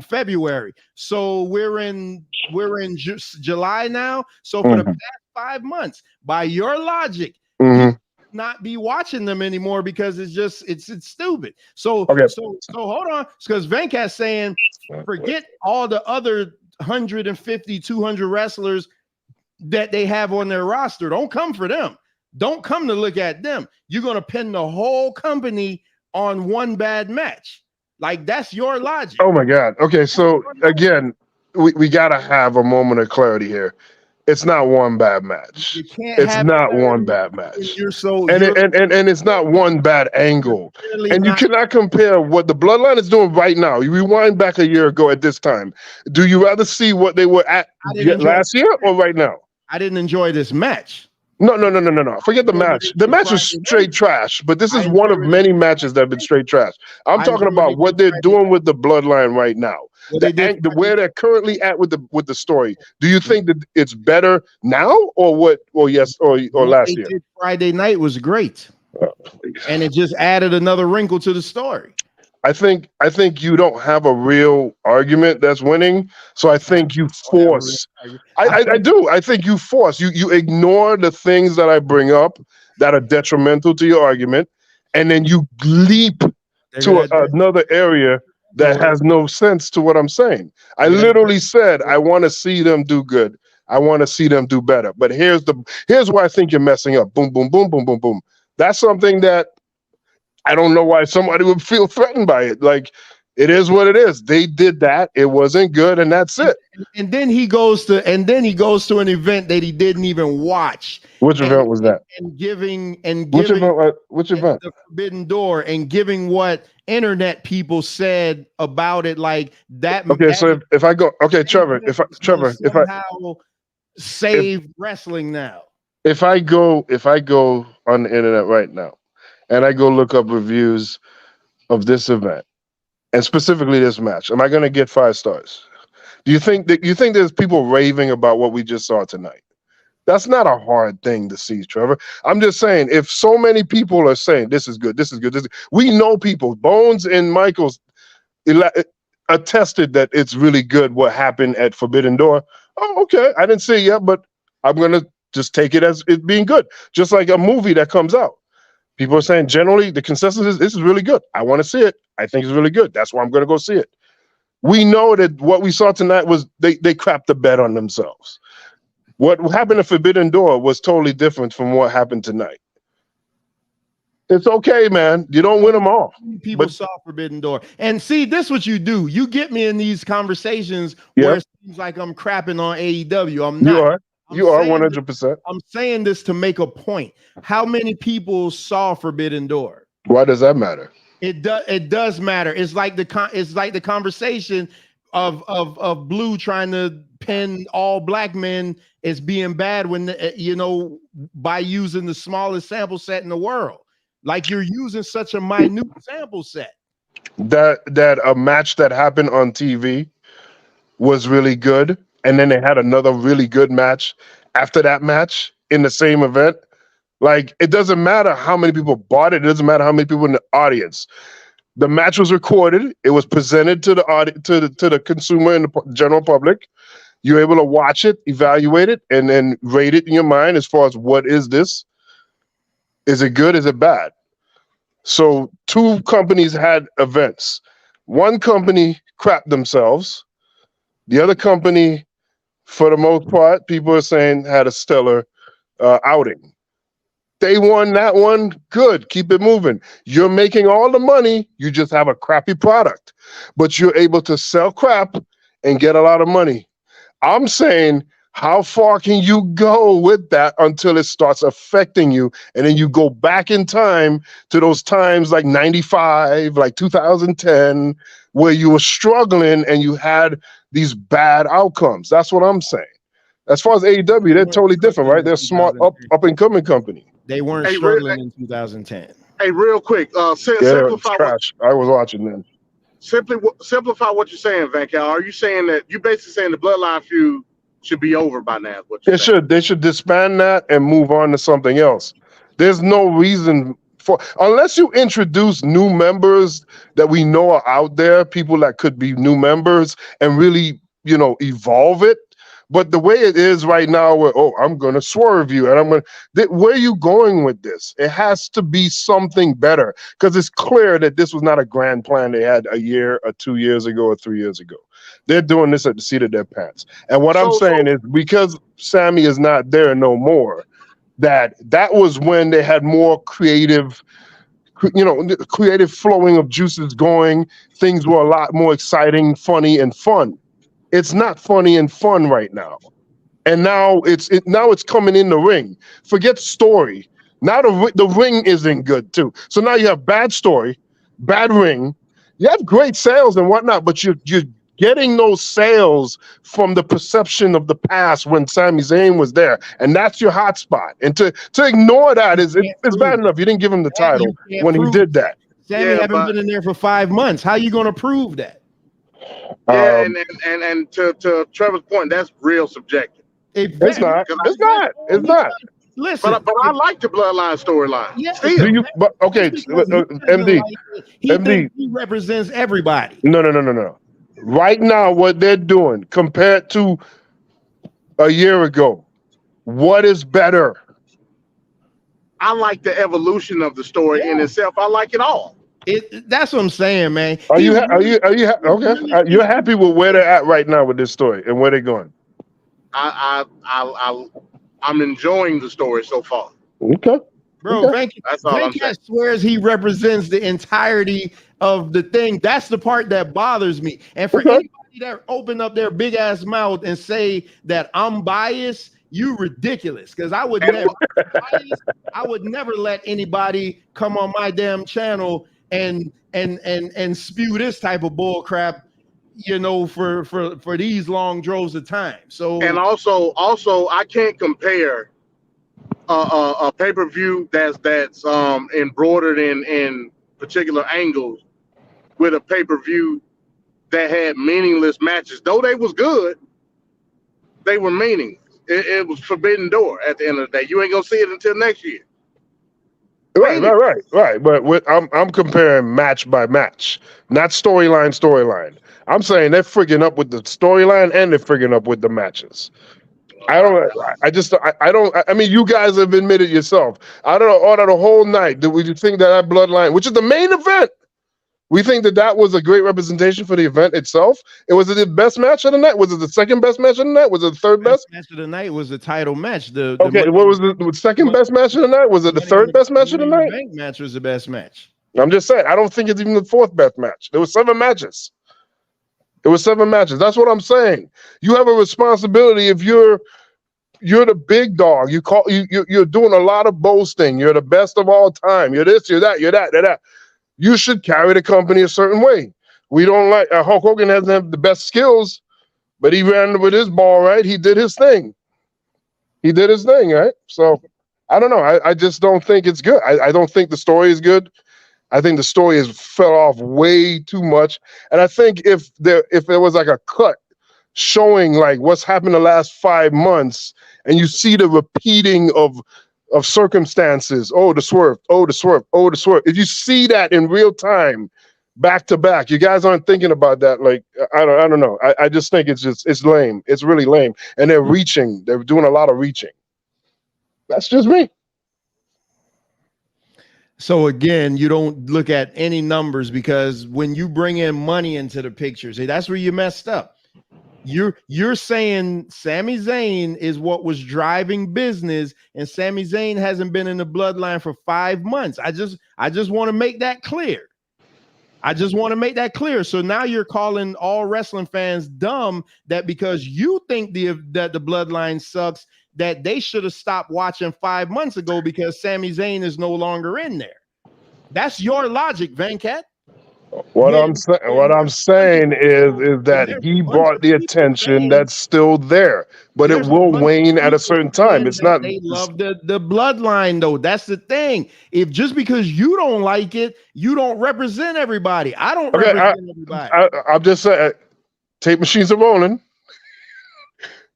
February. So we're in July now. So for the past 5 months, by your logic, you not be watching them anymore because it's stupid. So hold on, because Venkat's saying forget all the other 150, 200 wrestlers that they have on their roster. Don't come for them. Don't come to look at them. You're going to pin the whole company on one bad match. Like, that's your logic. Oh my God. Okay, so again, we got to have a moment of clarity here. It's not one bad match. It's not one bad match. And it's not one bad angle. And you cannot compare what the Bloodline is doing right now. You rewind back a year ago at this time. Do you rather see what they were at last year or right now? I didn't enjoy this match. No. Forget the match. The match was straight trash, but this is one of many matches that have been straight trash. I'm talking about what they're doing with the Bloodline right now. Where they're currently at with the story. Do you think that it's better now or what? Or last year? Friday night was great, and it just added another wrinkle to the story. I think you don't have a real argument that's winning. So I think you force. I do. I think you force. You ignore the things that I bring up that are detrimental to your argument, and then you leap to another area that has no sense to what I'm saying. I literally said I want to see them do good. I want to see them do better. But here's where I think you're messing up. Boom, boom, boom, boom, boom, boom. That's something that I don't know why somebody would feel threatened by it. Like, it is what it is. They did that. It wasn't good, and that's it. And then he goes to an event that he didn't even watch. Which event was that? Which event? The Forbidden Door, and giving what internet people said about it, like that. Okay, so if I go, okay, Trevor, if I save wrestling now. If I go on the internet right now, and I go look up reviews of this event, and specifically this match, am I going to get 5 stars? Do you think there's people raving about what we just saw tonight? That's not a hard thing to see, Trevor. I'm just saying, if so many people are saying this is good, we know people. Bones and Michaels attested that it's really good what happened at Forbidden Door. Oh, okay. I didn't see it yet, but I'm going to just take it as it being good. Just like a movie that comes out. People are saying generally the consensus is this is really good. I want to see it. I think it's really good. That's why I'm going to go see it. We know that what we saw tonight was they crapped the bed on themselves. What happened at Forbidden Door was totally different from what happened tonight. It's okay, man. You don't win them all. People saw Forbidden Door. And see, this is what you do. You get me in these conversations where it seems like I'm crapping on AEW. I'm not. You are 100%. I'm saying this to make a point. How many people saw Forbidden Door? Why does that matter? It does matter. It's like the conversation of Blue trying to pin all black men as being bad when by using the smallest sample set in the world. Like, you're using such a minute sample set. That a match that happened on TV was really good, and then they had another really good match after that match in the same event. Like, it doesn't matter how many people bought it. It doesn't matter how many people in the audience. The match was recorded. It was presented to the consumer and the general public. You're able to watch it, evaluate it, and then rate it in your mind as far as what is this? Is it good? Is it bad? So 2 companies had events. One company crapped themselves. The other company, for the most part, people are saying had a stellar outing. They won that one. Good. Keep it moving. You're making all the money. You just have a crappy product, but you're able to sell crap and get a lot of money. I'm saying, how far can you go with that until it starts affecting you? And then you go back in time to those times like 95, like 2010, where you were struggling and you had these bad outcomes. That's what I'm saying. As far as AEW, they're totally different, right? They're a smart, up and coming company. They weren't struggling in 2010. Hey, real quick, simplify. Trash. I was watching them. Simplify what you're saying, Van Cal. Are you saying that you're basically saying the Bloodline feud should be over by now? It should. They should disband that and move on to something else. There's no reason for, unless you introduce new members that we know are out there, people that could be new members, and really, evolve it. But the way it is right now, where I'm going to swerve you, and I'm going to, where are you going with this? It has to be something better, because it's clear that this was not a grand plan they had a year or 2 years ago or 3 years ago. They're doing this at the seat of their pants. And what I'm saying is, because Sammy is not there no more, that was when they had more creative flowing of juices going. Things were a lot more exciting, funny, and fun. It's not funny and fun right now. And now it's coming in the ring. Forget story. Now the ring isn't good too. So now you have bad story, bad ring. You have great sales and whatnot, but you're getting those sales from the perception of the past when Sami Zayn was there. And that's your hot spot. And to ignore that it's bad enough. You didn't give him the title when he did that. Sammy haven't been in there for 5 months. How are you going to prove that? Yeah, and to Trevor's point, that's real subjective. It's not. Listen, but I like the Bloodline storyline. Yeah. MD. He represents everybody. No. Right now, what they're doing compared to a year ago, what is better? I like the evolution of the story in itself. I like it all. That's what I'm saying, man. Are you okay? You're happy with where they're at right now with this story and where they're going? I'm enjoying the story so far. Okay, bro. Venkat swears he represents the entirety of the thing. That's the part that bothers me. And for anybody that open up their big ass mouth and say that I'm biased, you ridiculous. Because I would never let anybody come on my damn channel and spew this type of bull crap, for these long droves of time. So, and also I can't compare a pay-per-view that's embroidered in particular angles with a pay-per-view that had meaningless matches. Though they was good, they were meaningless. It was forbidden door at the end of the day. You ain't gonna see it until next year. Right. But I'm comparing match by match, not storyline. I'm saying they're frigging up with the storyline and they're frigging up with the matches. I mean, you guys have admitted yourself. I don't know, out of the whole night, would you think that Bloodline, which is the main event, we think that was a great representation for the event itself? Was it the best match of the night? Was it the second best match of the night? Was it the third best? Match of the night was the title match. What was the second best match of the night? Was it the third best match of the night? The match was the best match. I'm just saying, I don't think it's even the fourth best match. There were 7 matches. That's what I'm saying. You have a responsibility if you're the big dog. You're doing a lot of boasting. You're the best of all time. You're this, you're that, you're that. You should carry the company a certain way. We don't like Hulk Hogan doesn't have the best skills, but he ran with his ball right. He did his thing. Right? So I don't know. I just don't think it's good. I don't think the story is good. I think the story has fell off way too much. And I think if there was like a cut showing like what's happened the last 5 months, and you see the repeating of circumstances, the swerve. If you see that in real time, back to back. You guys aren't thinking about that. Like, I don't know. I just think it's lame. It's really lame. And they're reaching. They're doing a lot of reaching. That's just me. So again, you don't look at any numbers, because when you bring in money into the pictures, that's where you messed up. You're saying Sami Zayn is what was driving business, and Sami Zayn hasn't been in the bloodline for 5 months. I just want to make that clear. So now you're calling all wrestling fans dumb, that because you think that the bloodline sucks, that they should have stopped watching 5 months ago because Sami Zayn is no longer in there. That's your logic, Venkat. What I'm saying is that he brought the attention that's still there, but it will wane at a certain time. It's not. They love the bloodline, though. That's the thing. If just because you don't like it, you don't represent everybody. I don't represent everybody. I'm just saying, tape machines are rolling.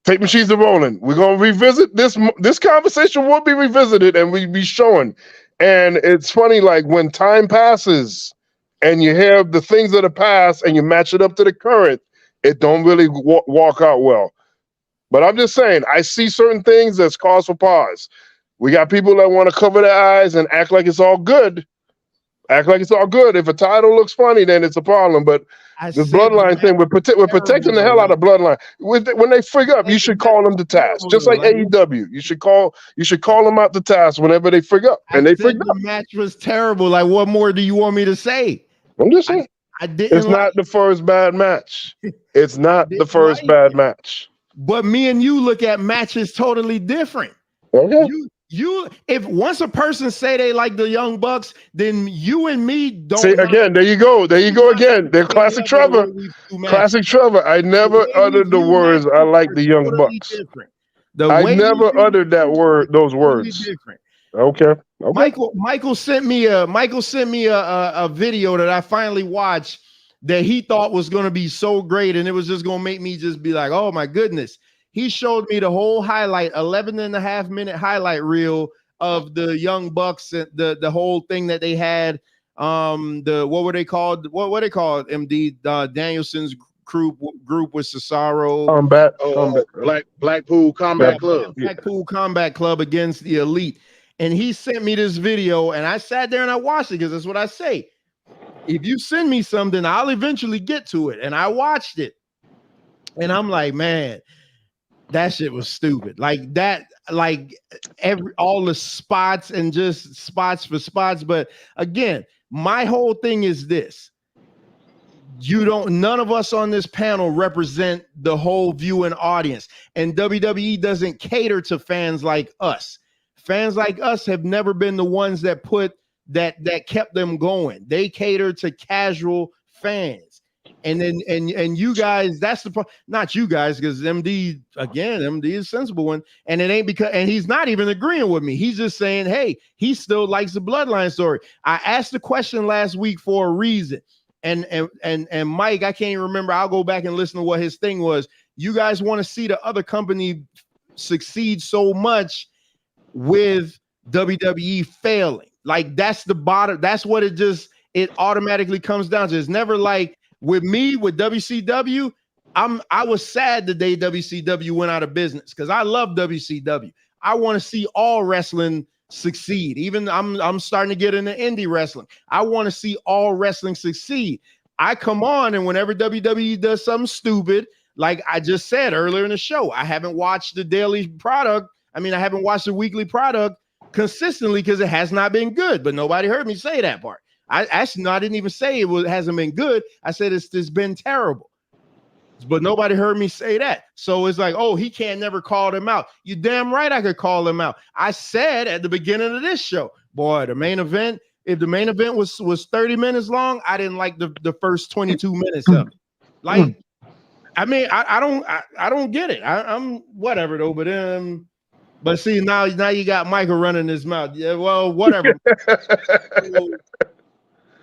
Tape machines are rolling. We're gonna revisit this. This conversation will be revisited, and we'll be showing. And it's funny, like when time passes, and you have the things of the past and you match it up to the current, it don't really walk out well. But I'm just saying, I see certain things that's cause for pause. We got people that want to cover their eyes and act like it's all good. If a title looks funny, then it's a problem. But this bloodline thing, we're protecting the hell out of bloodline. When they frig up, you should call them to task, just like AEW. You should call them out to task whenever they frig up, and they frig up. The match was terrible. Like, what more do you want me to say? I'm just saying. It's not the first bad match. It's not the first bad match. But me and you look at matches totally different. Okay. If once a person say they like the Young Bucks, then you and me don't. See, again, there you go again. They're classic Trevor. Classic Trevor. I never uttered the words, I like the Young Bucks. I never uttered those words. Okay. Michael sent me a video that I finally watched that he thought was going to be so great, and it was just going to make me just be like, oh my goodness. He showed me the whole highlight, 11.5-minute highlight reel of the Young Bucks, the whole thing that they had. What were they called? What they called? MD Danielson's group with Cesaro. Blackpool Combat Club. Blackpool Combat Club against the Elite. And he sent me this video, and I sat there and I watched it, because that's what I say. If you send me something, I'll eventually get to it. And I watched it. And I'm like, man, that shit was stupid. Like that, like all the spots and just spots for spots. But again, my whole thing is this. None of us on this panel represent the whole viewing audience. And WWE doesn't cater to fans like us. Fans like us have never been the ones that kept them going. They cater to casual fans. And then and you guys, that's the problem. Not you guys, because MD is a sensible one. And it ain't because, and he's not even agreeing with me. He's just saying, hey, he still likes the bloodline story. I asked the question last week for a reason. And Mike, I can't even remember. I'll go back and listen to what his thing was. You guys want to see the other company succeed so much with WWE failing. Like that's the bottom. That's what it automatically comes down to. It's never like with me, with WCW, I was sad the day WCW went out of business, because I love WCW. I want to see all wrestling succeed. Even I'm starting to get into indie wrestling. I want to see all wrestling succeed. I come on, and whenever WWE does something stupid, like I just said earlier in the show, I haven't watched the daily product. I haven't watched the weekly product consistently because it has not been good, but nobody heard me say that part. I didn't even say it hasn't been good. I said it's been terrible, but nobody heard me say that. So it's like, oh, he can't never call them out. You damn right I could call them out. I said at the beginning of this show, boy, the main event, if the main event was 30 minutes long, I didn't like the first 22 minutes of it. Like, I don't get it. I'm whatever though, but see, now you got Michael running his mouth. Yeah, well, whatever.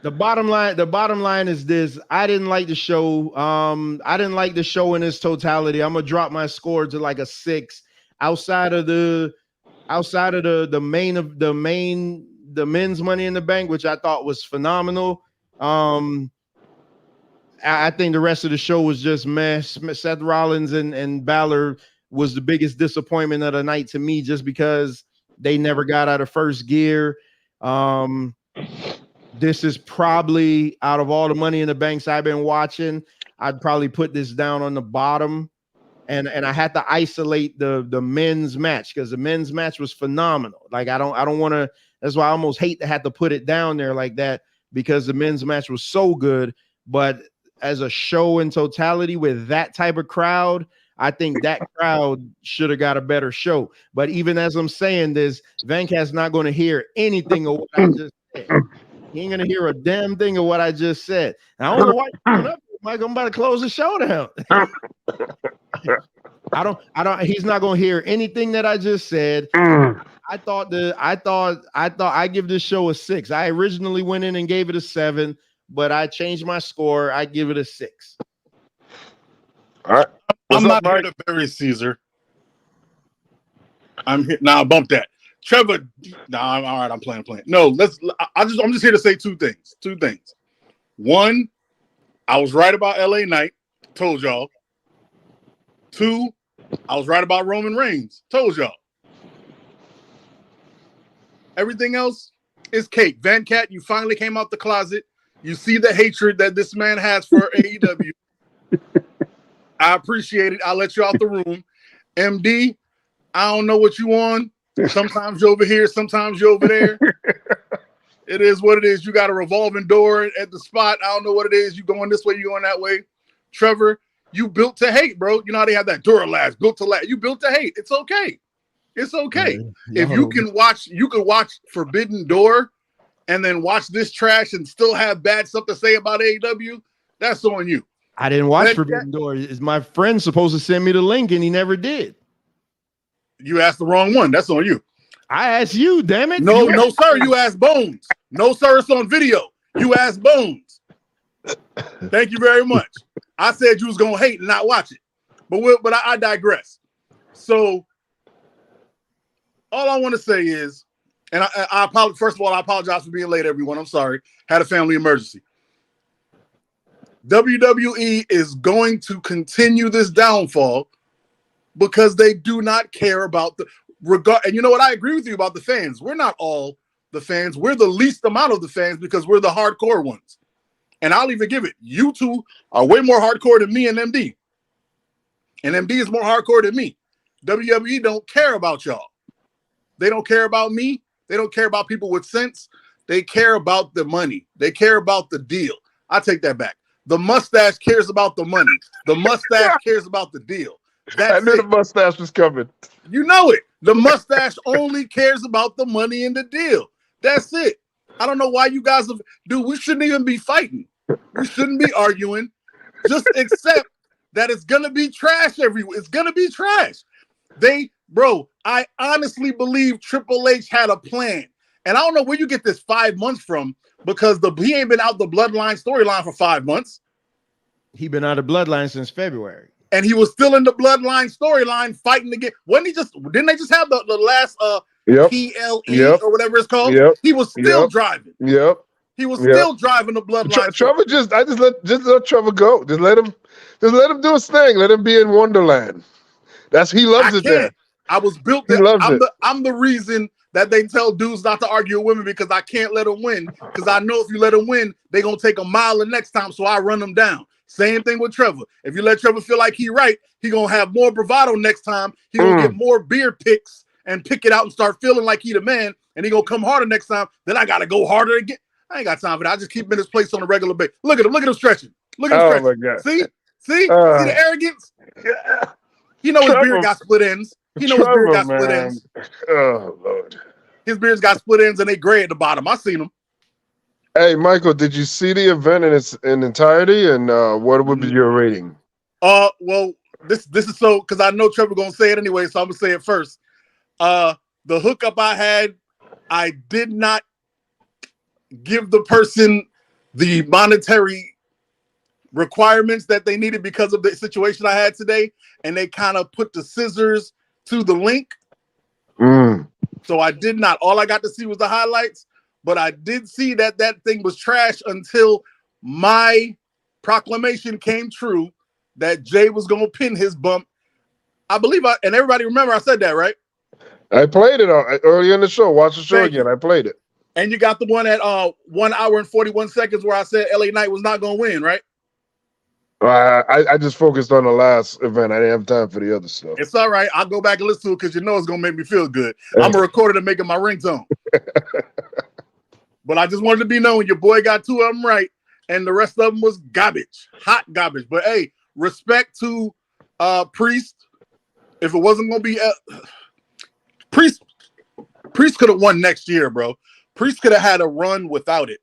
The bottom line is this. I didn't like the show. I didn't like the show in its totality. I'm gonna drop my score to like a 6. Outside of the men's Money in the Bank, which I thought was phenomenal. I think the rest of the show was just meh. Seth Rollins and Balor was the biggest disappointment of the night to me, just because they never got out of first gear. This is probably, out of all the Money in the Banks I've been watching, I'd probably put this down on the bottom. And I had to isolate the men's match, because the men's match was phenomenal. Like I don't want to. That's why I almost hate to have to put it down there like that, because the men's match was so good. But as a show in totality with that type of crowd, I think that crowd should have got a better show. But even as I'm saying this, Vancast's not going to hear anything of what I just said. He ain't going to hear a damn thing of what I just said. And I don't know why you're coming up, Mike. I'm about to close the show down. He's not going to hear anything that I just said. I thought I give this show a 6. I originally went in and gave it a 7, but I changed my score. I give it a 6. All right. I'm not here to bury Caesar. I'm here. Nah, bump that. Trevor. Nah, I'm all right. I'm playing. No, I'm just here to say two things. One, I was right about LA Knight. Told y'all. 2, I was right about Roman Reigns. Told y'all. Everything else is cake. Van Cat, you finally came out the closet. You see the hatred that this man has for AEW. I appreciate it. I'll let you out the room. MD, I don't know what you on. Sometimes you're over here, sometimes you're over there. It is what it is. You got a revolving door at the spot. I don't know what it is. You going this way, you going that way. Trevor, you built to hate, bro. You know how they have that Duralast, built to last. You built to hate. It's okay. It's okay. If you can watch Forbidden Door and then watch this trash and still have bad stuff to say about AEW, that's on you. I didn't watch Forbidden Door. Is my friend supposed to send me the link and he never did? You asked the wrong one. That's on you. I asked you, damn it. No, sir. You asked Bones. No, sir. It's on video. You asked Bones. Thank you very much. I said you was gonna hate and not watch it, but I digress. So all I want to say is, and I apologize. First of all, I apologize for being late, everyone. I'm sorry. Had a family emergency. WWE is going to continue this downfall because they do not care about the regard. And you know what? I agree with you about the fans. We're not all the fans. We're the least amount of the fans because we're the hardcore ones. And I'll even give it. You two are way more hardcore than me and MD. And MD is more hardcore than me. WWE don't care about y'all. They don't care about me. They don't care about people with sense. They care about the money. They care about the deal. I take that back. The mustache cares about the money. The mustache cares about the deal. I knew the mustache was coming. You know it. The mustache only cares about the money and the deal. That's it. I don't know why you guys have, dude, we shouldn't even be fighting. We shouldn't be arguing. Just accept that it's gonna be trash everywhere. It's gonna be trash. I honestly believe Triple H had a plan. And I don't know where you get this 5 months from, because he ain't been out the Bloodline storyline for 5 months. He been out of Bloodline since February. And he was still in the Bloodline storyline fighting again. Didn't they just have the last PLE or whatever it's called? He was still driving. He was still driving the Bloodline. Trevor just let Trevor go. Just let him do his thing. Let him be in Wonderland. He loves it there. I was built there. I'm the reason that they tell dudes not to argue with women, because I can't let them win. Because I know if you let them win, they're going to take a mile the next time, so I run them down. Same thing with Trevor. If you let Trevor feel like he right, he going to have more bravado next time. He going to get more beer picks and pick it out and start feeling like he the man, and he going to come harder next time. Then I got to go harder again. I ain't got time for that. I just keep him in his place on a regular basis. Look at him stretching. Look at him stretching. My God. See the arrogance? He know his beard got split ends. Oh, Lord. His beard's got split ends and they gray at the bottom. I seen him. Hey, Michael, did you see the event in its entirety? And what would be your rating? Well, this is so, because I know Trevor gonna say it anyway, so I'm gonna say it first. The hookup I had, I did not give the person the monetary requirements that they needed because of the situation I had today, and they kind of put the scissors to the link. So I did not. All I got to see was the highlights, but I did see that thing was trash until my proclamation came true that Jay was going to pin his bump. I believe and everybody remember I said that, right? I played it early in the show. Watch the show Thank again. you. I played it. And you got the one at 1 hour and 41 seconds where I said LA Knight was not going to win, right? I just focused on the last event. I didn't have time for the other stuff. It's all right. I'll go back and listen to it because you know it's going to make me feel good. I'm going to record it and make it my ringtone. But I just wanted to be known your boy got 2 of them right, and the rest of them was garbage, hot garbage. But, hey, respect to Priest. If it wasn't going to be Priest could have won next year, bro. Priest could have had a run without it.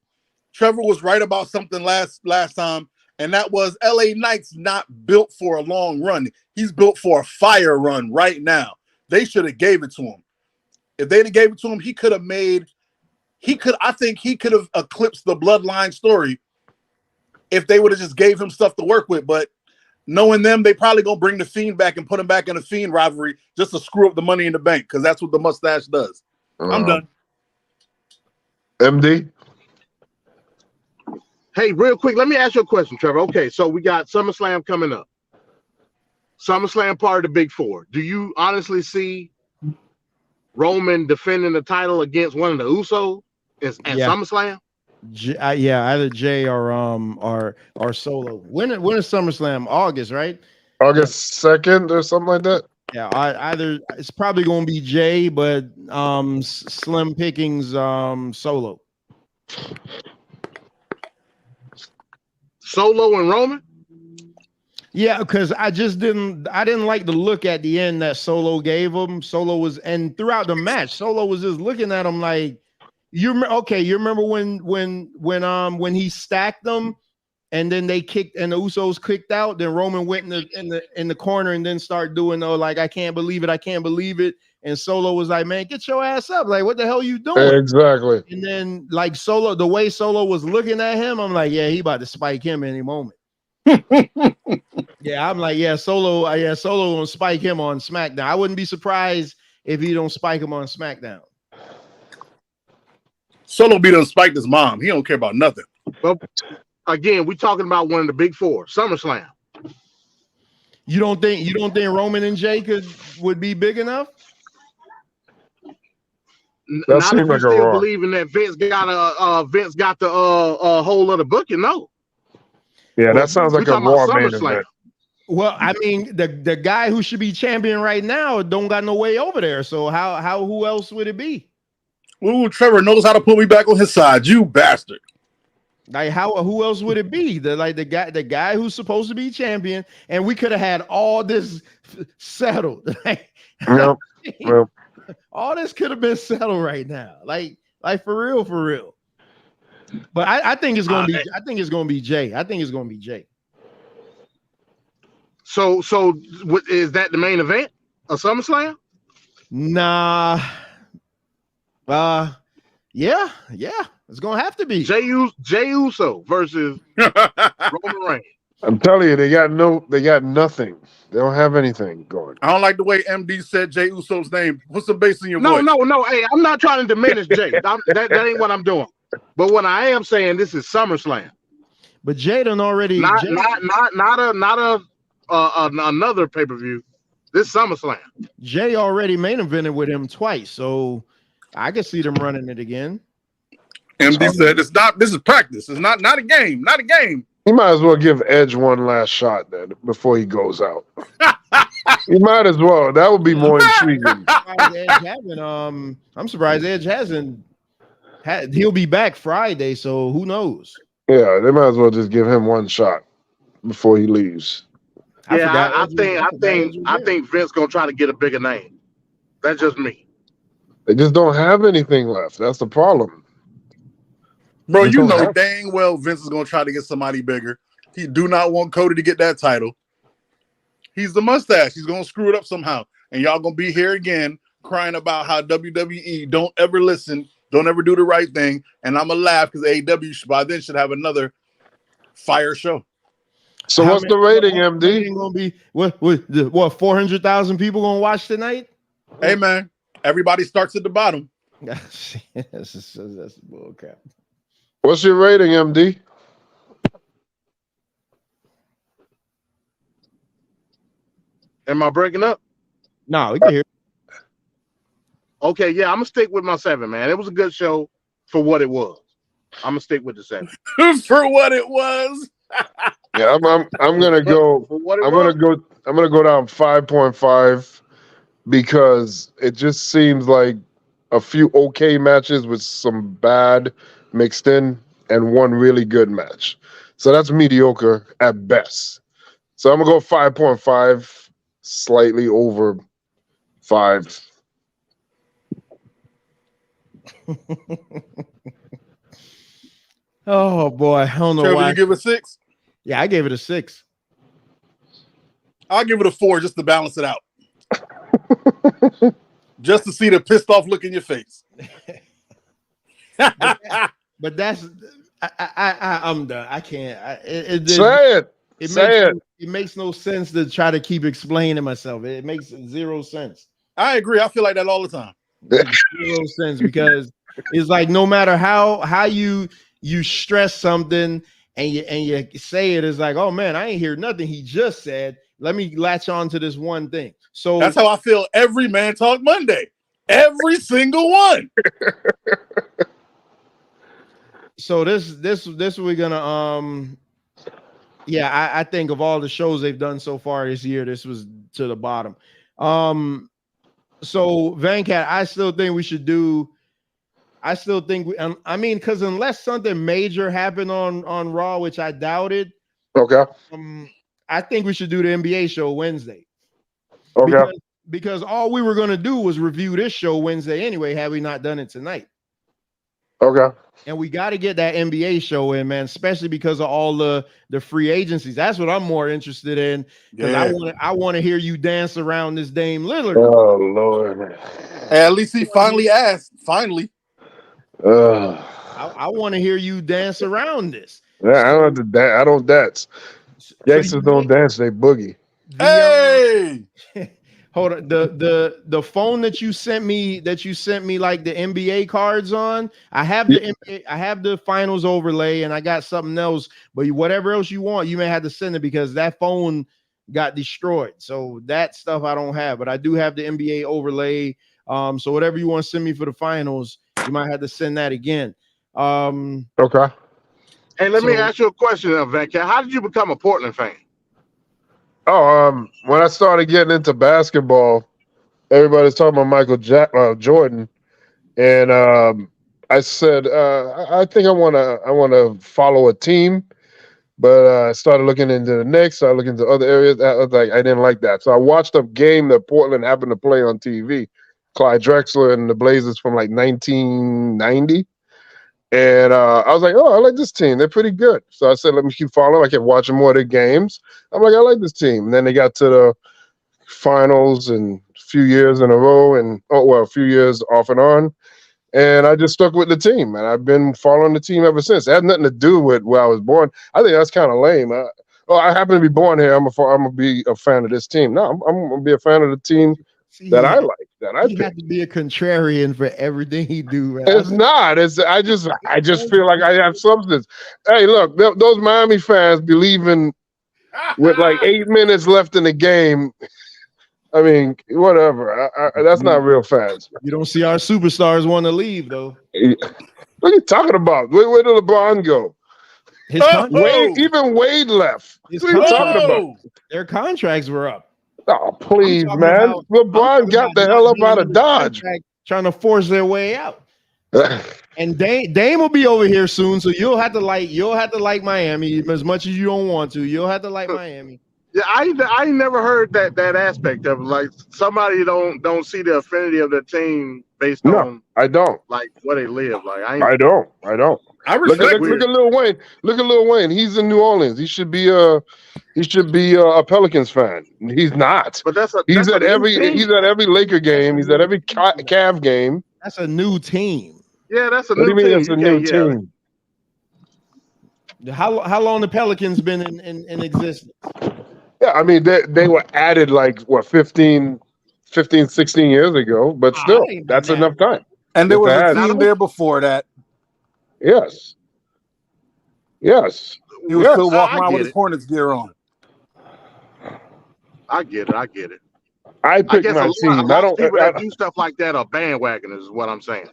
Trevor was right about something last time, and that was LA Knight's not built for a long run. He's built for a fire run right now. They should have gave it to him. If they'd have gave it to him, I think he could have eclipsed the Bloodline story if they would have just gave him stuff to work with. But knowing them, they probably gonna bring the Fiend back and put him back in the Fiend rivalry just to screw up the Money in the Bank, because that's what the mustache does. I'm done. MD? Hey, real quick, let me ask you a question, Trevor. Okay, so we got SummerSlam coming up. SummerSlam part of the Big Four. Do you honestly see Roman defending the title against one of the Usos at SummerSlam? Either Jay or Solo. When is SummerSlam? August, right? August 2nd or something like that. Yeah, either it's probably going to be Jay, but slim pickings Solo. Solo and Roman? Yeah, because I didn't like the look at the end that Solo gave him. And throughout the match, Solo was just looking at him like, you remember when he stacked them and then they kicked and the Usos kicked out, then Roman went in the corner and then started doing like, I can't believe it. And Solo was like, man, get your ass up. Like, what the hell you doing? Exactly. And then like Solo, the way Solo was looking at him, I'm like, yeah, he about to spike him any moment. Yeah, I'm like, Solo gonna spike him on SmackDown. I wouldn't be surprised if he don't spike him on SmackDown. Solo be done spiked his mom. He don't care about nothing. Well, again, we're talking about one of the Big Four, SummerSlam. You don't think Roman and Jay would be big enough? Not if you're still believing that Vince got the whole of the booking. No. Yeah, that sounds like a Raw main event. Well, I mean, the guy who should be champion right now don't got no way over there. So who else would it be? Ooh, Trevor knows how to put me back on his side. You bastard. Like who else would it be? The guy who's supposed to be champion, and we could have had all this settled. Well. All this could have been settled right now. Like for real. But I think it's gonna be Jay. I think it's gonna be Jay. So is that the main event of SummerSlam? Nah. Yeah. It's gonna have to be Jey Uso versus Roman Reigns. I'm telling you, they got nothing. They don't have anything going. I don't like the way MD said Jey Uso's name. What's the bass in your voice? No. Hey, I'm not trying to diminish Jay. That ain't what I'm doing. But what I am saying, this is SummerSlam. But Jay done already not another pay-per-view. This SummerSlam. Jay already main evented with him twice, so I can see them running it again. MD said it's not. This is practice. It's not a game. Not a game. He might as well give Edge one last shot then before he goes out. He might as well. That would be more intriguing. I'm surprised Edge hasn't. He'll be back Friday, so who knows? Yeah, they might as well just give him one shot before he leaves. I think Vince gonna try to get a bigger name. That's just me. They just don't have anything left. That's the problem. Bro, you know dang well Vince is gonna try to get somebody bigger. He do not want Cody to get that title. He's the mustache. He's gonna screw it up somehow, and y'all gonna be here again crying about how WWE don't ever listen, don't ever do the right thing, and I'm gonna laugh because AEW by then should have another fire show. So what's the rating, MD? Gonna be what 400,000 people gonna watch tonight? Hey man, everybody starts at the bottom. That's bullcrap. What's your rating, MD? Am I breaking up? No, we can hear. Okay, yeah, I'm gonna stick with my 7, man. It was a good show for what it was. I'm gonna stick with the 7. For what it was. Yeah, I'm gonna go. I'm gonna go down 5.5 because it just seems like a few okay matches with some bad mixed in and one really good match. So that's mediocre at best. So I'm gonna go 5.5, slightly over 5. Oh boy, I don't know Trevor, why. you give it 6? Yeah, I gave it a 6. I'll give it a 4 just to balance it out. Just to see the pissed off look in your face. But that's I'm done. I can't. It makes no sense to try to keep explaining myself. It makes 0 sense. I agree. I feel like that all the time. It makes 0 sense because it's like no matter how you stress something and you say it's like, oh man, I ain't hear nothing he just said. Let me latch on to this one thing. So that's how I feel every Man Talk Monday. Every single one. So this we're gonna yeah, I think of all the shows they've done so far this year, this was to the bottom. So Vancat, I still think we should do. I still think I mean, because unless something major happened on Raw, which I doubted. Okay. I think we should do the NBA show Wednesday. Okay. Because all we were gonna do was review this show Wednesday anyway, had we not done it tonight. Okay. And we got to get that NBA show in, man, especially because of all the free agencies. That's what I'm more interested in because I want to hear you dance around this Dame Lillard. Oh Lord! At least he finally asked. Finally. I want to hear you dance around this. Yeah, I don't have to dance. I don't dance. Gangsters don't dance. They boogie. Hey. Hold on. The phone that you sent me like the NBA cards on. I have the NBA, I have the finals overlay and I got something else, but whatever else you want, you may have to send it because that phone got destroyed. So that stuff I don't have, but I do have the NBA overlay. So whatever you want to send me for the finals, you might have to send that again. Okay. Hey, let me ask you a question, Venkat. How did you become a Portland fan? Oh, when I started getting into basketball, everybody's talking about Michael Jordan, and I said I think I want to follow a team, but I started looking into the Knicks. I looked into other areas. I was like, I didn't like that, so I watched a game that Portland happened to play on TV, Clyde Drexler and the Blazers from like 1990. And I was like, oh, I like this team. They're pretty good. So I said, let me keep following. I kept watching more of their games. I'm like, I like this team. And then they got to the finals and a few years in a row and, a few years off and on. And I just stuck with the team. And I've been following the team ever since. It had nothing to do with where I was born. I think that's kind of lame. I happen to be born here. I'm going to be a fan of this team. No, I'm going to be a fan of the team that I like. He had to be a contrarian for everything he do. Man. It's not. I just feel like I have substance. Hey, look, those Miami fans believing with like 8 minutes left in the game. I mean, whatever. That's not real fans. You don't see our superstars want to leave though. What are you talking about? Where did LeBron go? Even Wade left. What are you talking about? Their contracts were up. Oh, please, man. LeBron got the hell up out of Dodge. Trying to force their way out. And Dame will be over here soon, so you'll have to like Miami as much as you don't want to. You'll have to like Miami. Yeah, I never heard that aspect of it. Like somebody don't see the affinity of the team based on I don't like where they live. Like I don't. I respect look at Lil Wayne. Look at Lil Wayne. He's in New Orleans. He should be a Pelicans fan. He's not. But he's at every Laker game. He's at every Cav game. That's a new team. Yeah, that's a new team. What do you mean it's a new team? How long the Pelicans been in existence? Yeah, I mean they were added like 15, 16 years ago, but still that's enough time. And there was a team there before that. Yes. He was still walking around with his Hornets gear on. I get it. I get it. I I pick guess my a team. lot of people that do stuff like that are bandwagoners, is what I'm saying.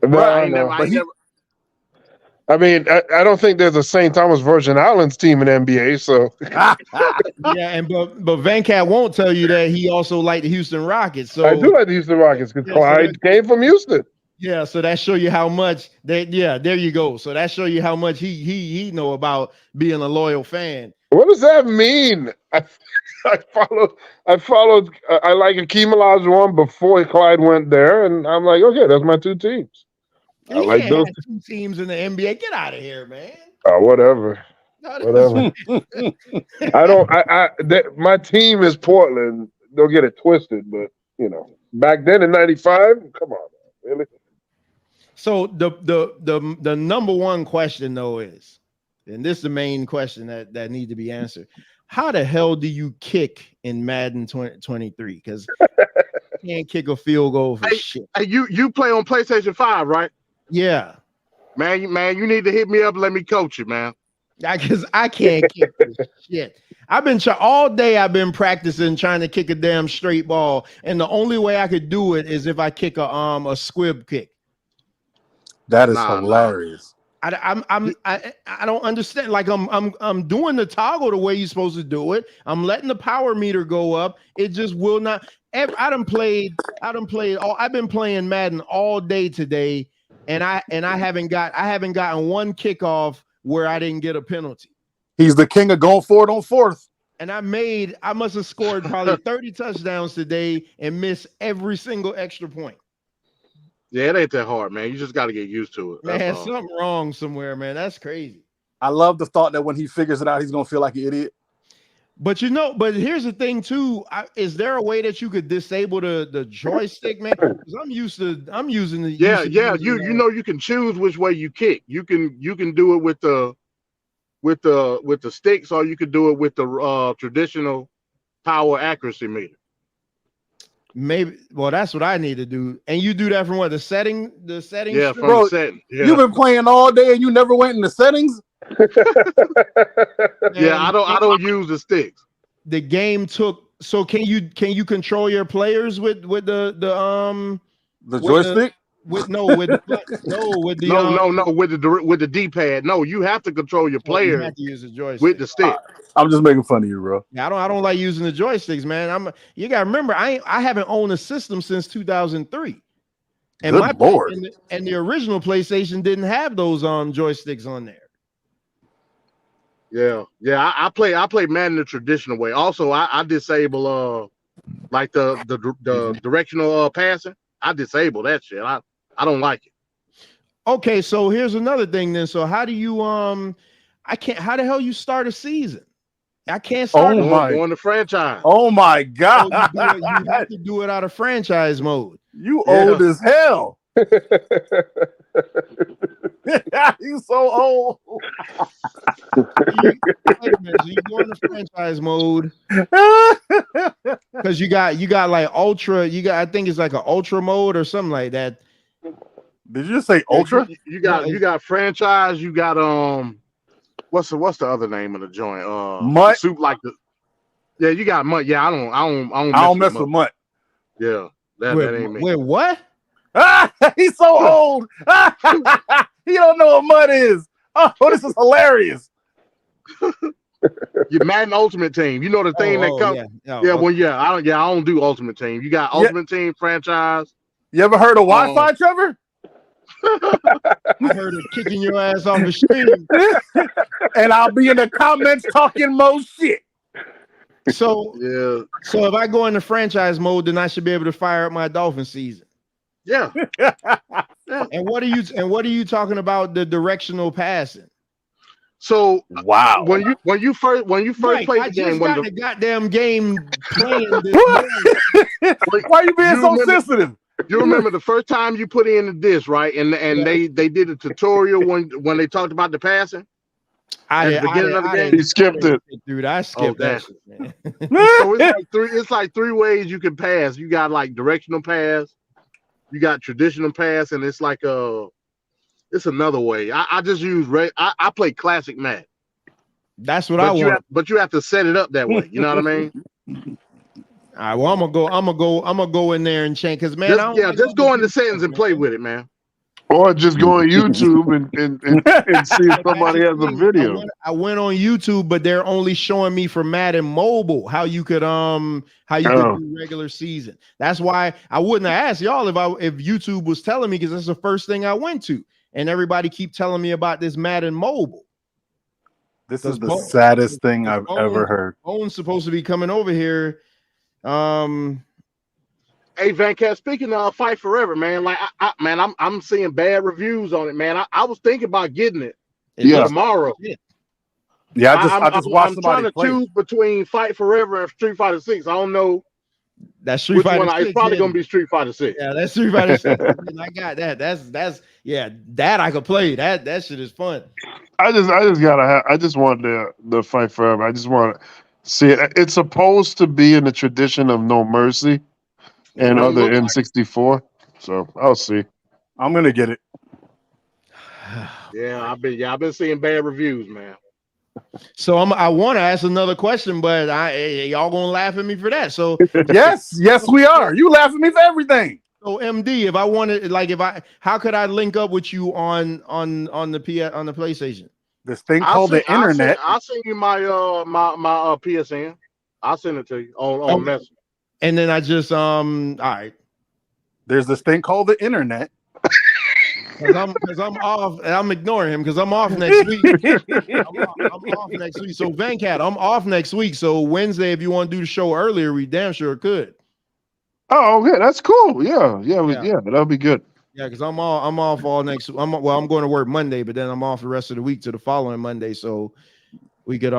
I ain't never. I mean, I don't think there's a St. Thomas Virgin Islands team in NBA. So yeah, and but Van Cat won't tell you that he also liked the Houston Rockets. So I do like the Houston Rockets because Clyde came from Houston. Yeah, so that show you how much that. Yeah, there you go. So that show you how much he know about being a loyal fan. What does that mean? I followed. I like Akeem Olajuwon before Clyde went there, and I'm like, okay, that's my two teams. I You like can't those. have two teams in the NBA. Get out of here, man. Whatever. No, I don't. My team is Portland. Don't get it twisted, but back then in '95, come on, man. Really. So the number one question though is, and this is the main question that need to be answered. How the hell do you kick in Madden 2023? Because you can't kick a field goal for shit. Hey, you play on PlayStation 5, right? Yeah. Man, you need to hit me up and let me coach you, man. Because I can't kick this shit. I've been all day. I've been practicing trying to kick a damn straight ball, and the only way I could do it is if I kick a squib kick. That is hilarious. I don't understand. Like I'm doing the toggle the way you're supposed to do it. I'm letting the power meter go up. It just will not. I've been playing Madden all day today, and I haven't gotten one kickoff where I didn't get a penalty. He's the king of going for it on fourth. And I must have scored probably 30 touchdowns today and missed every single extra point. Yeah, it ain't that hard, man. You just got to get used to it. Man, something wrong somewhere, man. That's crazy. I love the thought that when he figures it out, he's going to feel like an idiot. But here's the thing too. Is there a way that you could disable the joystick, man? Because I'm using the you can choose which way you kick. You can do it with the sticks, or you could do it with the traditional power accuracy meter. Maybe. Well, that's what I need to do. And you do that from what? The settings? Yeah, from Bro, the setting. Yeah. You've been playing all day and you never went in the settings? Yeah, I don't use the sticks. The game took. So can you control your players with the joystick? With the D-pad. No, you have to control your players. You have to use the joystick with the stick. I'm just making fun of you, bro. Yeah, I don't like using the joysticks, man. You gotta remember, I haven't owned a system since 2003. And Good Lord. And the original PlayStation didn't have those joysticks on there. Yeah. I play Madden the traditional way. Also, I disable like the directional passing. I disable that shit. I don't like it. Okay, so here's another thing then. So how do you how the hell you start a season? I can't start on the franchise. Oh my God. So you have to do it out of franchise mode. You old as hell. You so old. You go into franchise mode because you got like ultra. I think it's like an ultra mode or something like that. Did you just say ultra? You got franchise. You got what's the other name of the joint? Mutt. Soup like the. Yeah, you got Mutt. Yeah, I don't mess with Mutt. Yeah, that ain't me. Wait, what? He's so old. He don't know what Mutt is. Oh, this is hilarious. Your Madden Ultimate Team. You know the thing that comes. Yeah. I don't do Ultimate Team. You got Ultimate Team franchise. You ever heard of Wi-Fi, Trevor? I heard of kicking your ass off the stream. And I'll be in the comments talking most shit. So if I go into franchise mode, then I should be able to fire up my Dolphin season. Yeah. And what are you talking about the directional passing? So wow. When you first Mike, played I the game, just got the goddamn game playing this Why are you being so sensitive? You remember the first time you put in the disc, right? And they did a tutorial when they talked about the passing. He skipped it. Dude, I skipped that shit, man. So it's like three ways you can pass. You got like directional pass, you got traditional pass, and it's like it's another way. I just use I play classic Madden. That's what I want. But you have to set it up that way. You know what I mean? All right, well, I'm gonna go in there and change because man, just go in the settings and play with it, man. Or just go on YouTube and see if somebody has a video. I went on YouTube, but they're only showing me for Madden Mobile how you could do regular season. That's why I wouldn't have asked y'all if YouTube was telling me, because that's the first thing I went to, and everybody keep telling me about this Madden Mobile. This is the saddest thing I've ever heard. Bone's supposed to be coming over here. Hey, Van Cat, speaking of Fight Forever, man, like I'm seeing bad reviews on it, man. I was thinking about getting it tomorrow. Yeah, I just watched I'm somebody trying to play. choose between Fight Forever and Street Fighter 6. I don't know. That's Street Fighter 6. It's probably gonna be Street Fighter 6. Yeah, that's Street Fighter 6. I got that. That's that I could play. That shit is fun. I just want the Fight Forever. I just want to see it. It's supposed to be in the tradition of No Mercy and other N64. So I'll see. I'm gonna get it. Yeah, I've been seeing bad reviews, man. So I want to ask another question, but y'all gonna laugh at me for that. So yes, we are. You laugh at me for everything. So MD, if I wanted, how could I link up with you on the PlayStation? This thing called the internet. I'll send you my PSN. I'll send it to you on Messenger. And then I just all right. There's this thing called the internet. Because I'm off, and I'm ignoring him because I'm off next week. I'm off next week. So Van Cat, I'm off next week. So Wednesday, if you want to do the show earlier, we damn sure could. Oh, okay, that's cool. Yeah, that'll be good. Yeah, because I'm off all next. I'm going to work Monday, but then I'm off the rest of the week to the following Monday. So we could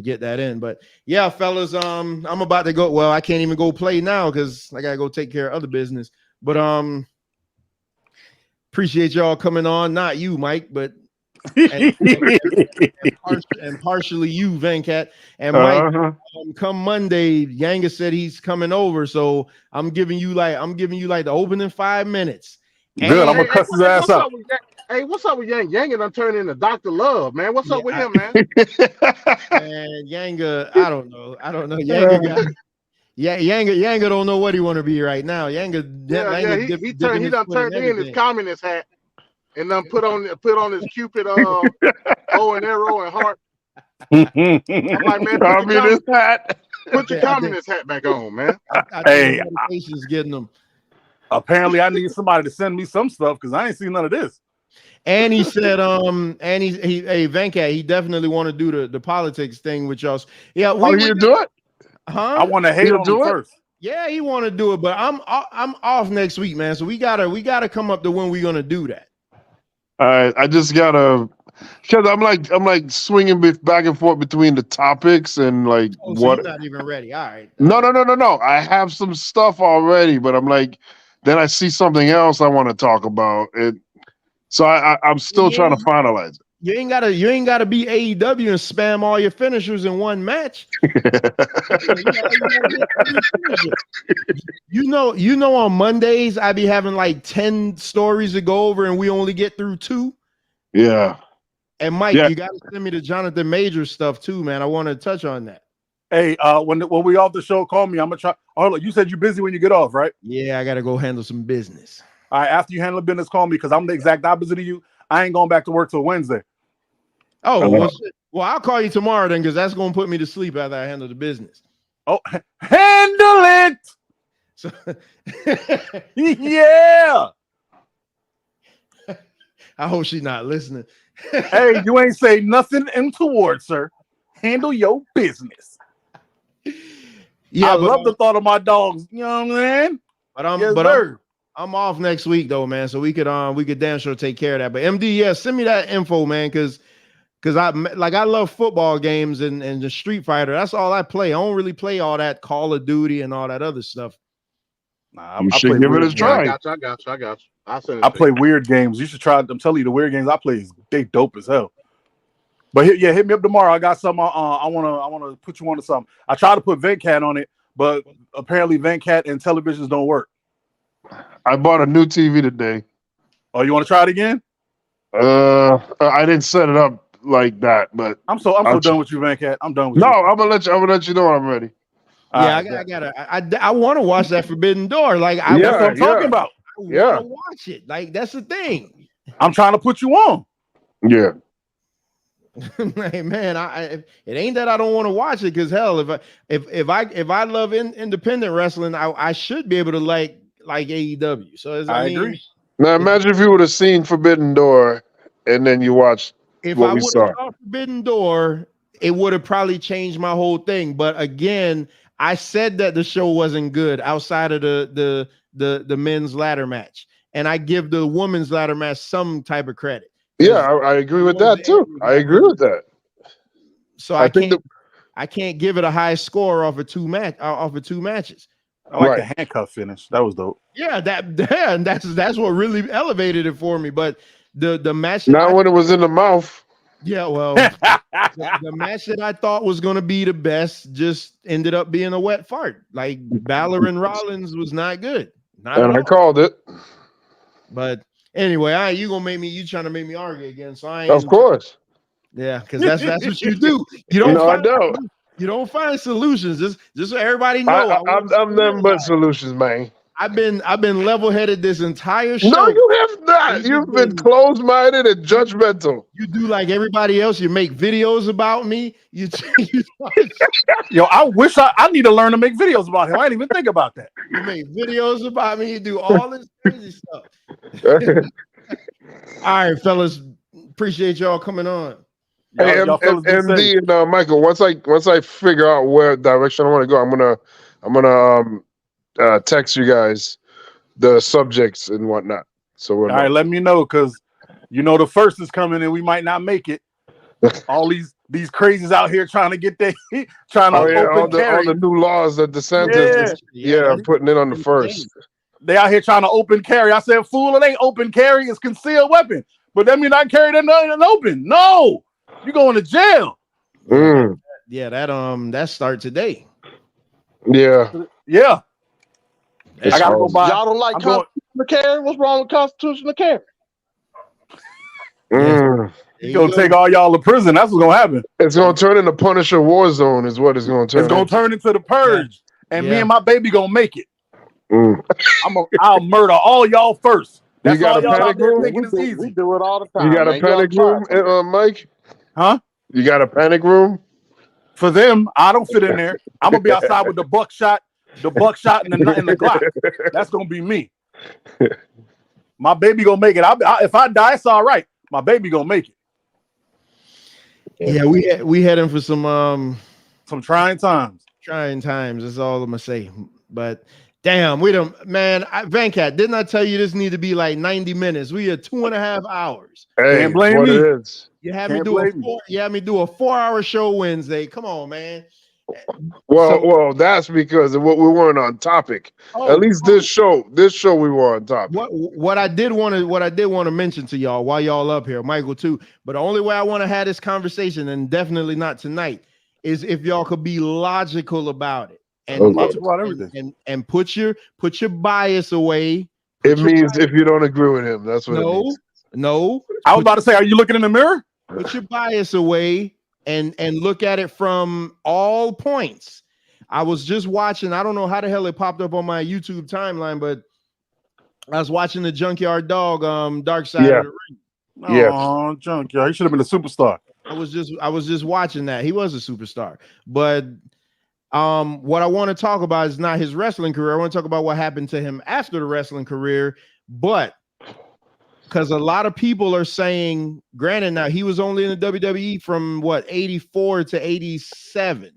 get that in. But yeah, fellas, I'm about to go. Well, I can't even go play now because I gotta go take care of other business. But appreciate y'all coming on. Not you, Mike, but and partially you, Van Cat. And Mike, come Monday, Yanga said he's coming over. So I'm giving you like the opening 5 minutes. Good, I'm gonna cuss his ass out. Hey, what's up with Yang? Yang done turned into Dr. Love, man. What's up with him, man? And Yanga, I don't know. Yanga don't know what he want to be right now. Yanga, he done turned in his communist hat and then put on his Cupid bow and arrow and heart. I'm like, man, communist hat. Put your communist hat back on, man. Hey, getting them. Apparently, I need somebody to send me some stuff because I ain't seen none of this. And he said, hey, Venkat, he definitely want to do the politics thing with y'all. Yeah, we do it. Huh? I want to hate on him first. Yeah, he want to do it, but I'm off next week, man. So we gotta come up to when we're gonna do that. All right, I just gotta, because I'm like swinging back and forth between the topics and like so what. You're not even ready. All right. No. I have some stuff already, but I'm like, then I see something else I want to talk about it. So I'm still trying to finalize it. You ain't gotta be AEW and spam all your finishers in one match. You know, on Mondays I be having like 10 stories to go over, and we only get through 2. Yeah. And Mike, you gotta send me the Jonathan Major stuff too, man. I want to touch on that. Hey, when we off the show, call me. I'm gonna try. Oh, look, you said you're busy when you get off, right? Yeah, I gotta go handle some business. All right, after you handle business, call me because I'm the exact opposite of you. I ain't going back to work till Wednesday. Oh, well, I'll call you tomorrow then, because that's gonna put me to sleep after I handle the business. Oh, handle it. So, yeah. I hope she's not listening. Hey, you ain't say nothing untoward, sir. Handle your business. Yeah, I love the thought of my dogs. You know what I'm saying? But I'm off next week though, man. So we could damn sure take care of that. But MD, yeah, send me that info, man, because I love football games and the Street Fighter. That's all I play. I don't really play all that Call of Duty and all that other stuff. Nah, I should give it a try. I got you. I play weird games. You should try. I'm telling you, the weird games I play they dope as hell. But hit me up tomorrow. I got something. I wanna put you onto something. I tried to put Ventcat on it, but apparently Ventcat and televisions don't work. I bought a new TV today. Oh, you want to try it again? I didn't set it up like that, but I'm so done with you, Ventcat. I'm done with you. No, I'm gonna let you know when I'm ready. Yeah, I want to watch that Forbidden Door. Like, that's what I'm talking about. I want to watch it. Like, that's the thing. I'm trying to put you on. Yeah. Like, man, it ain't that I don't want to watch it, because hell, if I love independent wrestling, I should be able to like AEW. So I mean, agree. Now imagine if you would have seen Forbidden Door and then you watched if what I we would saw. have saw Forbidden Door, it would have probably changed my whole thing. But again, I said that the show wasn't good outside of the men's ladder match, and I give the women's ladder match some type of credit. Yeah, I agree with that too. I agree with that. So I can't give it a high score off of two matches. I like the handcuff finish. That was dope. Yeah, that's what really elevated it for me. But the match, not when it was in the mouth. Yeah, well, the match that I thought was going to be the best just ended up being a wet fart. Like, Balor and Rollins was not good. I called it. But anyway, you trying to make me argue again? So I ain't. Of course. Yeah, because that's what you do. You don't. No, I don't. You don't find solutions. Just so everybody know. I'm nothing but solutions, man. I've been level-headed this entire show. No, you have not. You've been closed-minded and judgmental. You do like everybody else. You make videos about me. Yo, I wish I need to learn to make videos about him. I didn't even think about that. You make videos about me. You do all this crazy stuff. All right, fellas. Appreciate y'all coming on. Hey, MD and Michael. Once I figure out where direction I want to go, I'm gonna text you guys the subjects and whatnot. So all right, let me know, because the first is coming and we might not make it. All these crazies out here trying to get open all carry. the new laws that DeSantis putting in on the first. They out here trying to open carry. I said, fool, it ain't open carry, it's concealed weapon. But that mean I carry that nothing open. No, you going to jail. Yeah, that start today. Yeah. I gotta go buy. Y'all don't like constitutional carry? What's wrong with constitutional carry? He's gonna take all y'all to prison. That's what's gonna happen. It's gonna turn into Punisher War Zone, is what it's gonna turn. It's gonna turn into the Purge, and me and my baby gonna make it. I'll murder all y'all first. That's you got all a panic room? We do it all the time. You got a panic room, Mike? Huh? You got a panic room? For them, I don't fit in there. I'm gonna be outside with the buckshot and the Glock. That's gonna be me. My baby gonna make it. If I die, it's all right. My baby gonna make it. Yeah, we heading for some trying times. Trying times. That's all I'm gonna say. But damn, we don't, man. Vancat, didn't I tell you this need to be like 90 minutes? We are 2.5 hours. Hey, can't blame me. You had me do a 4-hour show Wednesday. Come on, man. Well, that's because we weren't on topic. At least this show we were on topic. What I did want to mention to y'all while y'all up here, Michael too. But the only way I want to have this conversation, and definitely not tonight, is if y'all could be logical about it and put your bias away. It means if you don't agree with him, that's what it means. No. I was about to say, are you looking in the mirror? Put your bias away and look at it from all points. I was just watching, I don't know how the hell it popped up on my YouTube timeline, but I was watching the Junkyard Dog Dark Side of the Ring. Oh, Junkyard. He should have been a superstar. I was just watching that. He was a superstar. But what I want to talk about is not his wrestling career. I want to talk about what happened to him after the wrestling career. But because a lot of people are saying, granted, now he was only in the WWE from 84 to 87.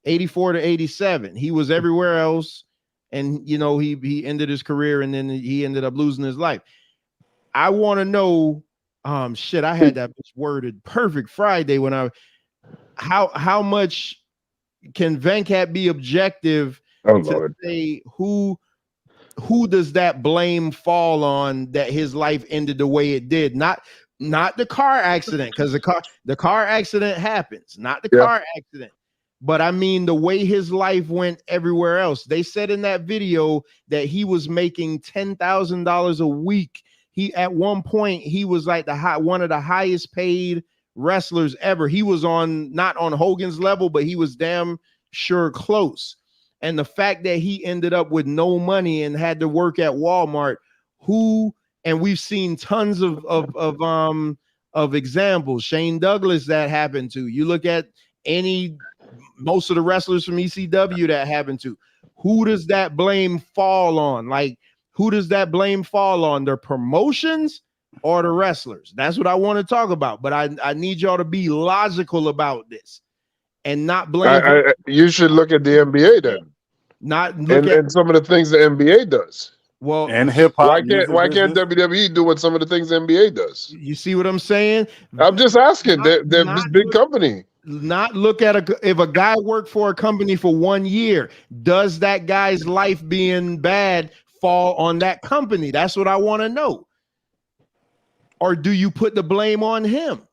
84 to 87. He was everywhere else. And, he ended his career and then he ended up losing his life. I want to know, I had that worded perfect Friday when how much can Venkat be objective to say who does that blame fall on that his life ended the way it did? Not the car accident, because the car accident happens, not the car accident. But I mean, the way his life went everywhere else. They said in that video that he was making $10,000 a week. At one point, he was like one of the highest paid wrestlers ever. He was not on Hogan's level, but he was damn sure close. And the fact that he ended up with no money and had to work at Walmart, and we've seen tons of examples. Shane Douglas that happened to. You look at most of the wrestlers from ECW that happened to. Who does that blame fall on? Like, who does that blame fall on? Their promotions or the wrestlers? That's what I want to talk about. But I need y'all to be logical about this and not blame. You should look at the NBA then. Not look and some of the things the NBA does. Well, and hip hop. Why can't WWE do what some of the things the NBA does? You see what I'm saying? I'm just asking. They're this big company. Not look at if a guy worked for a company for 1 year, does that guy's life being bad fall on that company? That's what I want to know. Or do you put the blame on him?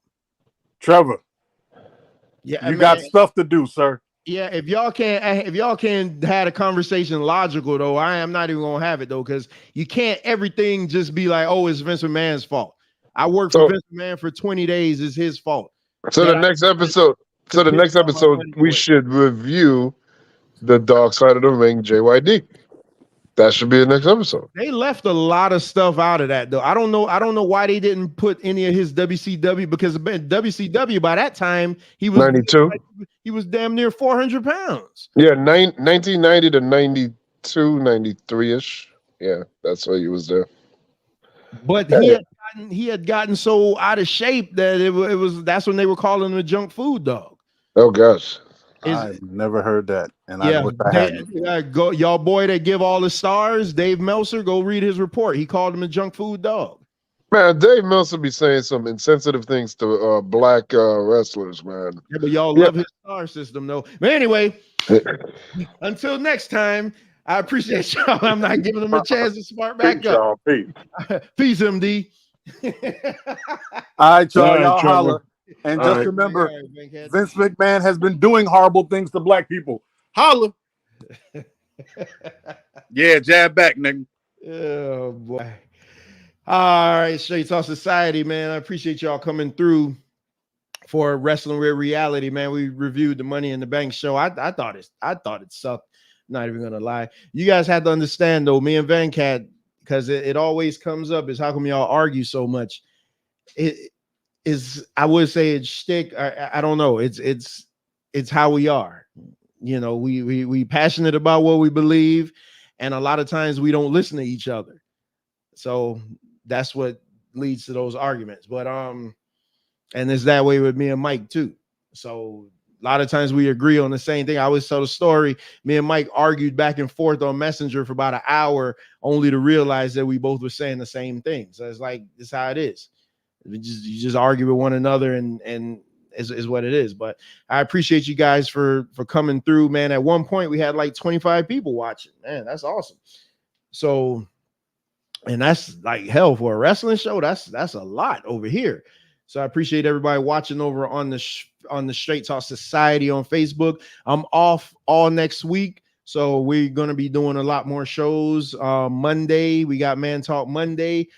Trevor, yeah, you got stuff to do, sir. Yeah, if y'all can't have a conversation logical though, I am not even gonna have it though, because you can't everything just be like, oh, it's Vince McMahon's fault. I worked for Vince McMahon for 20 days, it's his fault. So the next episode, we should review the Dark Side of the Ring JYD. That should be the next episode. They left a lot of stuff out of that though. I don't know why they didn't put any of his WCW, because WCW by that time he was 92. He was damn near 400 pounds. Yeah, 1990 to 92, 93-ish. Yeah, that's why he was there. But he had gotten so out of shape that that's when they were calling him a junk food dog. Oh gosh. I've never heard that, and yeah, I wish I hadn't. Go, y'all boy that give all the stars, Dave Meltzer, go read his report. He called him a junk food dog. Man, Dave Meltzer be saying some insensitive things to black wrestlers, man. Yeah, but y'all love his star system, though. But anyway, until next time, I appreciate y'all. I'm not giving them a chance to spark back up. Peace, MD. All right, y'all holler. And just remember, Vince McMahon has been doing horrible things to black people. Holla. Yeah, jab back, nigga. Oh, boy. All right, Straight Talk Society, man. I appreciate y'all coming through for Wrestling with Reality, man. We reviewed the Money in the Bank show. I thought it sucked. Not even gonna lie. You guys have to understand, though, me and Van Cat, because it always comes up, is how come y'all argue so much? I would say it's shtick. I don't know. It's how we are. You know, we passionate about what we believe, and a lot of times we don't listen to each other. So that's what leads to those arguments. But and it's that way with me and Mike too. So a lot of times we agree on the same thing. I always tell the story. Me and Mike argued back and forth on Messenger for about an hour, only to realize that we both were saying the same thing. So it's like, this is how it is. You just argue with one another, and is what it is. But I appreciate you guys for coming through, man. At one point we had like 25 people watching. Man, that's awesome. So, and that's like hell for a wrestling show. That's a lot over here. So I appreciate everybody watching over on the Straight Talk Society on Facebook. I'm off all next week, so we're going to be doing a lot more shows. Monday we got Man Talk Monday.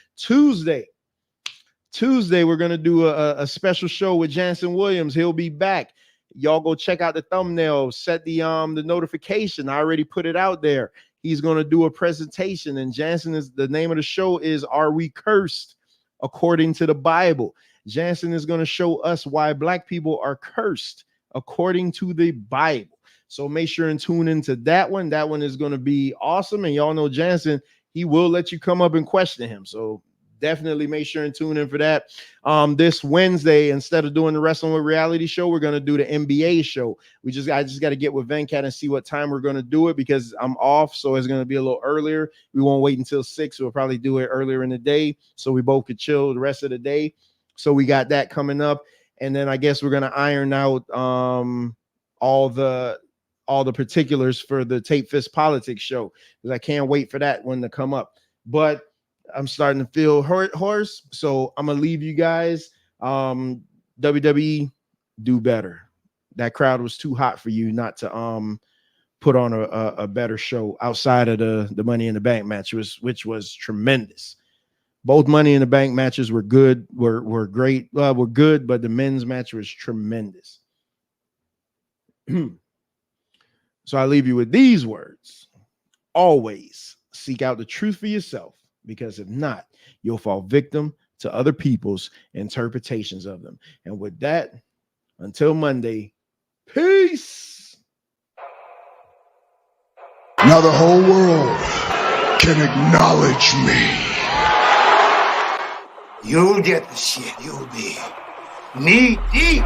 Tuesday, we're going to do a special show with Jansen Williams. He'll be back. Y'all go check out the thumbnail, set the notification. I already put it out there. He's going to do a presentation, and Jansen is the name of the show is Are We Cursed According to the Bible? Jansen is going to show us why black people are cursed according to the Bible. So make sure and tune into that one. That one is going to be awesome. And y'all know Jansen, he will let you come up and question him. So definitely make sure and tune in for that. This Wednesday, instead of doing the Wrestling with Reality show, we're going to do the NBA show. I just got to get with Venkat and see what time we're going to do it, because I'm off. So it's going to be a little earlier. We won't wait until 6. We'll probably do it earlier in the day, so we both could chill the rest of the day. So we got that coming up. And then I guess we're going to iron out all the particulars for the Tape Fist Politics show, because I can't wait for that one to come up. But I'm starting to feel hoarse, so I'm gonna leave you guys. WWE, do better. That crowd was too hot for you not to put on a better show outside of the Money in the Bank match, which was tremendous. Both Money in the Bank matches were good, were great, were good, but the men's match was tremendous. So I leave you with these words. Always seek out the truth for yourself, because if not, you'll fall victim to other people's interpretations of them. And with that, until Monday, peace. Now the whole world can acknowledge me. You'll get the shit. You'll be knee deep